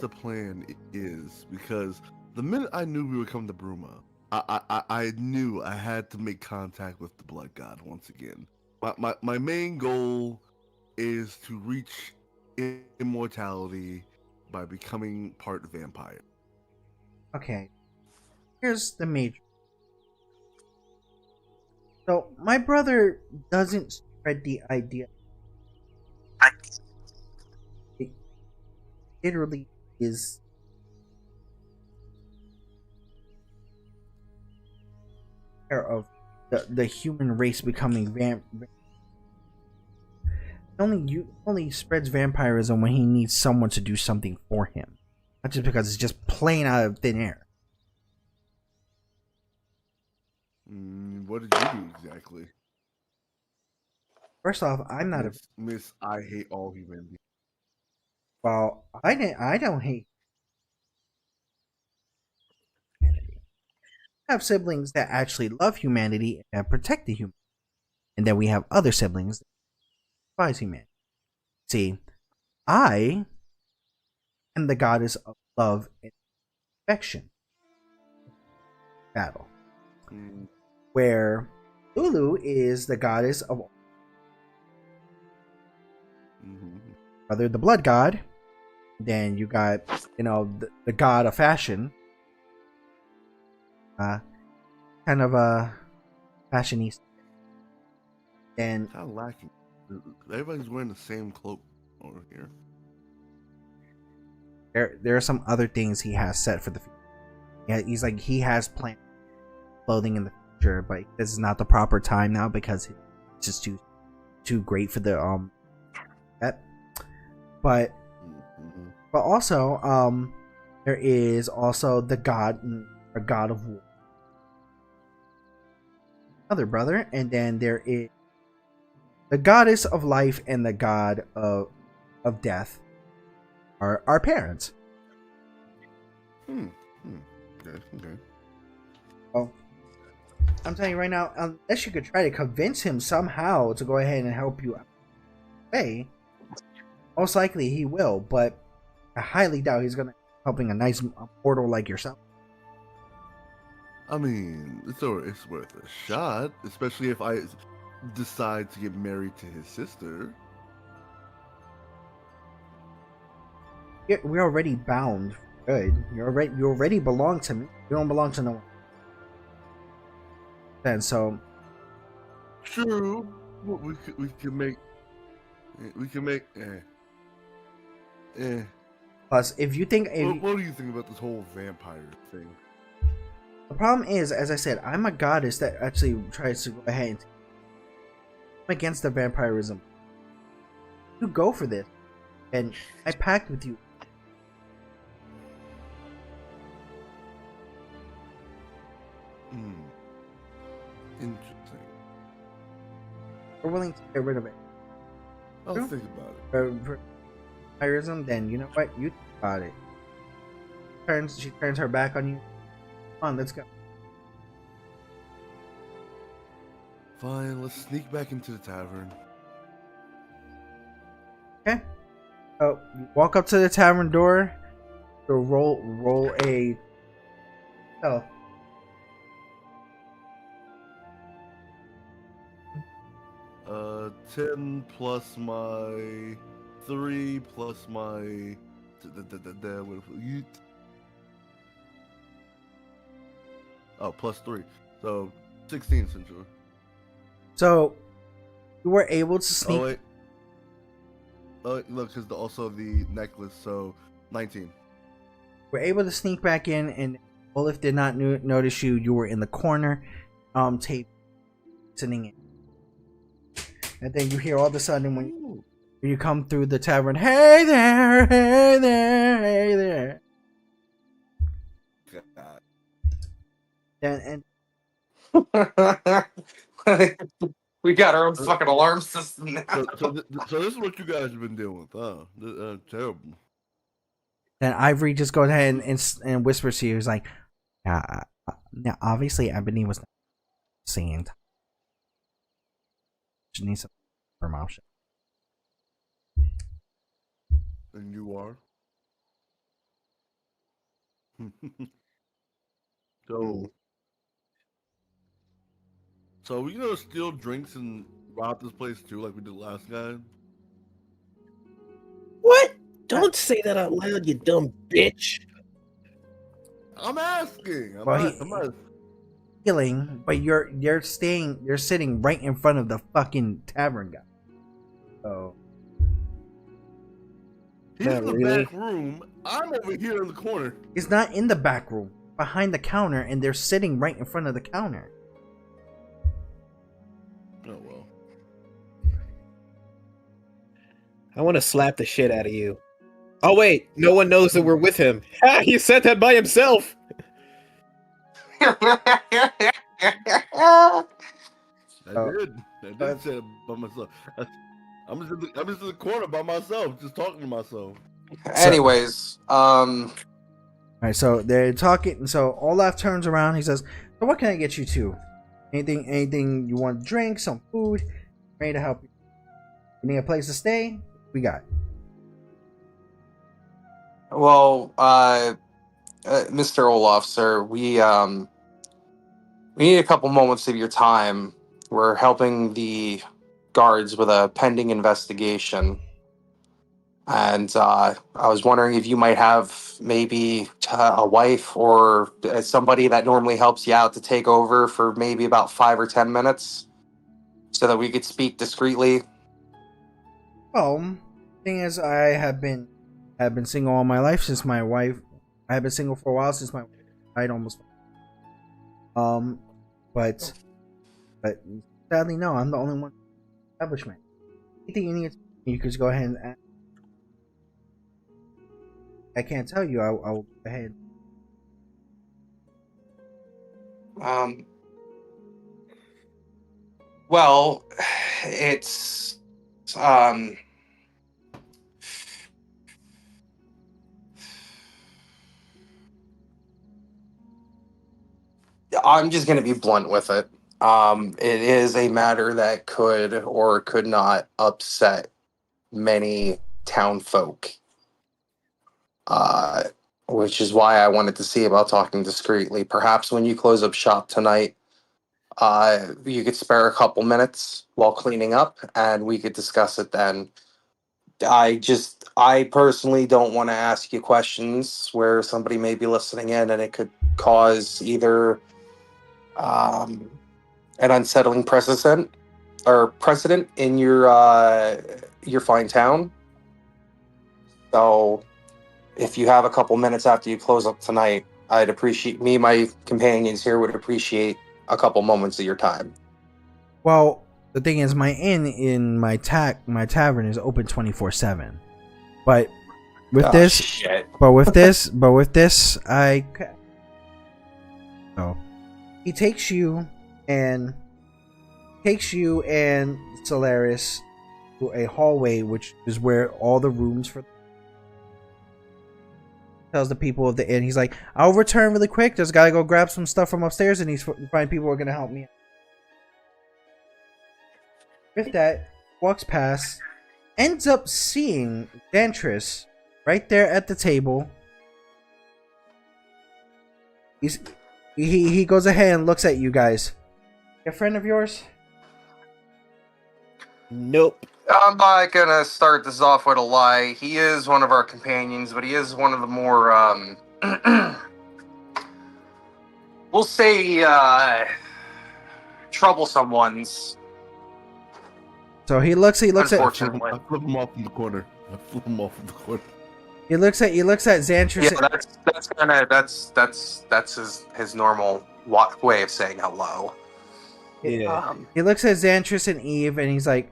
plan is because the minute I knew we were coming to Bruma, I knew I had to make contact with the blood god once again. My main goal is to reach immortality by becoming part vampire. Okay. Here's the major. So my brother doesn't spread the idea. It literally is of the human race becoming only spreads vampirism when he needs someone to do something for him, not just because it's just plain out of thin air. What did you do exactly? First off, I'm not Miss I hate all humanity. well. I don't hate humanity. I have siblings that actually love humanity and protect the human, and then we have other siblings that advise you, man. See, I am the goddess of love and affection. Battle. Where Lulu is the goddess of Brother, the blood god. Then you got, the god of fashion. Kind of a fashionista. And Kind of lacking. Everybody's wearing the same cloak over here. there are some other things he has set for the future. Yeah, he has planned clothing in the future, but this is not the proper time now because it's just too great for the that. But also there is also the god of war, other brother, and then there is the goddess of life and the god of death are our parents. Okay. Well, I'm telling you right now, unless you could try to convince him somehow to go ahead and help you out, hey, most likely he will, but I highly doubt he's gonna be helping a nice mortal like yourself. I mean, it's worth a shot, especially if I decide to get married to his sister. Yeah, we're already bound. Good. You already belong to me. You don't belong to no one. And so, True. We can make. plus, if you think What do you think about this whole vampire thing? the problem is, as I said, I'm a goddess that actually tries to go ahead and I'm against the vampirism. You go for this, and I pact with you. Interesting. We're willing to get rid of it. I'll True. think about it. For vampirism, then you know what? You think about it. She turns her back on you. Come on, let's go. Fine, let's sneak back into the tavern. Okay. So you walk up to the tavern door. So roll a. Oh. Uh, 10 plus my 3 plus my plus 3, so 16 essentially. So you were able to sneak. Oh wait. Look, because also the necklace, so 19. Were able to sneak back in, and Olaf did not notice you. You were in the corner, tape, sitting in. And then you hear all of a sudden when you come through the tavern, hey there, hey there, hey there. God. And We got our own fucking alarm system now. So this is what you guys have been dealing with, huh? Terrible. then Ivory just goes ahead and whispers to you. He's like, yeah, now obviously Ebony was not singing. She needs some promotion. And you are? So we gonna steal drinks and rob this place too, like we did last guy? What? Don't say that out loud, you dumb bitch. I'm asking. I'm not. Healing, but you're sitting right in front of the fucking tavern guy. So He's Not in the really. back room. I'm over here in the corner. he's not in the back room, behind the counter, and they're sitting right in front of the counter. Oh well. I want to slap the shit out of you. Oh wait, no one knows that we're with him. Ha! He said that by himself. I did say it by myself. I'm just in the corner by myself, just talking to myself. Anyways, All right, so they're talking. So Olaf turns around. He says, "So what can I get you to? Anything you want to drink? Some food? Ready to help you." You need a place to stay? We got. Well, Mr. Olaf, sir, we need a couple moments of your time. We're helping the guards with a pending investigation. And I was wondering if you might have maybe a wife or somebody that normally helps you out to take over for maybe about 5 or 10 minutes so that we could speak discreetly. Well, thing is, I have been single all my life since my wife. I have been single for a while since my wife died almost. But sadly, no. I'm the only one in the establishment. Anything you need, you could just go ahead and ask. I can't tell you. I will go ahead. Well, it's I'm just going to be blunt with it. It is a matter that could or could not upset many town folk, uh, which is why I wanted to see about talking discreetly. Perhaps when you close up shop tonight, you could spare a couple minutes while cleaning up, and we could discuss it then. I personally don't want to ask you questions where somebody may be listening in, and it could cause either an unsettling precedent in your fine town. So, if you have a couple minutes after you close up tonight, I'd appreciate me, my companions here would appreciate a couple moments of your time. Well, the thing is, my inn in my tavern is open 24/7. But with this, shit. but with this, so he takes you and Solaris to a hallway, which is where all the rooms for. Tells the people of the inn, he's like, "I'll return really quick. Just gotta go grab some stuff from upstairs, and he's find people who are gonna help me." With that, walks past, ends up seeing Dantris right there at the table. He goes ahead and looks at you guys. A friend of yours? Nope. I'm not gonna start this off with a lie. He is one of our companions, but he is one of the more, we'll say, troublesome ones. So he looks at. Unfortunately. I flip him off in the corner. He looks at Xantris. Yeah, that's his normal way of saying hello. Yeah. He looks at Xantris and Eve, and he's like,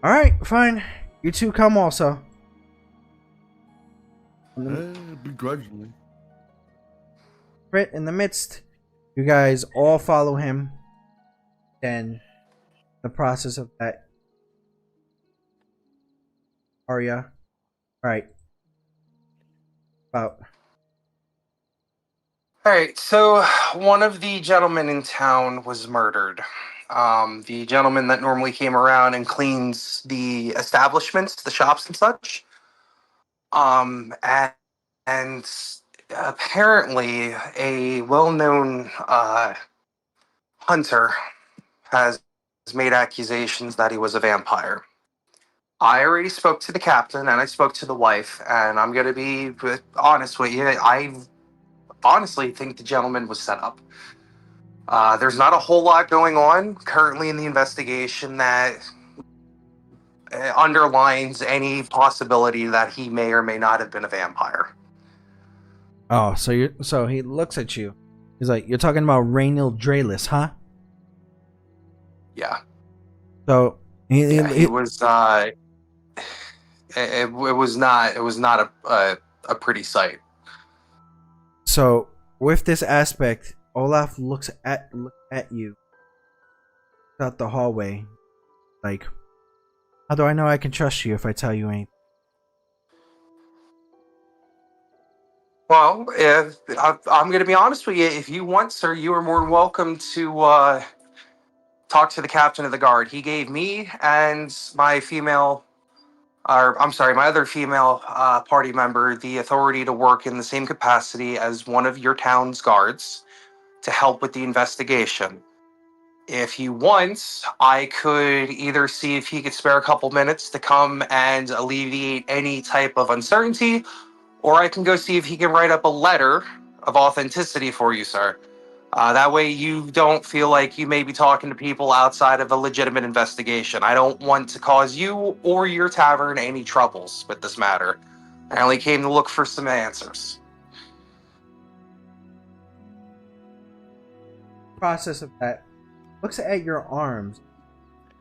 "All right, fine. You two come also." Begrudgingly. Right in the midst, you guys all follow him. Then, the process of that. Arya. Alright. About. Alright, so one of the gentlemen in town was murdered. The gentleman that normally came around and cleans the establishments, the shops and such. And apparently a well-known hunter has made accusations that he was a vampire. I already spoke to the captain and I spoke to the wife, and I'm going to be honest with you. I honestly think the gentleman was set up. There's not a whole lot going on currently in the investigation that underlines any possibility that he may or may not have been a vampire. Oh, so he looks at you. He's like, "You're talking about Raynil Draelis, huh?" Yeah. So he was. It was not a pretty sight. So with this aspect, Olaf looks at you out the hallway, like, "How do I know I can trust you if I tell you anything?" Well, I'm going to be honest with you. If you want, sir, you are more than welcome to talk to the captain of the guard. He gave me and my female or I'm sorry, my other female party member, the authority to work in the same capacity as one of your town's guards to help with the investigation. If he wants, I could either see if he could spare a couple minutes to come and alleviate any type of uncertainty, or I can go see if he can write up a letter of authenticity for you, sir. That way you don't feel like you may be talking to people outside of a legitimate investigation. I don't want to cause you or your tavern any troubles with this matter. I only came to look for some answers. Process of that looks at your arms.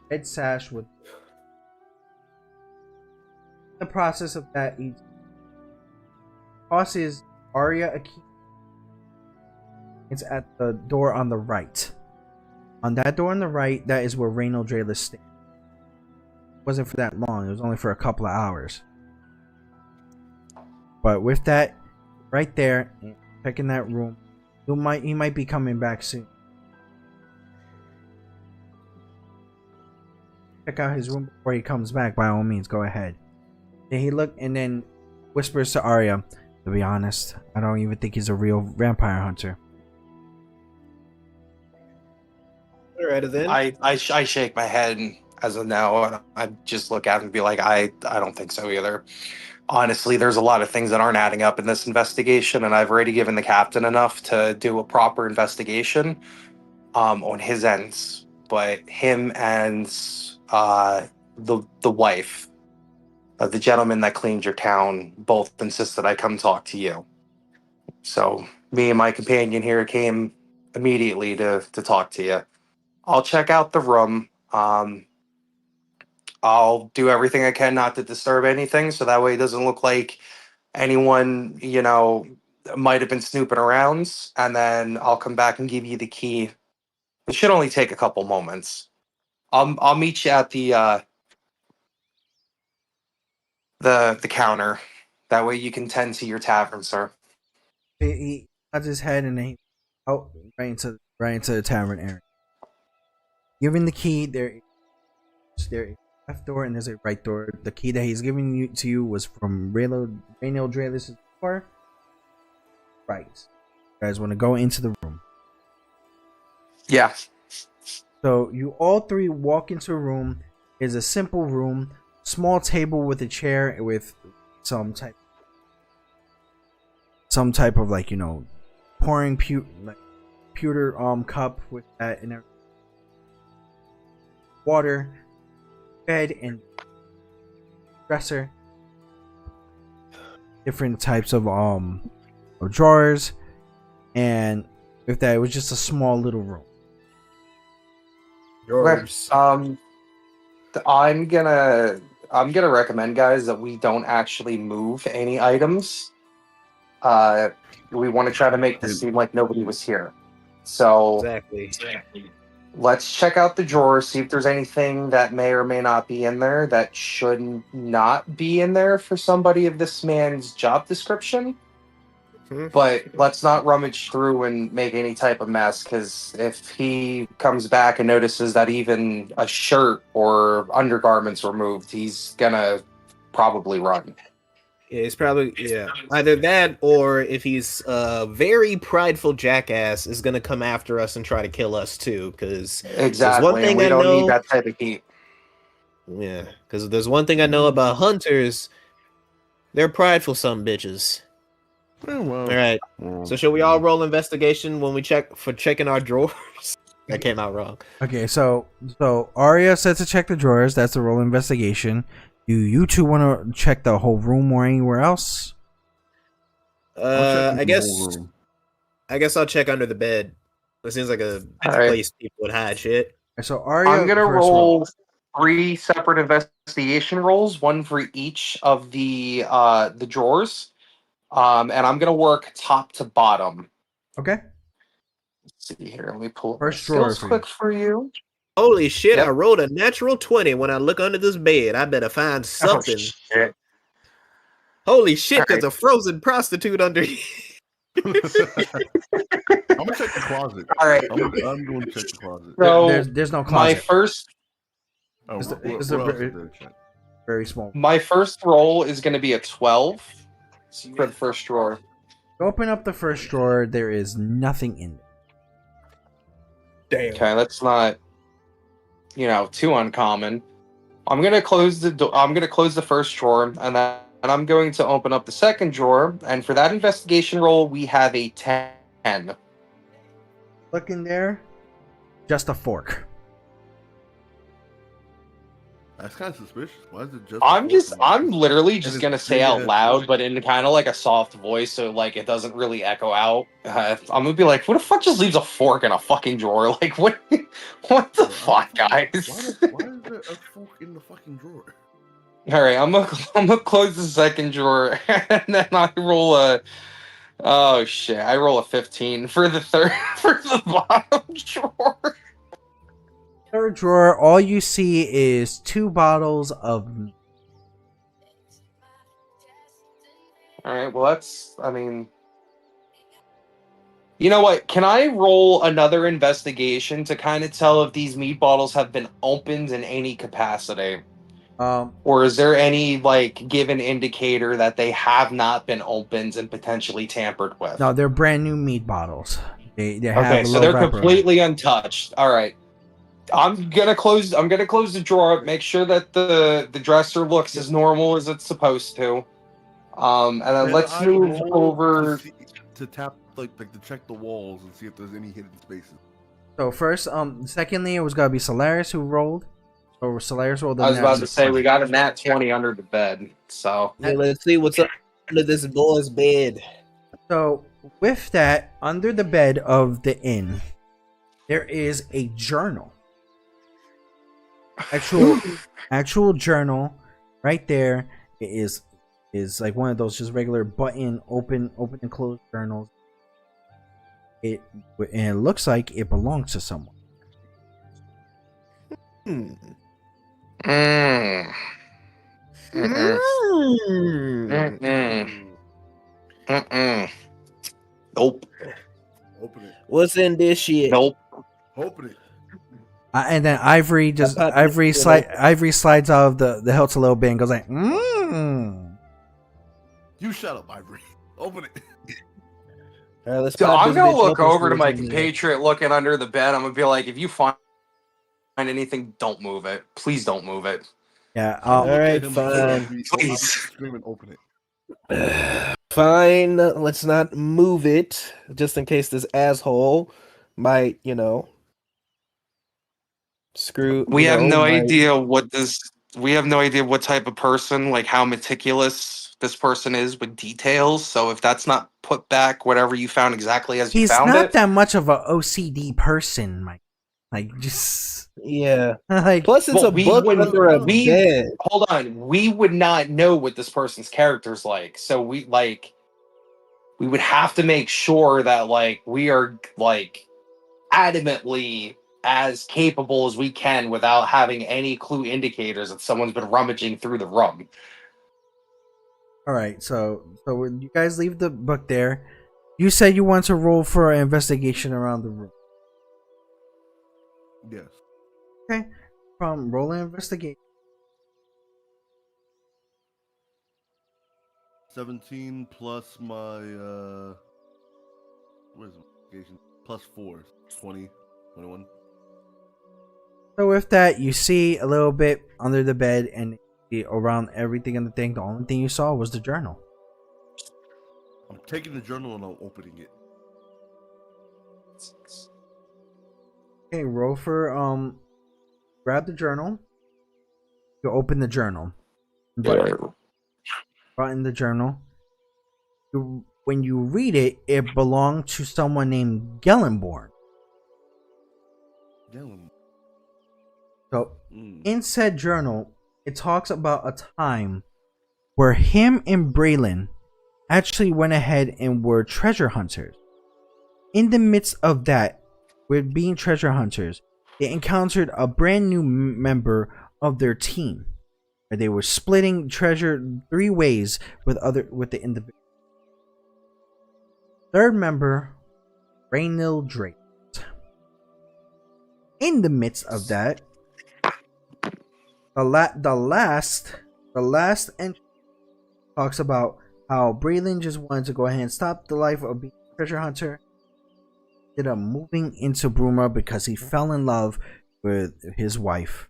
Red sash with the process of that he tosses Arya a key. It's at the door on the right. On that door on the right, that is where Reynald Drayless stands. It wasn't for that long, it was only for a couple of hours. But with that, right there, checking that room, he might be coming back soon. Check out his room before he comes back, by all means, go ahead. Then he looked and then whispers to Arya, to be honest, I don't even think he's a real vampire hunter. Alright then. I shake my head as of now, and I just look at him and be like, I don't think so either. Honestly, there's a lot of things that aren't adding up in this investigation, and I've already given the captain enough to do a proper investigation on his ends. But him and the wife of the gentleman that cleaned your town both insist that I come talk to you. So me and my companion here came immediately to talk to you. I'll check out the room. I'll do everything I can not to disturb anything, so that way it doesn't look like anyone, might have been snooping around. And then I'll come back and give you the key. It should only take a couple moments. I'll meet you at the counter. That way you can tend to your tavern, sir. He nods his head and then he right into the tavern area. Giving the key, there is a left door and there's a right door. The key that he's giving to you was from Reynald Drayless' door. Right. You guys want to go into the room? Yeah. So you all three walk into a room. It's a simple room, small table with a chair with some type of pouring pewter cup with that and everything. Water, bed, and dresser. Different types of drawers, and with that, it was just a small little room. Drawers. I'm gonna recommend, guys, that we don't actually move any items. We want to try to make this seem like nobody was here. So Exactly. let's check out the drawers, see if there's anything that may or may not be in there that should not be in there for somebody of this man's job description. But let's not rummage through and make any type of mess, because if he comes back and notices that even a shirt or undergarments were moved, he's gonna probably run. Yeah, he's probably either that, or if he's a very prideful jackass, is gonna come after us and try to kill us too. Because Exactly, one thing and we I don't know, need that type of heat. Yeah, because there's one thing I know about hunters: they're prideful some bitches. Well, All right, so shall we all roll investigation when we checking our drawers? That came out wrong. Okay, so Arya said to check the drawers. That's a roll investigation. Do you two want to check the whole room or anywhere else? I guess I'll check under the bed. It seems like a place people would hide shit. So Arya, I'm gonna roll 3 separate investigation rolls, one for each of the drawers, and I'm gonna work top to bottom. Okay. Let's see here. Let me pull up First my drawer skills quick for you. Holy shit! Yep. I rolled a natural 20 when I look under this bed. I better find something. Oh, shit. Holy shit! All There's a frozen prostitute under here. I'm gonna check the closet. All right. I'm going to check the closet. So there's no my closet. first. Oh, It's what the else very- is there to check? Very small. My first roll is going to be a 12 for the first drawer. Open up the first drawer. There is nothing in it. Damn. Okay, that's not, too uncommon. I'm gonna close the first drawer, and then I'm going to open up the second drawer. And for that investigation roll, we have a 10. Look in there. Just a fork. That's kind of suspicious. Why is it just? I'm literally just it's gonna say big out as- loud, but in kind of like a soft voice, so like it doesn't really echo out. I'm gonna be like, "Who the fuck just leaves a fork in a fucking drawer? Like, what? What the fuck, guys?" Why is there a fork in the fucking drawer? All right, I'm gonna close the second drawer, and then I roll a. Oh shit! I roll a 15 for the third for the bottom drawer. Third drawer, all you see is 2 bottles of meat. All right, well you know what? Can I roll another investigation to kind of tell if these meat bottles have been opened in any capacity? Or is there any given indicator that they have not been opened and potentially tampered with? No, they're brand new meat bottles. They have Okay, a so low they're vapor. completely untouched. All right. I'm gonna close the drawer up, make sure that the dresser looks as normal as it's supposed to. And then Can let's I move roll over. to tap to check the walls and see if there's any hidden spaces. So first, secondly, it was gonna be Solaris who rolled. Or Solaris rolled. I was about to say we got a nat 20 under the bed, so Yeah, let's see what's under this boy's bed. So with that, under the bed of the inn, there is a journal. Actual journal, right there. It is like one of those just regular button open and close journals. And it looks like it belongs to someone. Hmm. Mm. Mm-mm. Mm. Mm-mm. Mm-mm. Nope. Open it. What's in this shit? Nope. Open it. And then Ivory slides out of the hilt a little bit and goes like, You shut up, Ivory. Open it. All right, let's So pop I'm this gonna bitch look open over so to we my can, compatriot looking under the bed. I'm gonna be like, if you find anything, don't move it. Please don't move it. Yeah. All Look at right, him, fine. Please. Scream and open it. Fine. Let's not move it, just in case this asshole might, screw. We you have know, no might- idea we have no idea what type of person, like how meticulous this person is with details. So if that's not put back, whatever you found exactly as you He's found not it. that much of a OCD person, Mike. Like just Yeah. like Plus, it's Well, a we book wouldn't- under a we- bed. Hold on, we would not know what this person's character's like. So we would have to make sure that we are adamantly as capable as we can without having any clue indicators that someone's been rummaging through the rug. all right. So when you guys leave the book there, you said you want to roll for an investigation around the room. Yes. Okay. From rolling investigation. 17 plus my what is investigation? Plus 4. 20. 21. So with that, you see a little bit under the bed and around everything in the thing. The only thing you saw was the journal. I'm taking the journal and I'm opening it. Okay, roll for grab the journal. You open the journal. Brought in the journal. When you read it, it belonged to someone named Gellenborn. Damn. So in said journal, it talks about a time where him and Braylon actually went ahead and were treasure hunters. In the midst of that, with being treasure hunters, they encountered a brand new member of their team. Where they were splitting treasure 3 ways with the individual. Third member, Raynil Drake. In the midst of that, the last The last entry talks about how Braylon just wanted to go ahead and stop the life of being a treasure hunter. Ended up moving into Bruma because he fell in love with his wife,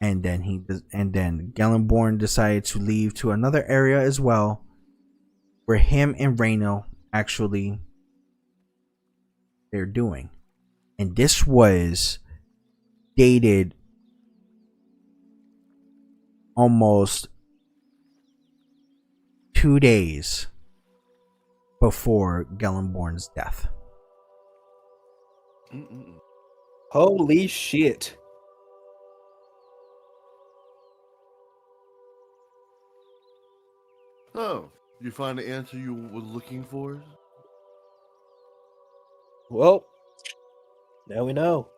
and then Gellenborn decided to leave to another area as well, where him and Reno actually they're doing, and this was dated almost 2 days before Gellenborn's death. Holy shit. Oh, you find the answer you were looking for? Well, now we know.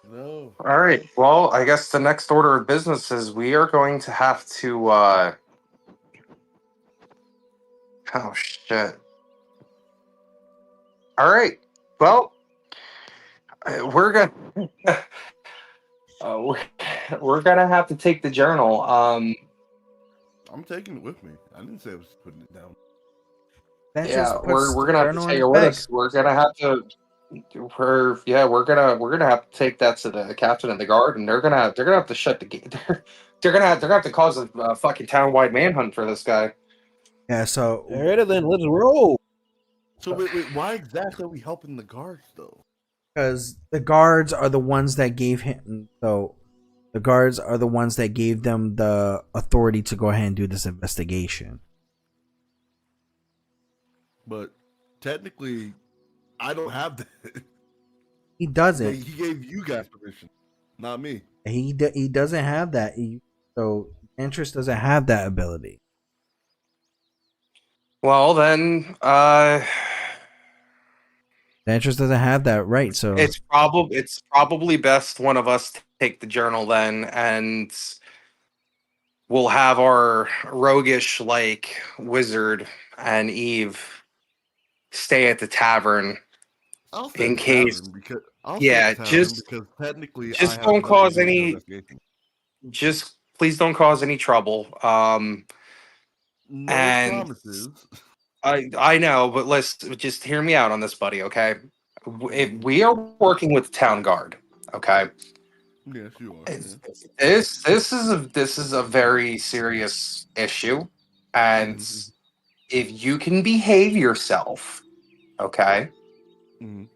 No. All right. Well, I guess the next order of business is we are going to have to. Oh shit! All right. Well, we're gonna we're gonna have to take the journal. I'm taking it with me. I didn't say I was putting it down. That Yeah, just puts we're the gonna have to journal take in it his with bag. us. We're gonna have to. We're gonna have to take that to the captain of the guard, and they're gonna have to shut the gate. They're gonna have to cause a fucking town-wide manhunt for this guy. Yeah, so Alright then, let's roll. So wait, why exactly are we helping the guards though? because the guards are the ones that gave him the guards are the ones that gave them the authority to go ahead and do this investigation. But technically, I don't have that. He doesn't. He gave you guys permission, not me. He doesn't have that. So Interest doesn't have that ability. Well, then, Interest doesn't have that right. So it's probably best one of us take the journal then, and we'll have our roguish like wizard and Eve stay at the tavern I'll stay in at the case. tavern because because technically just I have don't nothing cause to do with the any. investigation. Just please don't cause any trouble. No And promises. I know, but let's just hear me out on this, buddy. Okay, if we are working with the town guard, okay. Yes, you are. This is a very serious issue, and Mhm. if you can behave yourself, okay, Mhm.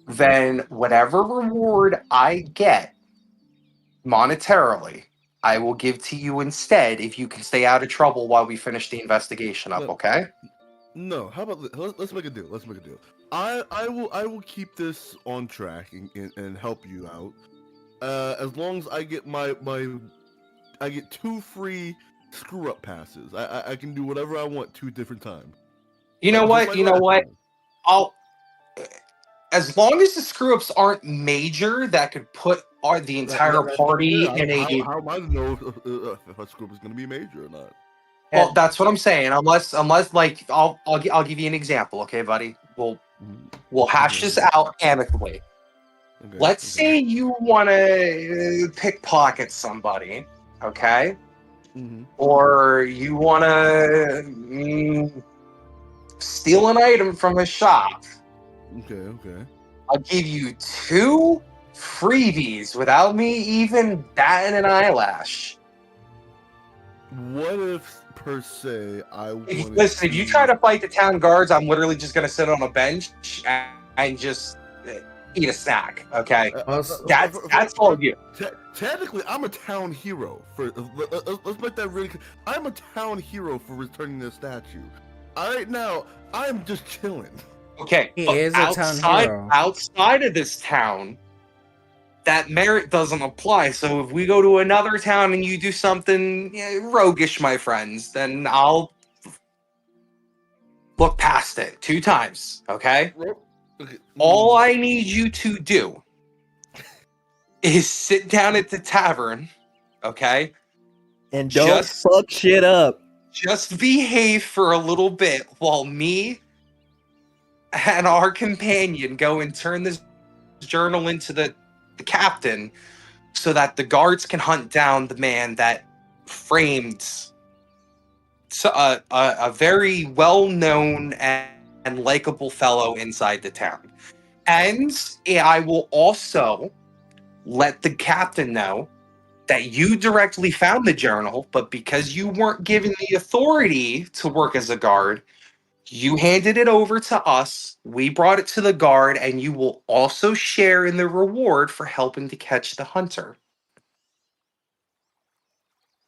then whatever reward I get monetarily, I will give to you instead if you can stay out of trouble while we finish the investigation up. Look, Okay. No, how about let's make a deal. Let's make a deal. I will keep this on track and help you out. As long as I get I get 2 free screw up passes. I can do whatever I want 2 different times. You know Just what? like You know last what? time. I'll as long as the screw ups aren't major that could put the entire party Yeah, in a. how am I to know if a screw up is going to be major or not? Well, that's what I'm saying. Unless like I'll give you an example, okay, buddy? We'll hash this out amicably. Okay, Let's say you want to pickpocket somebody, okay? Mm-hmm. Or you want to steal an item from a shop. Okay. I'll give you 2 freebies without me even batting an eyelash. What if, per se, I wanted Listen, if you try to fight the town guards, I'm literally just going to sit on a bench and just eat a snack, okay? That's all you. Technically, I'm a town hero. Let's make that really clear. I'm a town hero for returning the statue. Right now, I'm just chilling. Okay, He but is a town hero. outside of this town, that merit doesn't apply. So if we go to another town and you do something roguish, my friends, then I'll look past it 2 times, okay? Okay. All I need you to do is sit down at the tavern, okay? And don't fuck shit up. Just behave for a little bit while me and our companion go and turn this journal into the captain so that the guards can hunt down the man that framed a very well-known and likable fellow inside the town. And I will also let the captain know that you directly found the journal, but because you weren't given the authority to work as a guard, you handed it over to us. We brought it to the guard, and you will also share in the reward for helping to catch the hunter.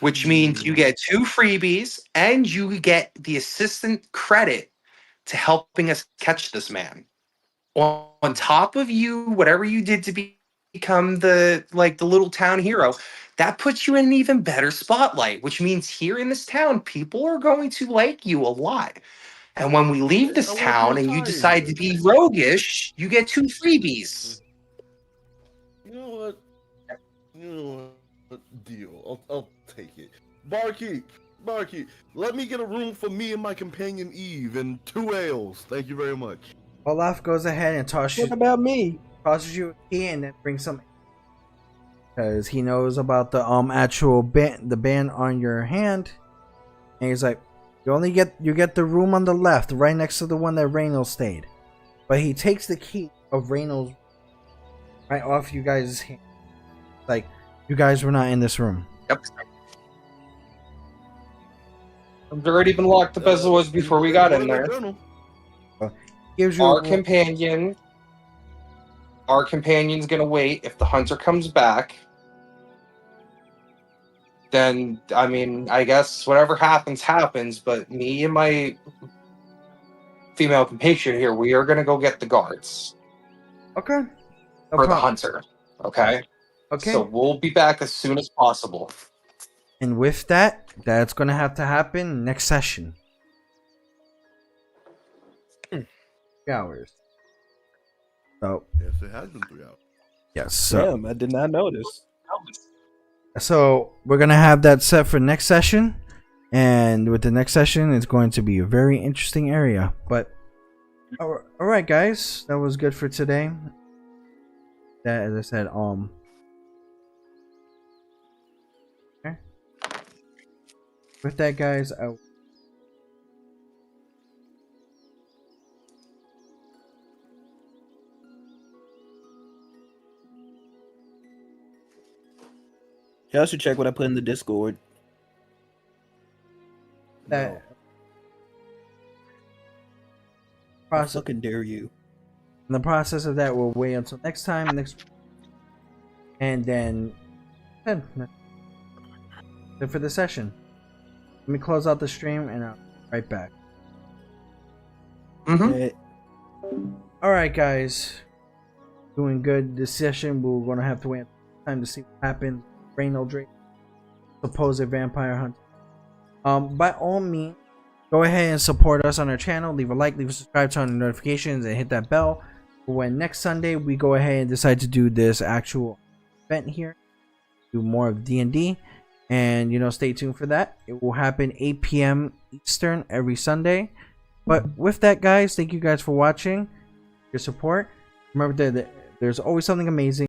Which means you get 2 freebies and you get the assistant credit to helping us catch this man. On top of you, whatever you did to become the little town hero, that puts you in an even better spotlight, which means here in this town, people are going to like you a lot. And when we leave this town and you decide to be roguish, you get 2 freebies. You know what? Deal. I'll take it. Barkeep, let me get a room for me and my companion Eve and 2 ales. Thank you very much. Olaf goes ahead and tosses me? Tosses you a key and then brings some, because he knows about the actual band on your hand, and he's like, you get the room on the left, right next to the one that Reynolds stayed. But he takes the key of Reynolds right off you guys' hand. Like, you guys were not in this room. Yep. It's already been locked up as it was before we got in there. Gives you Our companion's gonna wait. If the hunter comes back, then I guess whatever happens. But me and my female compatriot here, we are gonna go get the guards. Okay. No for problem. the hunter. Okay. Okay. So we'll be back as soon as possible. And with that, that's gonna have to happen next session. 3 hours. So Yes, it has been 3 hours. yes. So, Damn, I did not notice. so we're gonna have that set for next session, and with the next session, it's going to be a very interesting area. But all right, guys, that was good for today. That, as I said, okay. With that, guys, Y'all should check what I put in the Discord. that I process. fucking dare you. In the process of that, we'll wait until next time, and then for the session. Let me close out the stream, and I'll be right back. All right, guys, doing good. This session, we're gonna have to wait time to see what happens. Reynolds Drake, supposed vampire hunt. By all means, go ahead and support us on our channel. Leave a like, leave a subscribe, turn on the notifications, and hit that bell. When next Sunday we go ahead and decide to do this actual event here, do more of D&D, and stay tuned for that. It will happen 8 p.m. Eastern every Sunday. But with that, guys, thank you guys for watching, your support. Remember that there's always something amazing.